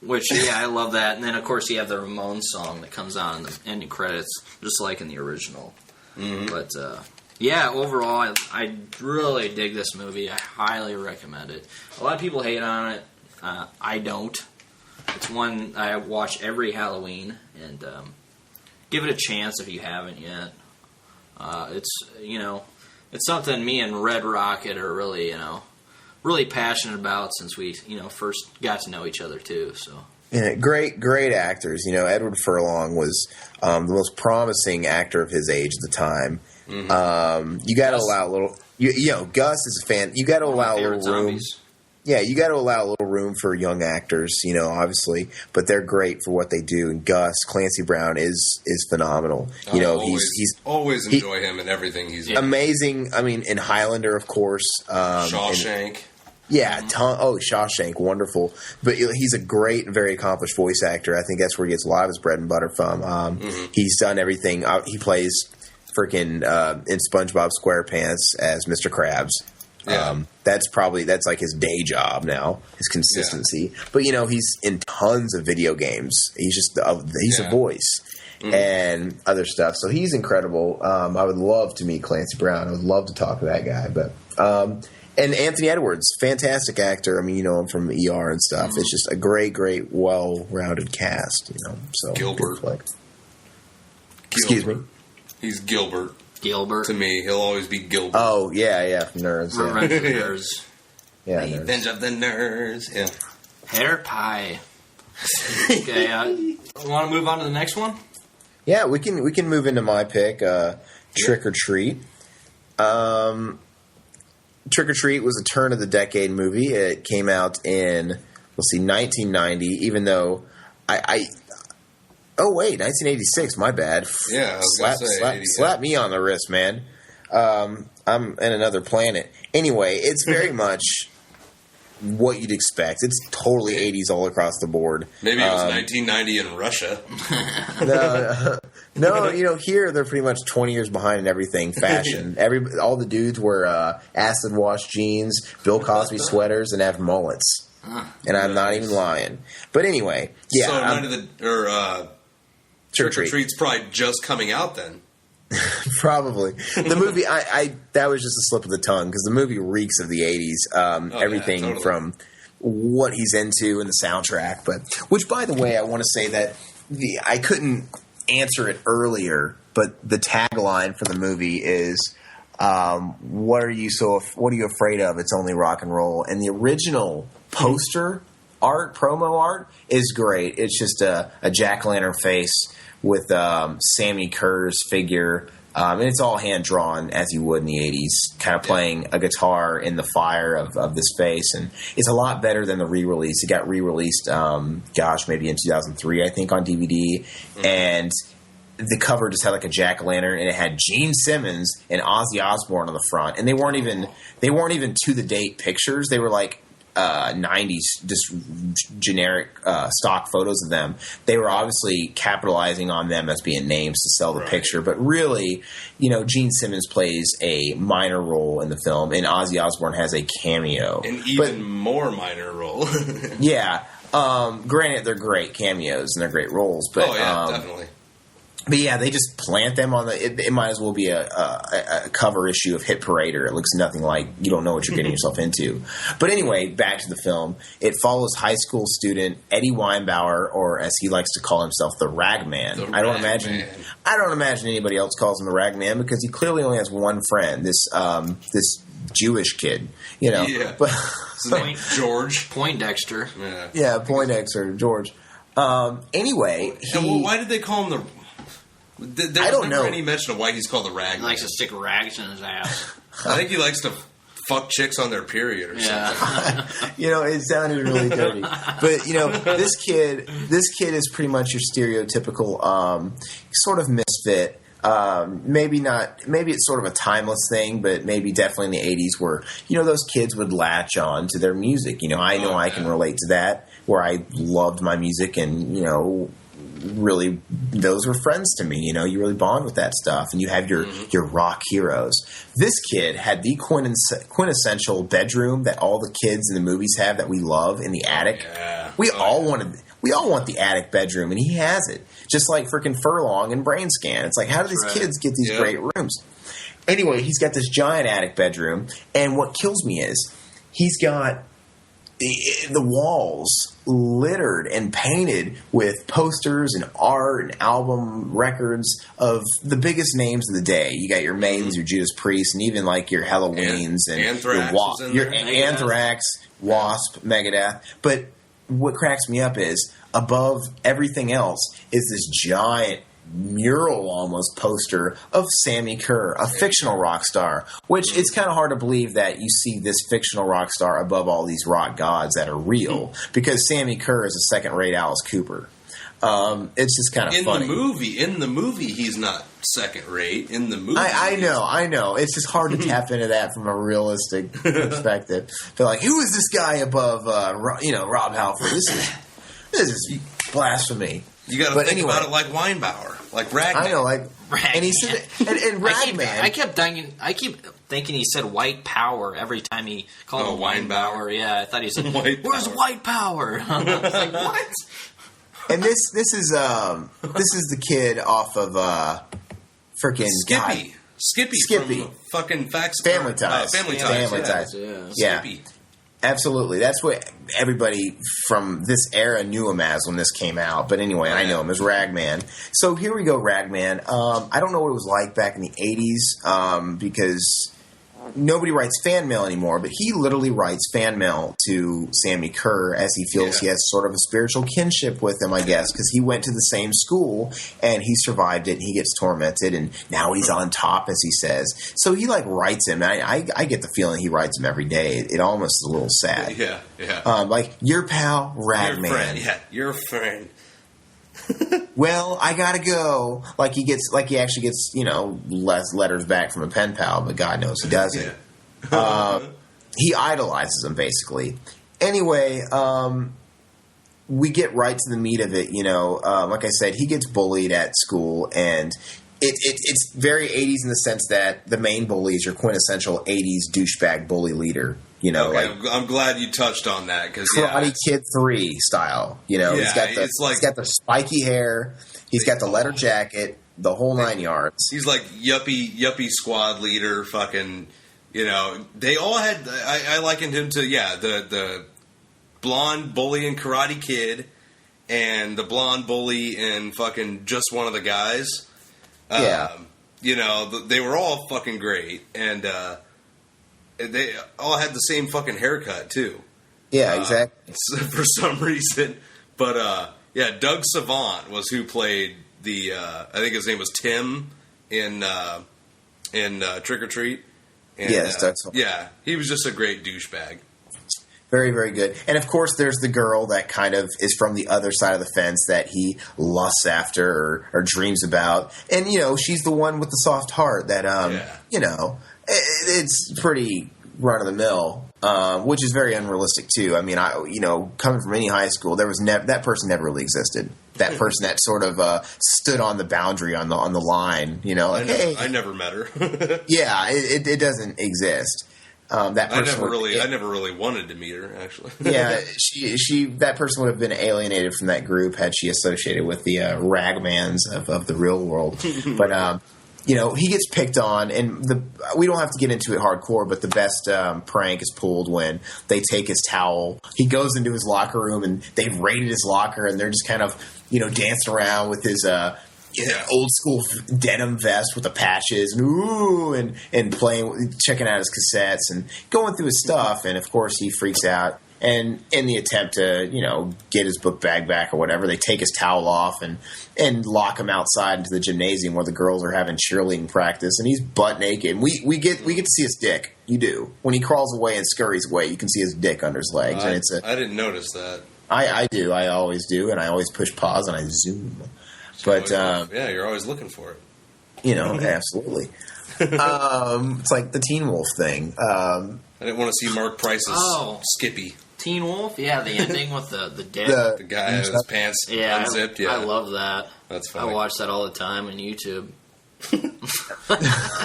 Which, I love that. And then, of course, you have the Ramones song that comes on in the ending credits, just like in the original. Mm-hmm. But, overall, I really dig this movie. I highly recommend it. A lot of people hate on it. I don't. It's one I watch every Halloween, and give it a chance if you haven't yet. It's something me and RedRocket are really passionate about since we, first got to know each other too. So yeah, great actors. Edward Furlong was the most promising actor of his age at the time. Mm-hmm. You got to allow a little. Gus is a fan. You got to allow a little room. Zombies. Yeah, you got to allow a little room for young actors. Obviously, but they're great for what they do. And Gus Clancy Brown is phenomenal. He's always enjoy him and everything he's amazing. I mean, in Highlander, of course, Shawshank. Yeah, Shawshank, wonderful. But he's a great and very accomplished voice actor. I think that's where he gets a lot of his bread and butter from. He's done everything. He plays freaking in SpongeBob SquarePants as Mr. Krabs. Yeah. That's like his day job now, his consistency. Yeah. But he's in tons of video games. He's just he's a voice and other stuff. So he's incredible. I would love to meet Clancy Brown. I would love to talk to that guy. But and Anthony Edwards, fantastic actor. I mean, you know him from ER and stuff. It's just a great, well-rounded cast. So Gilbert. Excuse me. He's Gilbert. Gilbert. To me, he'll always be Gilbert. Oh yeah, from Nerds. Yeah. Revenge of the Nerds. Yeah, Revenge of the Nerds. Yeah. Hair pie. Okay, want to move on to the next one? Yeah, we can move into my pick. Trick or Treat. Trick or Treat was a turn of the decade movie. It came out in 1990. Even though oh wait, 1986. My bad. Yeah, I was gonna say, slap me on the wrist, man. I'm in another planet. Anyway, it's very much what you'd expect. It's totally 80s all across the board. Maybe it was 1990 in Russia. No, here they're pretty much 20 years behind in everything. Fashion. All the dudes wear acid wash jeans, Bill Cosby sweaters, and have mullets. And I'm not even lying. But anyway, yeah. So none of the Trick or Treat's probably just coming out then. Probably. The movie, that was just a slip of the tongue because the movie reeks of the 80s. Everything totally. From what he's into and the soundtrack. Which, by the way, I want to say that I couldn't answer it earlier, but the tagline for the movie is, what are you afraid of? It's only rock and roll. And the original poster art, promo art, is great. It's just a jack-o'-lantern face with Sammy Kerr's figure. And it's all hand-drawn, as you would in the 80s, kind of playing a guitar in the fire of this face. And it's a lot better than the re-release. It got re-released, maybe in 2003, I think, on DVD. Mm-hmm. And the cover just had like a jack-o'-lantern, and it had Gene Simmons and Ozzy Osbourne on the front. And they weren't even to-the-date pictures. They were like 90s, just generic stock photos of them. They were obviously capitalizing on them as being names to sell the picture, but really, Gene Simmons plays a minor role in the film, and Ozzy Osbourne has a cameo, an even more minor role. Yeah, granted, they're great cameos and they're great roles, but definitely. But yeah, they just plant them on it might as well be a cover issue of Hit Parader. It looks nothing like, you don't know what you're getting yourself into. But anyway, back to the film. It follows high school student Eddie Weinbauer, or as he likes to call himself, the Ragman. I don't imagine anybody else calls him the Ragman because he clearly only has one friend, this Jewish kid, Yeah. But George Poindexter. Yeah, Poindexter, George. Anyway, why did they call him the? I don't know any mention of why he's called the rag. He likes to stick rags in his ass. I think he likes to fuck chicks on their period or something. It sounded really dirty. But this kid is pretty much your stereotypical sort of misfit. Maybe it's sort of a timeless thing, but maybe definitely in the 80s where, those kids would latch on to their music. I can relate to that, where I loved my music and, really those were friends to me. You really bond with that stuff, and you have your rock heroes. This kid had the quintessential bedroom that all the kids in the movies have that we love in the attic. Yeah. We all want the attic bedroom, and he has it. Just like freaking Furlong and Brain Scan. It's like, how do these kids get these great rooms? Anyway, he's got this giant attic bedroom, and what kills me is he's got the walls littered and painted with posters and art and album records of the biggest names of the day. You got your Maidens, your Judas Priest, and even like your Halloweens and your Anthrax, Wasp, Megadeth. But what cracks me up is above everything else is this giant mural almost poster of Sammy Kerr, a fictional rock star, which it's kind of hard to believe that you see this fictional rock star above all these rock gods that are real, because Sammy Kerr is a second-rate Alice Cooper. It's just kind of funny. In the movie, he's not second-rate. In the movie, I know. It's just hard to tap into that from a realistic perspective. They're like, who is this guy above, Rob Halford? This is blasphemy. You got to think about it like Weinbauer, like Ragman. I know, like Ragman. And he said, and Ragman. I keep thinking he said white power every time he called him Weinbauer. Yeah, I thought he said where's white power? I was like, what? And this is the kid off of freaking Skippy from fucking Family Ties. Family Ties. Yeah. Skippy. Absolutely. That's what everybody from this era knew him as when this came out. But anyway, I know him as Ragman. So here we go, Ragman. I don't know what it was like back in the 80s because nobody writes fan mail anymore, but he literally writes fan mail to Sammy Kerr as he feels he has sort of a spiritual kinship with him, I guess, because he went to the same school and he survived it and he gets tormented and now he's on top, as he says. So he writes him. I get the feeling he writes him every day. It almost is a little sad. Yeah. Like, your pal, Ragman. Your friend. Yeah, your friend. Well, I gotta go. He actually gets, less letters back from a pen pal, but God knows he doesn't. He idolizes him, basically. Anyway, we get right to the meat of it, like I said, he gets bullied at school, and it's very 80s in the sense that the main bully is your quintessential 80s douchebag bully leader. I'm glad you touched on that because Karate Kid 3 style. He's got the spiky hair, he's got the leather jacket, the whole 9 yards. He's like yuppie squad leader. Fucking, they all had. I likened him to the blonde bully in Karate Kid and the blonde bully in fucking Just One of the Guys. They were all fucking great and. They all had the same fucking haircut, too. Yeah, exactly. For some reason. But, Doug Savant was who played I think his name was Tim in Trick or Treat. And, yes, Doug Savant. Yeah, he was just a great douchebag. Very, very good. And, of course, there's the girl that kind of is from the other side of the fence that he lusts after or dreams about. And, she's the one with the soft heart that, it's pretty run-of-the-mill, which is very unrealistic, too. I mean, coming from any high school, there was that person never really existed. That person that sort of stood on the boundary, on the line, I never met her. Yeah, it doesn't exist. That person I never really wanted to meet her, actually. Yeah, that person would have been alienated from that group had she associated with the ragmans of the real world. But he gets picked on, and we don't have to get into it hardcore, but the best prank is pulled when they take his towel. He goes into his locker room, and they've raided his locker, and they're just kind of, dancing around with his old school denim vest with the patches, and playing, checking out his cassettes, and going through his stuff. And of course, he freaks out And in the attempt to, get his book bag back or whatever, they take his towel off and lock him outside into the gymnasium where the girls are having cheerleading practice, and he's butt naked. We get to see his dick. You do. When he crawls away and scurries away, you can see his dick under his legs. I didn't notice that. I do. I always do, and I always push pause and I zoom. But you're always looking for it. Absolutely. It's like the Teen Wolf thing. I didn't want to see Mark Price's Skippy. Teen Wolf? Yeah, the ending with the dick. The guy has his pants unzipped. I love that. That's funny. I watch that all the time on YouTube.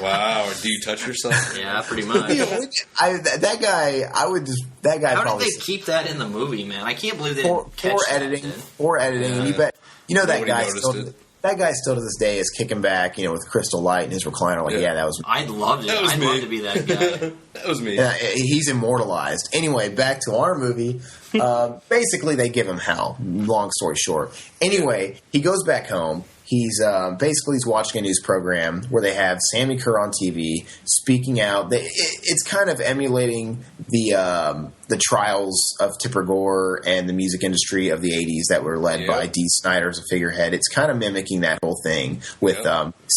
Wow. Do you touch yourself? Yeah, pretty much. That guy How did they keep that in the movie, man? I can't believe they didn't catch Poor editing. And you bet. That guy still... That guy still to this day is kicking back, with Crystal Light in his recliner. That was me. I'd love it. I'd love to be that guy. That was me. He's immortalized. Anyway, back to our movie. Basically, they give him hell. Long story short. Anyway, he goes back home. He's watching a news program where they have Sammy Kerr on TV speaking out. It's kind of emulating the trials of Tipper Gore and the music industry of the 80s that were led by Dee Snider as a figurehead. It's kind of mimicking that whole thing with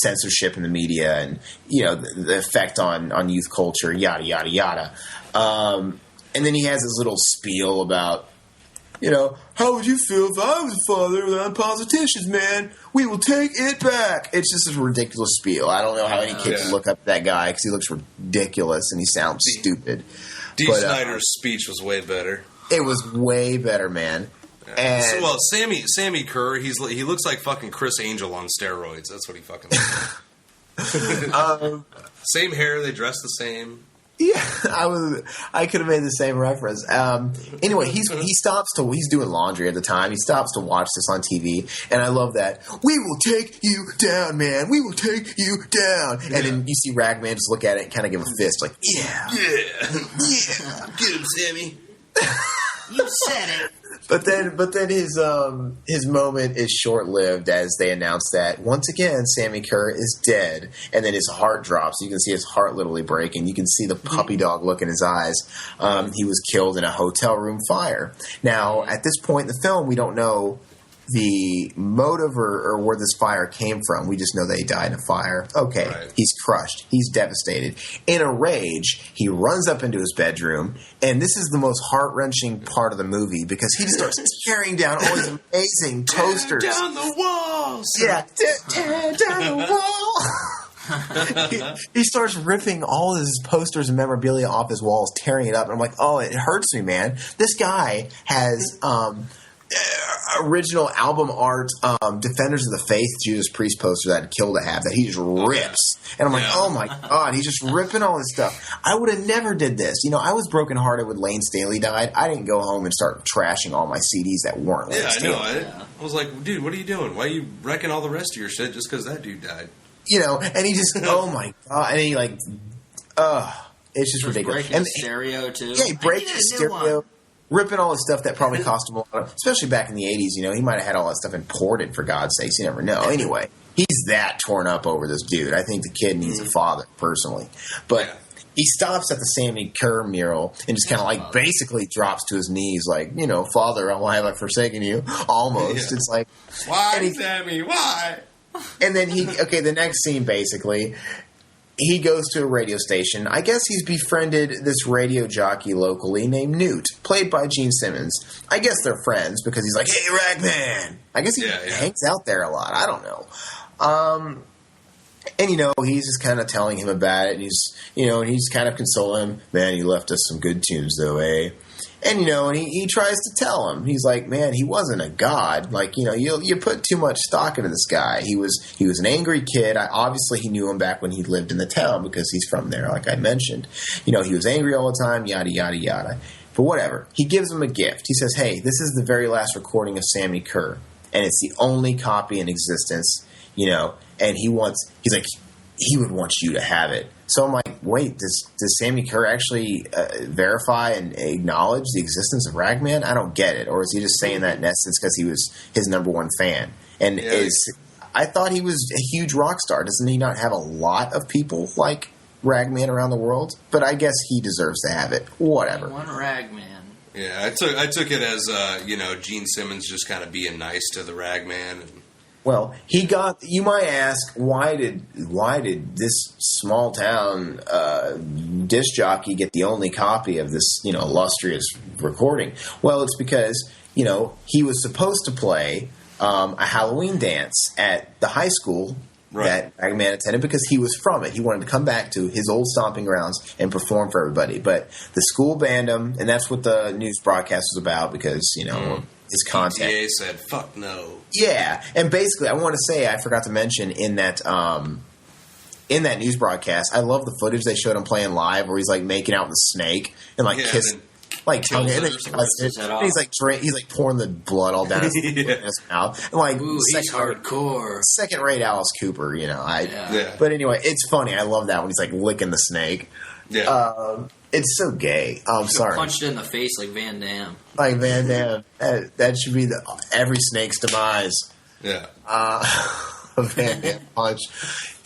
censorship in the media and the effect on youth culture, yada yada yada. And then he has this little spiel about, how would you feel if I was a father without politicians, man? We will take it back. It's just this ridiculous spiel. I don't know how any kid can look up that guy because he looks ridiculous and he sounds stupid. Dee Snider's speech was way better. It was way better, man. And Sammy Kerr, he looks like fucking Chris Angel on steroids. That's what he fucking looks like. Same hair, they dress the same. Yeah, I could have made the same reference. Anyway, he's doing laundry at the time. He stops to watch this on TV, and I love that. We will take you down, man. We will take you down. Yeah. And then you see Ragman just look at it and kind of give a fist, like, yeah. Get him, Sammy. You said it. But then his moment is short-lived as they announce that once again Sammy Kerr is dead, and then his heart drops. You can see his heart literally breaking. You can see the puppy dog look in his eyes. He was killed in a hotel room fire. Now, at this point in the film, we don't know the motive or where this fire came from. We just know that he died in a fire. Okay, right. He's crushed. He's devastated. In a rage, he runs up into his bedroom, and this is the most heart-wrenching part of the movie because he just starts tearing down all these amazing posters. Tear down the walls! Yeah, tear down the wall! He starts ripping all his posters and memorabilia off his walls, tearing it up, and I'm like, oh, it hurts me, man. This guy has... original album art Defenders of the Faith Judas Priest poster that I'd kill to have that he just rips. And I'm like, oh my God, he's just ripping all this stuff. I would have never did this. I was brokenhearted when Lane Staley died. I didn't go home and start trashing all my CDs that weren't Lane Staley. I was like, dude, what are you doing? Why are you wrecking all the rest of your shit just because that dude died? And he just, oh my God. And he it's just ridiculous. Breaking his stereo too. Yeah, he breaks his stereo. Ripping all the stuff that probably cost him a lot, especially back in the 80s. He might have had all that stuff imported, for God's sakes. You never know. Anyway, he's that torn up over this dude. I think the kid needs a father, personally. But he stops at the Sammy Kerr mural and just kind of basically drops to his knees like, Father, why have I forsaken you? Almost. Yeah. It's like... Why, Sammy? Why? And then the next scene, basically... He goes to a radio station. I guess he's befriended this radio jockey locally named Newt, played by Gene Simmons. I guess they're friends because he's like, hey, Ragman! I guess he hangs out there a lot. I don't know. And, he's just kind of telling him about it. And he's kind of consoling him. Man, he left us some good tunes, though, eh? And, and he tries to tell him. He's like, man, he wasn't a god. Like, you put too much stock into this guy. He was an angry kid. Obviously, he knew him back when he lived in the town because he's from there, like I mentioned. He was angry all the time, yada, yada, yada. But whatever. He gives him a gift. He says, hey, this is the very last recording of Sammy Kerr. And it's the only copy in existence, And he would want you to have it. So I'm like, wait, does Sammy Kerr actually verify and acknowledge the existence of Ragman? I don't get it. Or is he just saying that in essence because he was his number one fan? And I thought he was a huge rock star. Doesn't he not have a lot of people like Ragman around the world? But I guess he deserves to have it. Whatever. One Ragman. Yeah, I took it as Gene Simmons just kind of being nice to the Ragman. Well, he got. You might ask, why did this small town disc jockey get the only copy of this illustrious recording? Well, it's because he was supposed to play a Halloween dance at the high school that Ragman attended because he was from it. He wanted to come back to his old stomping grounds and perform for everybody. But the school banned him, and that's what the news broadcast was about because, his content. PTA said, fuck no. Yeah, and basically, I want to say, I forgot to mention in that news broadcast, I love the footage they showed him playing live where he's like making out with the snake and kissing. Tongue in, and he's like pouring the blood all down his mouth. And he's hardcore. Second rate Alice Cooper, But anyway, it's funny. I love that when he's like licking the snake. Yeah. It's so gay. I'm sorry. Punched it in the face like Van Damme. Like Van Damme. That should be every snake's demise. Yeah. Van Damme punch.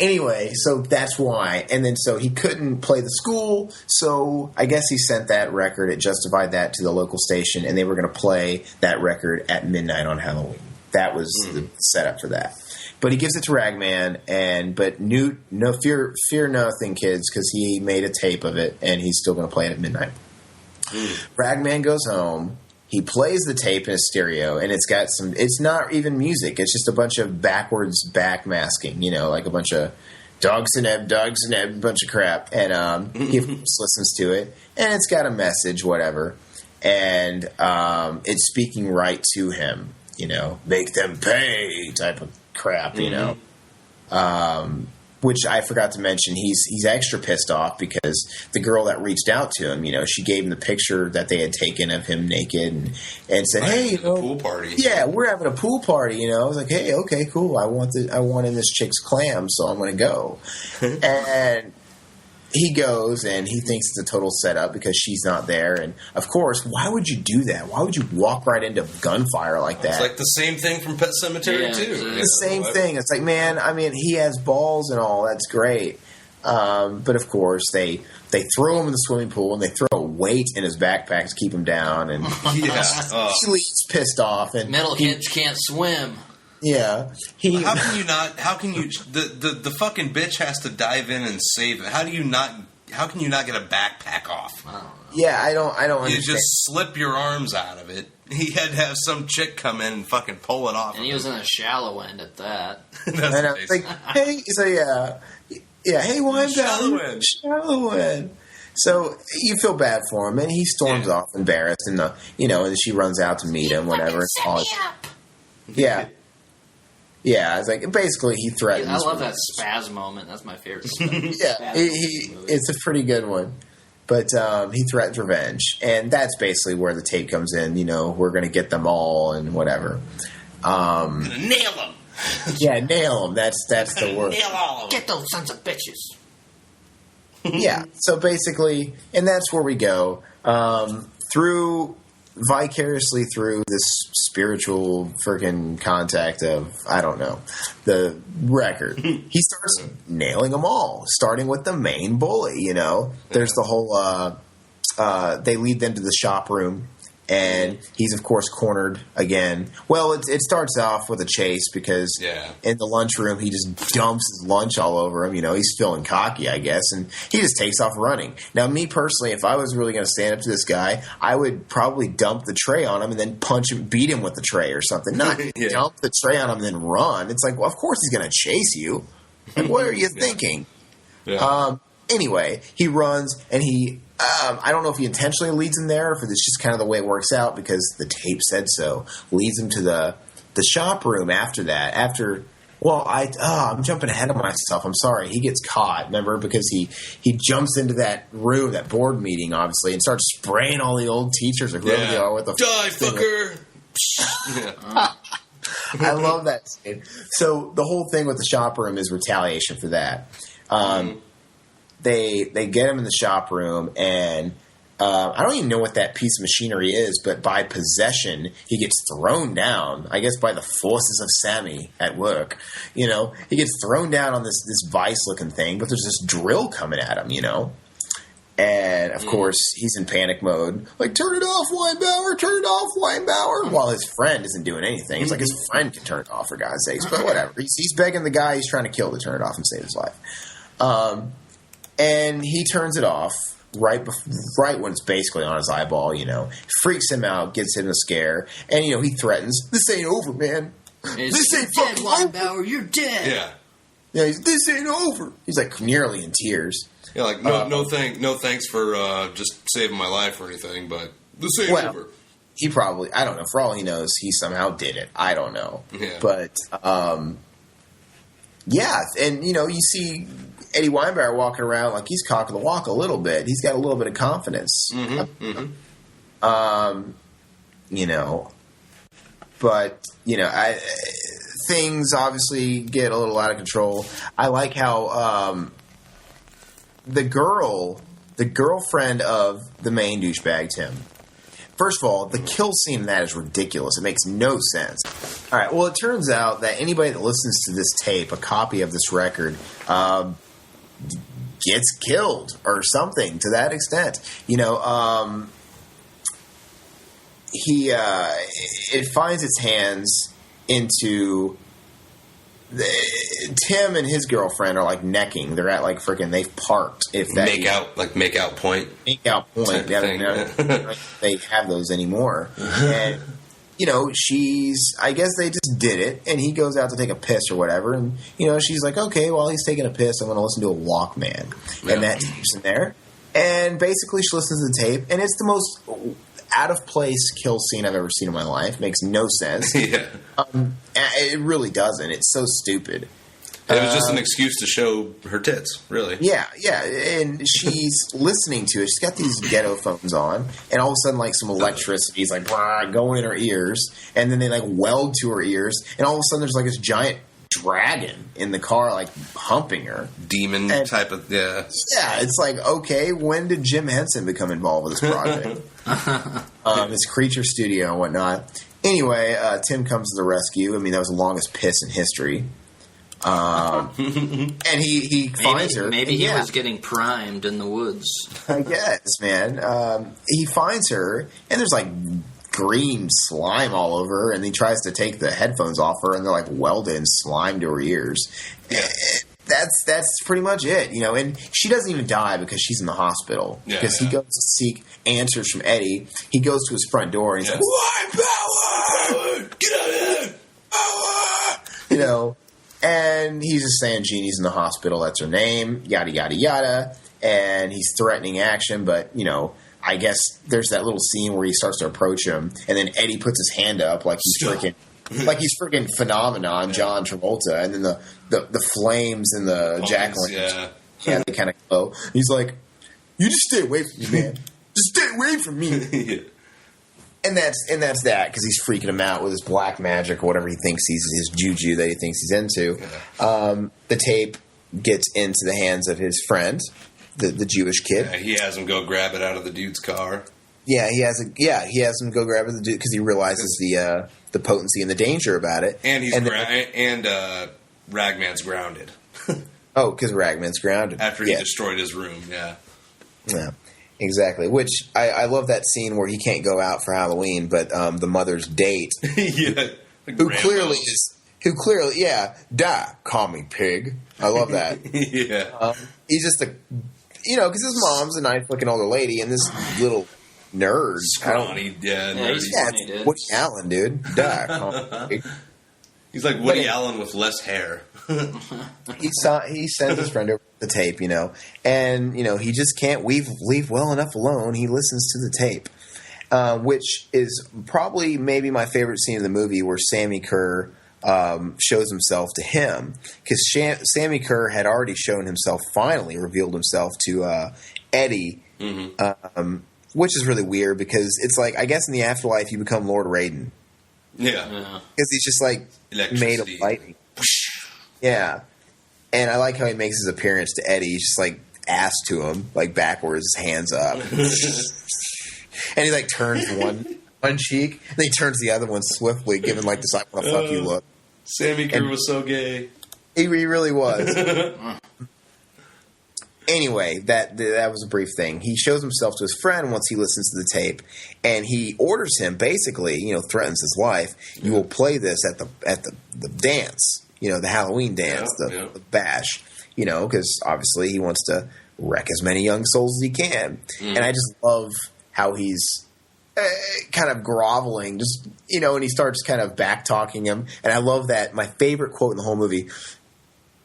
Anyway, so that's why. And then so he couldn't play the school, so I guess he sent that record, it justified that to the local station, and they were going to play that record at midnight on Halloween. That was the setup for that. But he gives it to Ragman, but Newt, fear nothing, kids, because he made a tape of it, and he's still going to play it at midnight. Ragman goes home. He plays the tape in a stereo, and it's got it's not even music. It's just a bunch of backwards backmasking, like a bunch of dogs and a bunch of crap. And he listens to it, and it's got a message, whatever. And it's speaking right to him, make them pay type of crap, which I forgot to mention. He's extra pissed off because the girl that reached out to him, she gave him the picture that they had taken of him naked and said, "Hey, pool party. Yeah, we're having a pool party." I was like, "Hey, okay, cool. I want in this chick's clam, so I'm going to go." And he goes, and he thinks it's a total setup because she's not there. And, of course, why would you do that? Why would you walk right into gunfire like that? It's like the same thing from Pet Sematary II. The same thing. It's like, man, I mean, he has balls and all. That's great. But, of course, they throw him in the swimming pool, and they throw a weight in his backpack to keep him down. And he leaves pissed off. And Metalheads can't swim. Yeah. How can you the fucking bitch has to dive in and save it. How can you not get a backpack off? Yeah, I don't understand. You just slip your arms out of it. He had to have some chick come in and fucking pull it off. And he was in a shallow end at that. And I was like, hey, so hey, wind down. Shallow end. So you feel bad for him, and he storms off embarrassed, and and she runs out to meet him, whatever. Yeah. Yeah, it's like basically he threatens. I love that spaz moment. That's my favorite. It's a pretty good one. But he threatens revenge, and that's basically where the tape comes in. We're going to get them all and whatever. I'm going to nail them. Yeah, nail them. That's the word. Nail all of them. Get those sons of bitches. Yeah. So basically, and that's where we go vicariously through this spiritual freaking contact of, I don't know, the record. He starts nailing them all, starting with the main bully, There's the whole, they lead them to the shop room, and he's, of course, cornered again. Well, it starts off with a chase because in the lunchroom, he just dumps his lunch all over him. He's feeling cocky, I guess, and he just takes off running. Now, me personally, if I was really going to stand up to this guy, I would probably dump the tray on him and then punch him, beat him with the tray or something. Not dump the tray on him and then run. It's like, well, of course he's going to chase you. Like, what are you thinking? Yeah. Anyway, he runs, and he... I don't know if he intentionally leads him there, or if it's just kind of the way it works out because the tape said so. Leads him to the shop room after that. I'm jumping ahead of myself. I'm sorry. He gets caught, remember, because he jumps into that room, that board meeting, obviously, and starts spraying all the old teachers or whoever they are with the die, fucker. I love that scene. So the whole thing with the shop room is retaliation for that. They get him in the shop room, and I don't even know what that piece of machinery is, but by possession, he gets thrown down, I guess by the forces of Sammy at work. He gets thrown down on this vice-looking thing, but there's this drill coming at him, And, of course, he's in panic mode. Like, turn it off, Weinbauer, turn it off, Weinbauer. While his friend isn't doing anything. It's like his friend can turn it off, for God's sakes. But whatever. He's begging the guy he's trying to kill to turn it off and save his life. And he turns it off right when it's basically on his eyeball, Freaks him out, gives him a scare. And, he threatens, this ain't over, man. This ain't fucking Weinbauer, you're dead. Yeah. Yeah, this ain't over. He's like nearly in tears. Yeah, like no thanks for just saving my life or anything, but this ain't over. He probably, I don't know. For all he knows, he somehow did it. I don't know. Yeah. But yeah, and you see Eddie Weinbauer walking around like he's cock of the walk a little bit. He's got a little bit of confidence. But things obviously get a little out of control. I like how the girlfriend of the main douchebag, Tim. First of all, the kill scene in that is ridiculous. It makes no sense. All right, well, it turns out that anybody that listens to this tape, a copy of this record, gets killed or something to that extent. It finds its hands into Tim and his girlfriend are like necking. They're at like freaking. They've parked. If that make out point. Yeah, they have those anymore. And I guess they just did it. And he goes out to take a piss or whatever. And she's like, okay, while he's taking a piss, I'm going to listen to a Walkman. Yeah. And that tape's in there. And basically, she listens to the tape, and it's the most out of place kill scene I've ever seen in my life. Makes no sense. Yeah. It really doesn't. It's so stupid. It was just an excuse to show her tits, really. Yeah. And she's listening to it. She's got these ghetto phones on, and all of a sudden, like, some electricity is like going in her ears, and then they like weld to her ears, and all of a sudden there's like this giant dragon in the car, like humping her. Demon type of, yeah. Yeah, it's like, okay, when did Jim Henson become involved with this project? This creature studio and whatnot. Anyway, Tim comes to the rescue. I mean, that was the longest piss in history. And he finds her. Maybe he was getting primed in the woods. I guess, man. He finds her, and there's like green slime all over her, and he tries to take the headphones off her, and they're like welded and slime to her ears. Yeah. That's pretty much it, and she doesn't even die because she's in the hospital. Because he goes to seek answers from Eddie. He goes to his front door, and he's like, "Why, Power? Get out of here!" And he's just saying Jeannie's in the hospital. That's her name. Yada yada yada. And he's threatening action, but I guess there's that little scene where he starts to approach him, and then Eddie puts his hand up like he's freaking Phenomenon, John Travolta, and then the flames and the jack-o'-lantern, they kind of glow. He's like, "You just stay away from me, man. Just stay away from me." Yeah. And that's that, because he's freaking him out with his black magic or whatever he thinks his juju that he thinks he's into. The tape gets into the hands of his friend, the Jewish kid. Yeah, he has him go grab it out of the dude's car. Yeah, he has him go grab it because he realizes the potency and the danger about it. And Ragman's grounded. Oh, because Ragman's grounded after he destroyed his room. Yeah, exactly. Which I love that scene where he can't go out for Halloween, but the mother's date, who clearly, call me pig. I love that. Yeah, he's just because his mom's a nice looking older lady, and this little nerd. Scrawny, nerdy. Woody Allen, dude. He's like Woody Allen with less hair. He sends his friend over the tape, and he just can't leave well enough alone. He listens to the tape, which is probably maybe my favorite scene in the movie, where Sammy Kerr shows himself to him, because Sammy Kerr had already shown himself, finally revealed himself to Eddie, which is really weird, because it's like, I guess in the afterlife you become Lord Raiden. Yeah. Because he's just like made of lightning. Yeah. And I like how he makes his appearance to Eddie. He's just like ass to him, like backwards, his hands up. And he like turns one cheek, and then he turns the other one swiftly, giving like this "I want to fuck you" look. Sammy Kerr was so gay. He really was. Anyway, that was a brief thing. He shows himself to his friend once he listens to the tape, and he orders him, basically, threatens his life. You will play this at the dance, the Halloween dance, the bash, because obviously he wants to wreck as many young souls as he can. And I just love how he's kind of groveling, just, and he starts kind of back-talking him. And I love that. My favorite quote in the whole movie,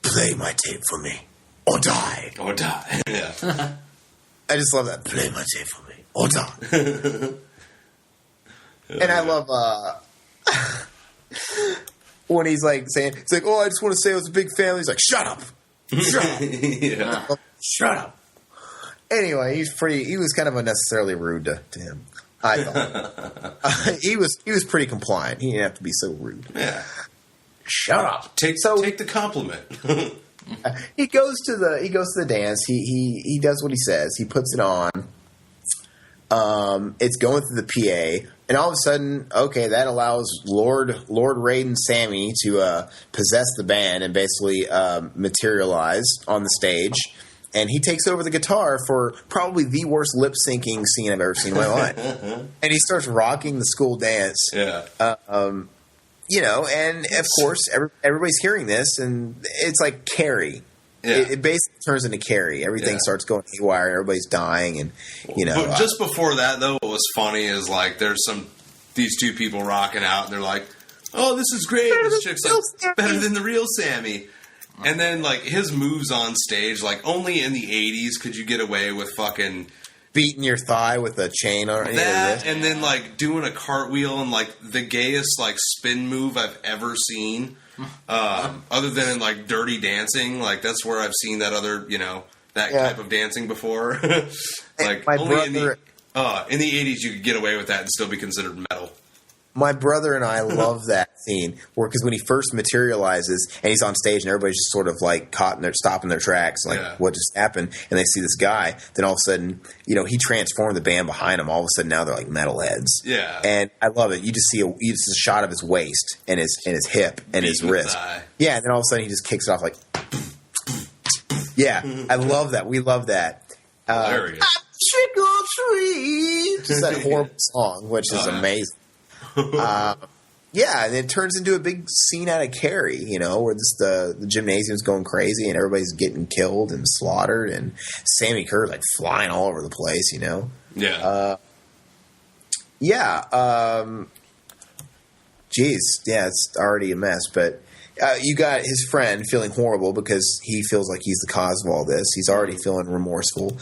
play my tape for me. Or die. Or die. Yeah. I just love that. Play my tape for me. Or die. And I love when he's like saying, it's like, I just want to say it was a big family. He's like, shut up. Shut up. Yeah. Shut up. Anyway, he was kind of unnecessarily rude to him. I thought. He was pretty compliant. He didn't have to be so rude. Yeah. Shut up. Take the compliment. He goes to the dance. He does what he says. He puts it on. It's going through the PA, and all of a sudden, that allows Lord Raiden Sammy to possess the band and basically materialize on the stage. And he takes over the guitar for probably the worst lip syncing scene I've ever seen in my life. And he starts rocking the school dance. Yeah. And of course, everybody's hearing this, and it's like Carrie. Yeah. It basically turns into Carrie. Everything starts going haywire. Everybody's dying, and But just before that, though, what was funny is like there's these two people rocking out, and they're like, "Oh, this is great." This chick's like, "Better than the real Sammy." And then like his moves on stage, like only in the '80s could you get away with fucking beating your thigh with a chain or that, and then like doing a cartwheel and like the gayest like spin move I've ever seen, other than in like Dirty Dancing. Like that's where I've seen that other type of dancing before. Like my only brother, in the '80s you could get away with that and still be considered metal. My brother and I love that scene because when he first materializes and he's on stage and everybody's just sort of like stopping their tracks, like what just happened, and they see this guy, then all of a sudden, he transformed the band behind him. All of a sudden now they're like metalheads. Yeah. And I love it. You just see a shot of his waist and his hip and his wrist. Yeah, and then all of a sudden he just kicks it off like yeah. I love that. We love that. Hilarious. Trick or treat. Just that horrible song, which is amazing. And it turns into a big scene out of Carrie, where the gymnasium's going crazy and everybody's getting killed and slaughtered, and Sammy Kerr's like flying all over the place, it's already a mess, but you got his friend feeling horrible because he feels like he's the cause of all this. He's already feeling remorseful.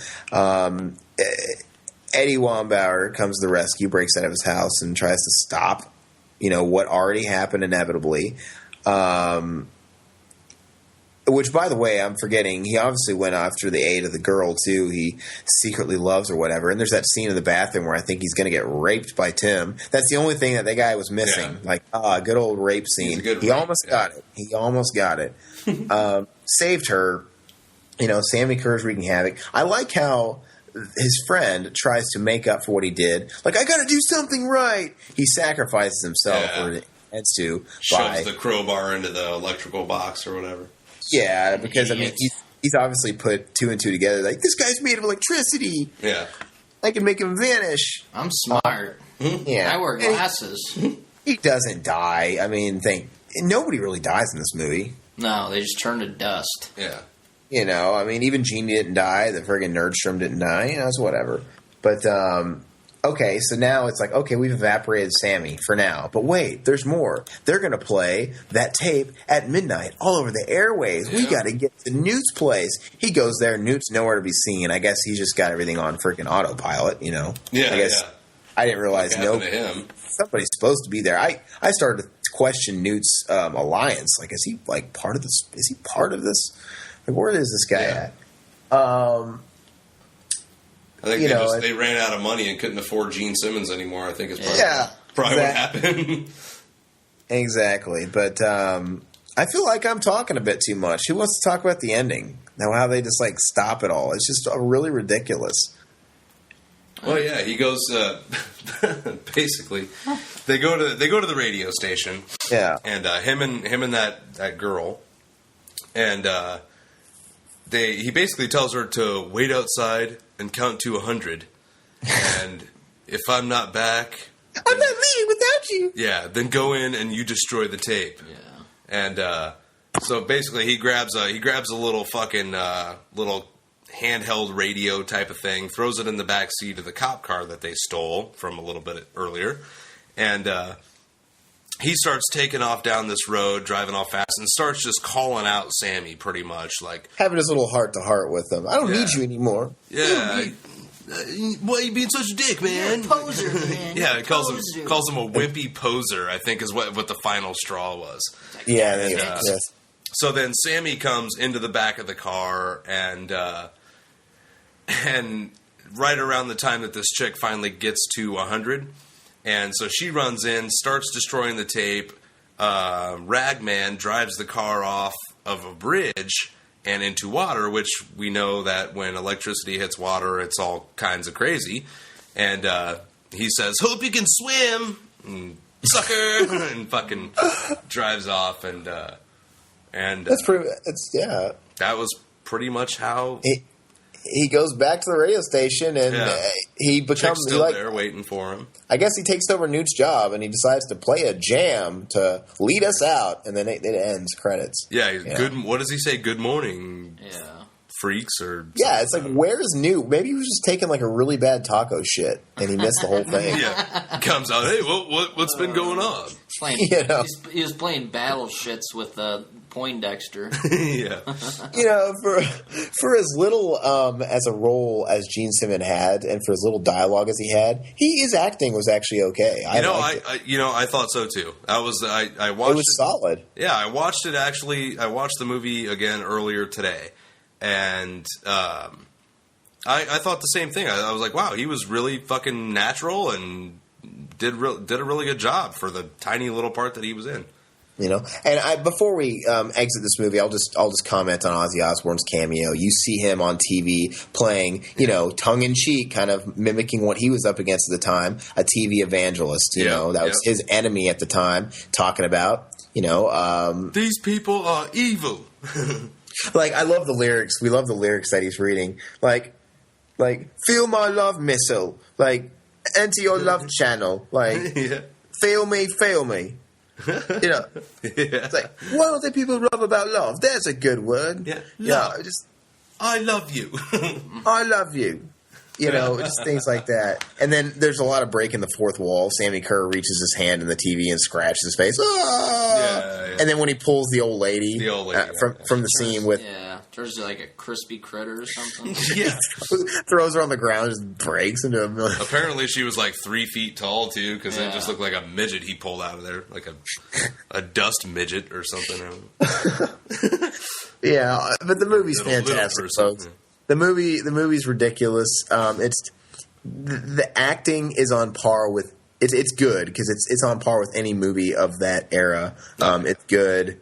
Eddie Wambauer comes to the rescue, breaks out of his house, and tries to stop, what already happened inevitably. Which, by the way, I'm forgetting, he obviously went after the aid of the girl, too. He secretly loves or whatever. And there's that scene in the bathroom where I think he's going to get raped by Tim. That's the only thing that guy was missing. Yeah. Like, good old rape scene. He almost got it. He almost got it. Saved her. Sammy Kerr's wreaking havoc. I like how his friend tries to make up for what he did. Like, I got to do something right. He sacrifices himself, or he heads to. Shoves the crowbar into the electrical box or whatever. Yeah, because, he's obviously put two and two together. Like, this guy's made of electricity. Yeah. I can make him vanish. I'm smart. Yeah. I wear glasses. He doesn't die. Nobody really dies in this movie. No, they just turn to dust. Yeah. Even Jeannie didn't die. The friggin' Nerdstrom didn't die. It's whatever. But, okay, so now it's like, okay, we've evaporated Sammy for now. But wait, there's more. They're going to play that tape at midnight all over the airways. Yeah. We got to get to Newt's place. He goes there. Newt's nowhere to be seen. I guess he's just got everything on freaking autopilot, Yeah, I guess I didn't realize somebody's supposed to be there. I started to question Newt's alliance. Like, is he, like, part of this? Is he part of this? Like, where is this guy at? I think they ran out of money and couldn't afford Gene Simmons anymore. I think is probably what happened. Exactly. But I feel like I'm talking a bit too much. Who wants to talk about the ending? Now, how they just like stop it all. It's just really ridiculous. Well, yeah, he goes. Basically, they go to the radio station. Yeah, and him and that girl, and he basically tells her to wait outside and count to 100. And if I'm not back... I'm not leaving without you! Yeah, then go in and you destroy the tape. Yeah. And so basically he grabs a little fucking little handheld radio type of thing, throws it in the back seat of the cop car that they stole from a little bit earlier, and he starts taking off down this road, driving all fast, and starts just calling out Sammy pretty much, like having his little heart-to-heart with him. I don't need you anymore. Yeah. Why are you being such a dick, man? You're a poser, man. Yeah, he calls him a wimpy poser, I think is what the final straw was. Yeah, yes. So then Sammy comes into the back of the car, and right around the time that this chick finally gets to 100, and so she runs in, starts destroying the tape. Ragman drives the car off of a bridge and into water, which we know that when electricity hits water, it's all kinds of crazy. And he says, "Hope you can swim, sucker," and fucking drives off. And that's pretty. That was pretty much how he goes back to the radio station, and he becomes Chick's still there waiting for him. I guess he takes over Newt's job, and he decides to play a jam to lead us out, and then it ends. Credits. Yeah, good. What does he say? Good morning, freaks, or yeah. It's like, where's Newt? Maybe he was just taking like a really bad taco shit, and he missed the whole thing. Yeah, comes out. Hey, what's been going on? He was playing battle shits with Poindexter. Yeah. For as little as a role as Gene Simmons had, and for as little dialogue as he had, his acting was actually okay. I thought so too. I watched. It was solid. Yeah, I watched it actually. I watched the movie again earlier today, and I thought the same thing. I was like, wow, he was really fucking natural and did a really good job for the tiny little part that he was in. And before we exit this movie, I'll just comment on Ozzy Osbourne's cameo. You see him on TV playing, tongue in cheek, kind of mimicking what he was up against at the time, a TV evangelist. That was his enemy at the time, talking about, these people are evil. Like, I love the lyrics. We love the lyrics that he's reading. Like feel my love missile. Like, enter your love channel. Like, fail me. It's like, what are the people love about love? There's a good word. Yeah, I love you. I love you. Just things like that. And then there's a lot of breaking the fourth wall. Sammy Kerr reaches his hand in the TV and scratches his face. Ah! And then when he pulls the old lady from the scene with... Yeah, turns to like a crispy critter or something. Throws her on the ground and just breaks into a million. Apparently she was like 3 feet tall, too, because it just looked like a midget he pulled out of there. Like a dust midget or something. Yeah, but the movie's fantastic, folks. The movie's ridiculous. It's the acting is on par with it's good because it's on par with any movie of that era. It's good.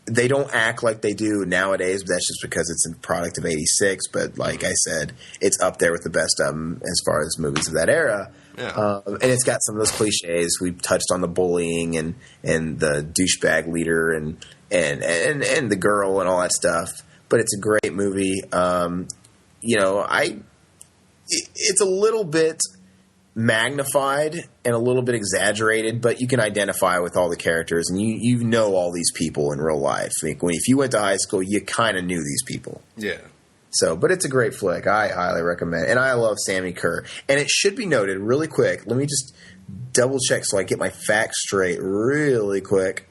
They don't act like they do nowadays, but that's just because it's a product of '86. But like I said, it's up there with the best as far as movies of that era. Yeah. And it's got some of those cliches. We've touched on the bullying and the douchebag leader and the girl and all that stuff. But it's a great movie. It's a little bit magnified and a little bit exaggerated, but you can identify with all the characters, and you know all these people in real life. If you went to high school, you kind of knew these people. Yeah. So, but it's a great flick. I highly recommend it. And I love Sammy Kerr. And it should be noted really quick. Let me just double check so I get my facts straight really quick.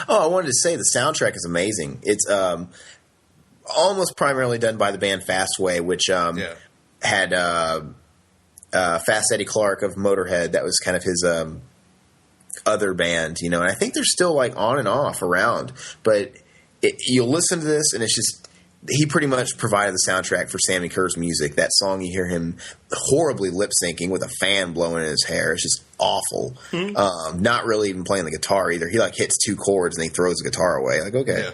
I wanted to say the soundtrack is amazing. It's almost primarily done by the band Fastway, which had Fast Eddie Clark of Motorhead. That was kind of his other band, and I think they're still like on and off around. But you'll listen to this, and it's just he pretty much provided the soundtrack for Sammy Kerr's music. That song, you hear him horribly lip syncing with a fan blowing in his hair. It's just awful. Not really even playing the guitar either. He like hits 2 chords and he throws the guitar away. Like, okay. Yeah.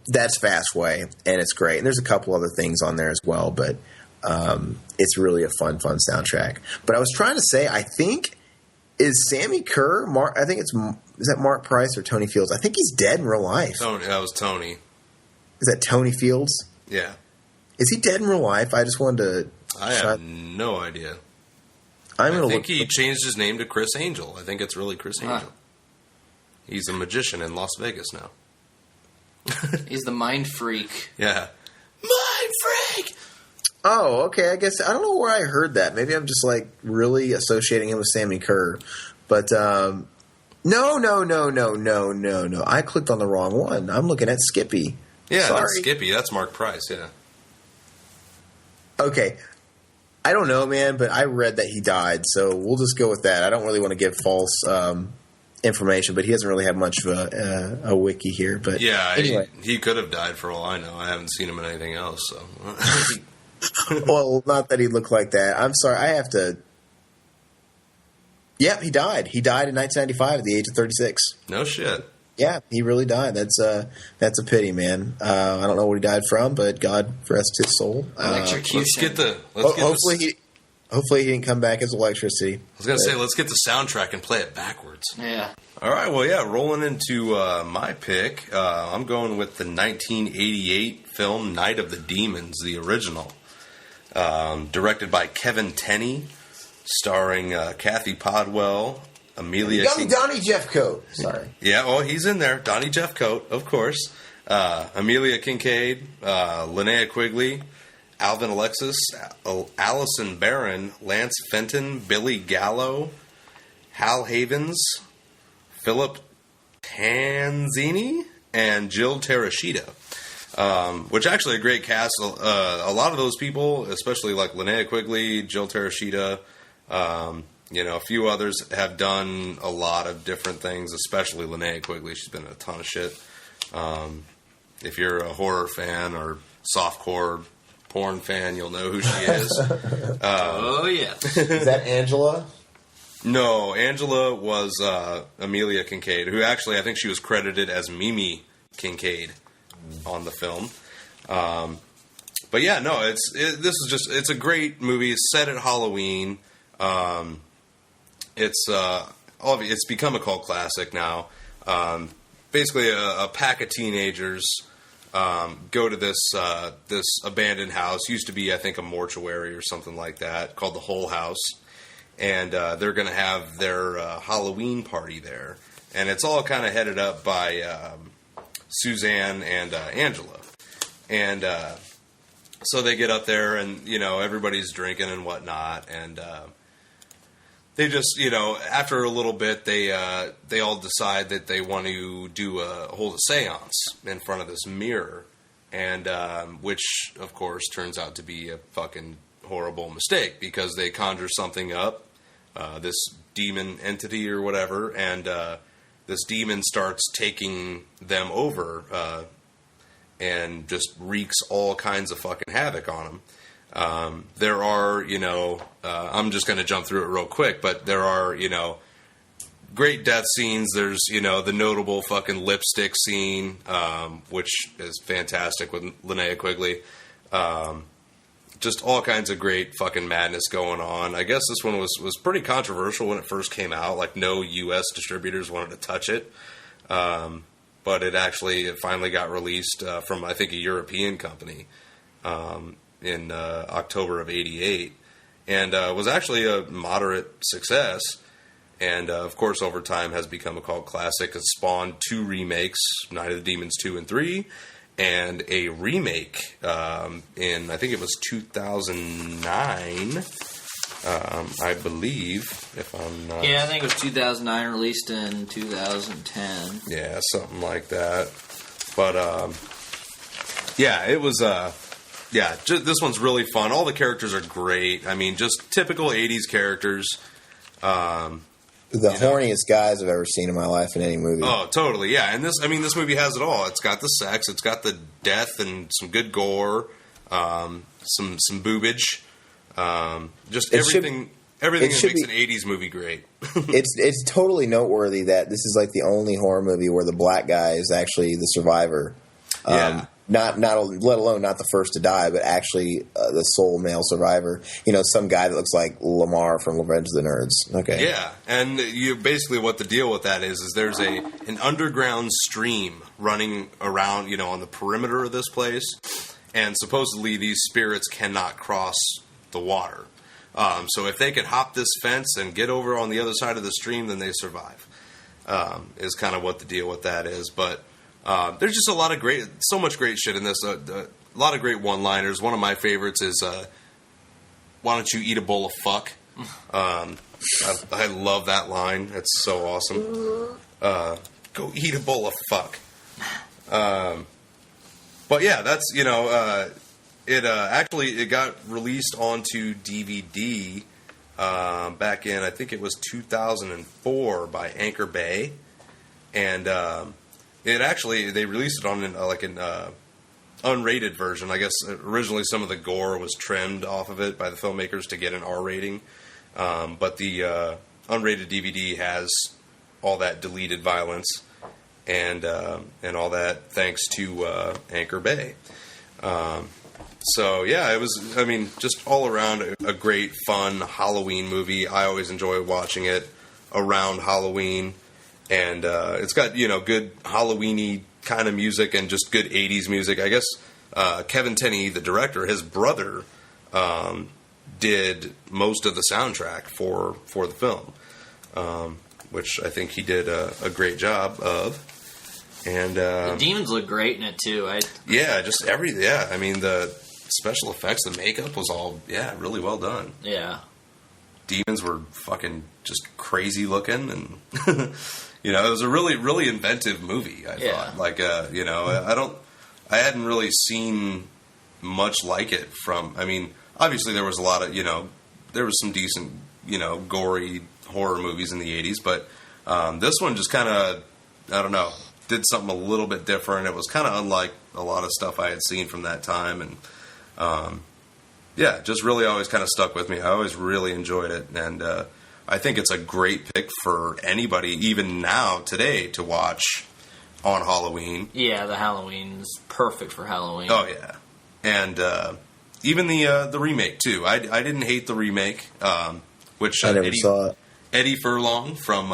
That's Fastway, and it's great. And there's a couple other things on there as well, but it's really a fun soundtrack. But I was trying to say, I think Is Sammy Kerr? I think is that Mark Price or Tony Fields? I think he's dead in real life. That was Tony. Is that Tony Fields? Yeah. Is he dead in real life? I just wanted to. I have no idea. I think he changed his name to Chris Angel. I think it's really Chris Angel. He's a magician in Las Vegas now. He's the mind freak. Yeah. Mind freak! Oh, okay. I guess I don't know where I heard that. Maybe I'm just like really associating him with Sammy Kerr. But no. I clicked on the wrong one. I'm looking at Skippy. Yeah, Sorry. That's Skippy. That's Mark Price, yeah. Okay. I don't know, man, but I read that he died, so we'll just go with that. I don't really want to give false information, but he doesn't really have much of a wiki here. But yeah, anyway. he could have died for all I know. I haven't seen him in anything else, so. Well, not that he looked like that. I'm sorry. I have to. Yep, he died. He died in 1995 at the age of 36. No shit. Yeah, he really died. That's a pity, man. I don't know what he died from, but God rest his soul. Electrocution. Hopefully he didn't come back as electricity. I was going to say, let's get the soundtrack and play it backwards. Yeah. All right, well, yeah, rolling into my pick, I'm going with the 1988 film Night of the Demons, the original. Directed by Kevin Tenney, starring Kathy Podwell, Amelia Donnie Jeffcoat. Sorry. Yeah, well, he's in there. Donnie Jeffcoat, of course. Amelia Kincaid, Linnea Quigley, Alvin Alexis, Allison Barron, Lance Fenton, Billy Gallo, Hal Havens, Philip Tanzini, and Jill Terashita. Which actually a great cast. A lot of those people, especially like Linnea Quigley, Jill Terashita, a few others have done a lot of different things, especially Linnea Quigley. She's been in a ton of shit. If you're a horror fan or softcore porn fan, you'll know who she is. Oh, yeah. Is that Angela? No, Angela was Amelia Kincaid, who actually I think she was credited as Mimi Kincaid on the film. But yeah, no, it's a great movie. It's set at Halloween. It's become a cult classic now. Basically, a pack of teenagers go to this abandoned house. Used to be, I think, a mortuary or something like that, called the Whole House, and they're going to have their Halloween party there, and it's all kind of headed up by Suzanne and Angela, and so they get up there, and everybody's drinking and whatnot, and they just, after a little bit, they all decide that they want to hold a seance in front of this mirror, and which, of course, turns out to be a fucking horrible mistake, because they conjure something up, this demon entity or whatever, and this demon starts taking them over and just wreaks all kinds of fucking havoc on them. There are, I'm just going to jump through it real quick, but there are, great death scenes. There's, the notable fucking lipstick scene, which is fantastic with Linnea Quigley. Just all kinds of great fucking madness going on. I guess this one was pretty controversial when it first came out. Like, no U.S. distributors wanted to touch it. But it finally got released from, I think, a European company in October of '88, and was actually a moderate success, and of course over time has become a cult classic. It spawned 2 remakes, Night of the Demons 2 and 3, and a remake in, I think it was 2009, I believe, if I'm not... Yeah, I think it was 2009, released in 2010. Yeah, something like that. But, yeah, it was... this one's really fun. All the characters are great. I mean, just typical 80s characters. The horniest guys I've ever seen in my life in any movie. Oh, totally, yeah. And this movie has it all. It's got the sex, it's got the death and some good gore, some boobage, just everything that makes an 80s movie great. It's totally noteworthy that this is like the only horror movie where the black guy is actually the survivor. Yeah. let alone not the first to die, but actually the sole male survivor. Some guy that looks like Lamar from Revenge of the Nerds. Okay. Yeah, and you basically what the deal with that is there's an underground stream running around, on the perimeter of this place, and supposedly these spirits cannot cross the water. So if they can hop this fence and get over on the other side of the stream, then they survive. Is kind of what the deal with that is, but. There's just so much great shit in this. A lot of great one-liners. One of my favorites is, "Why don't you eat a bowl of fuck?" I love that line. It's so awesome. Go eat a bowl of fuck. But yeah, that's it got released onto DVD back in I think it was 2004 by Anchor Bay, and. They released it on an unrated version. I guess originally some of the gore was trimmed off of it by the filmmakers to get an R rating. But the unrated DVD has all that deleted violence and all that thanks to Anchor Bay. So yeah, it was, just all around a great, fun Halloween movie. I always enjoy watching it around Halloween. And it's got, good Halloween-y kind of music and just good 80s music. I guess Kevin Tenney, the director, his brother, did most of the soundtrack for the film, which I think he did a great job of. And the demons look great in it, too. Just everything. Yeah, the special effects, the makeup was all, really well done. Yeah. Demons were fucking just crazy looking and... it was a really, really inventive movie, I thought. I hadn't really seen much like it from, obviously there was a lot of, there was some decent, gory horror movies in the 80s, but this one just kind of, I don't know, did something a little bit different. It was kind of unlike a lot of stuff I had seen from that time, and, just really always kind of stuck with me. I always really enjoyed it, and, I think it's a great pick for anybody, even now, today, to watch on Halloween. Yeah, the Halloween's perfect for Halloween. Oh, yeah. And even the remake, too. I didn't hate the remake, which I never saw it. Eddie Furlong from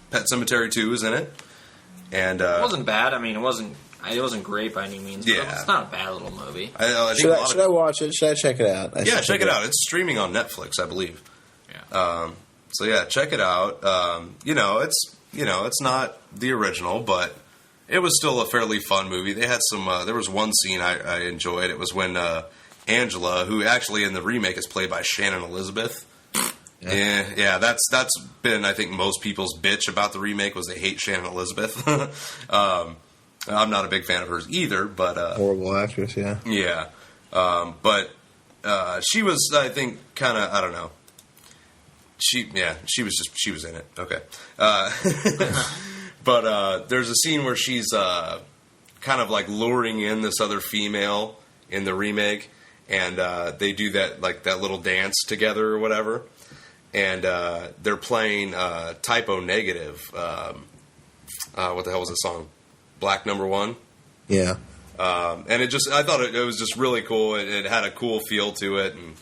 Pet Sematary II is in it. And it wasn't bad. It wasn't great by any means, but it's not a bad little movie. Should I watch it? Should I check it out? Check it out. It's streaming on Netflix, I believe. So yeah, check it out. It's not the original, but it was still a fairly fun movie. They had some. There was one scene I enjoyed. It was when Angela, who actually in the remake is played by Shannon Elizabeth. Yeah, that's been I think most people's bitch about the remake was they hate Shannon Elizabeth. I'm not a big fan of hers either, but horrible actress. Yeah. Yeah, but she was I think kind of I don't know. She was in it. Okay. But there's a scene where she's kind of like luring in this other female in the remake, and they do that little dance together or whatever, and they're playing Typo Negative. What the hell was the song? Black Number One. Yeah. And I thought it was just really cool. It had a cool feel to it, and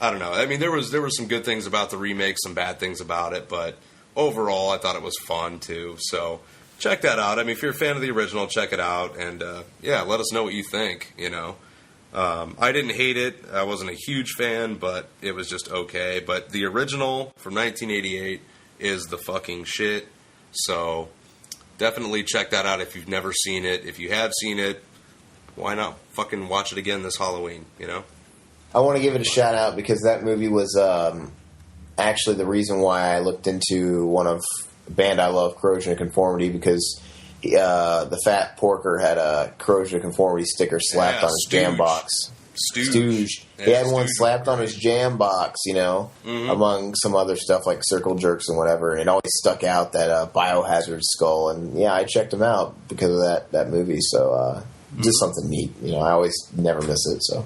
I don't know. There was some good things about the remake, some bad things about it, but overall, I thought it was fun too. So check that out. If you're a fan of the original, check it out, and let us know what you think. I didn't hate it. I wasn't a huge fan, but it was just okay. But the original from 1988 is the fucking shit. So definitely check that out if you've never seen it. If you have seen it, why not fucking watch it again this Halloween? I want to give it a shout out because that movie was actually the reason why I looked into one of the band I love, Corrosion of Conformity, because the Fat Porker had a Corrosion of Conformity sticker slapped on his jam box. Stooge. He had one slapped on his jam box, among some other stuff like Circle Jerks and whatever, and it always stuck out, that Biohazard skull. And yeah, I checked him out because of that movie, so just something neat. I always never miss it, so.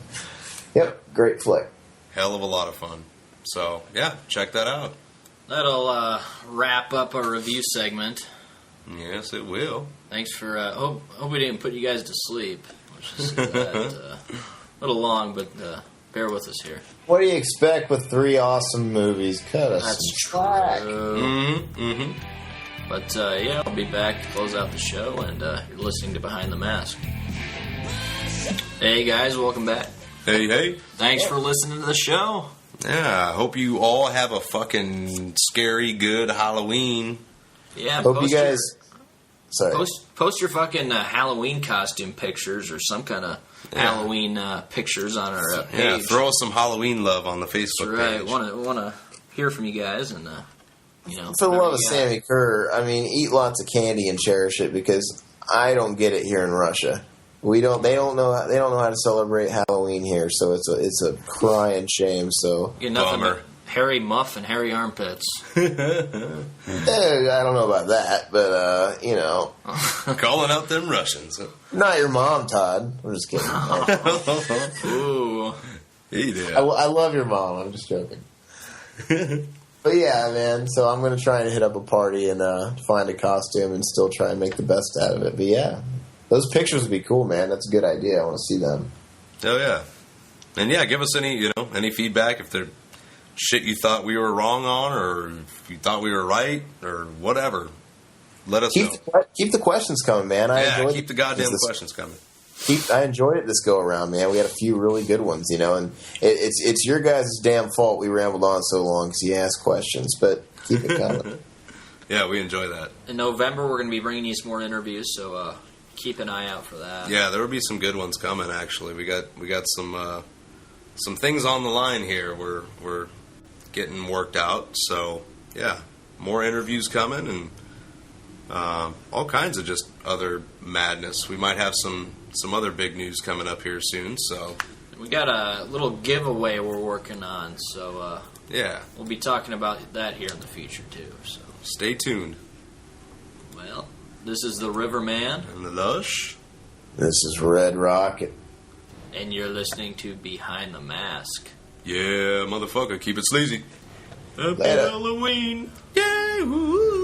Yep, great flick. Hell of a lot of fun. So, yeah, check that out. That'll wrap up our review segment. Yes, it will. Thanks for... hope we didn't put you guys to sleep. Let's just say that. A little long, but bear with us here. What do you expect with 3 awesome movies? Cut us That's some slack. true. But yeah, I'll be back to close out the show, and you're listening to Behind the Mask. Hey guys, welcome back. Hey. Thanks for listening to the show. Yeah, I hope you all have a fucking scary good Halloween. Yeah, Hope you guys. Sorry. Post your fucking Halloween costume pictures or some kind of Halloween pictures on our page. Yeah, throw us some Halloween love on the Facebook That's right. page. Want to hear from you guys, and For the love of Sammy Kerr, I mean, eat lots of candy and cherish it, because I don't get it here in Russia. They don't know how to celebrate Halloween here, so it's a crying shame. So Get nothing Bummer. but hairy muff and hairy armpits. I don't know about that, but Calling out them Russians. not your mom, Todd. I'm just kidding. Ooh. He did. I love your mom. I'm just joking. But yeah, man. So I'm gonna try and hit up a party and find a costume and still try and make the best out of it. But yeah, those pictures would be cool, man. That's a good idea. I want to see them. Oh yeah, and yeah, give us any feedback if there's shit you thought we were wrong on, or if you thought we were right, or whatever. Let us know. Keep the questions coming, man. Keep the goddamn questions coming. I enjoyed it this go around, man. We had a few really good ones, and it's your guys' damn fault we rambled on so long because you asked questions, but keep it coming. Yeah, we enjoy that. In November, we're going to be bringing you some more interviews, so keep an eye out for that. Yeah, there will be some good ones coming. Actually, we got some things on the line here. We're getting worked out. So yeah, more interviews coming and all kinds of just other madness. We might have some other big news coming up here soon. So we got a little giveaway we're working on. So yeah, we'll be talking about that here in the future too. So stay tuned. Well, this is the RiverMan And the Lush. This is RedRocket. And you're listening to Behind the Mask. Yeah, motherfucker, keep it sleazy. Happy Later. Halloween. Yeah. Woo.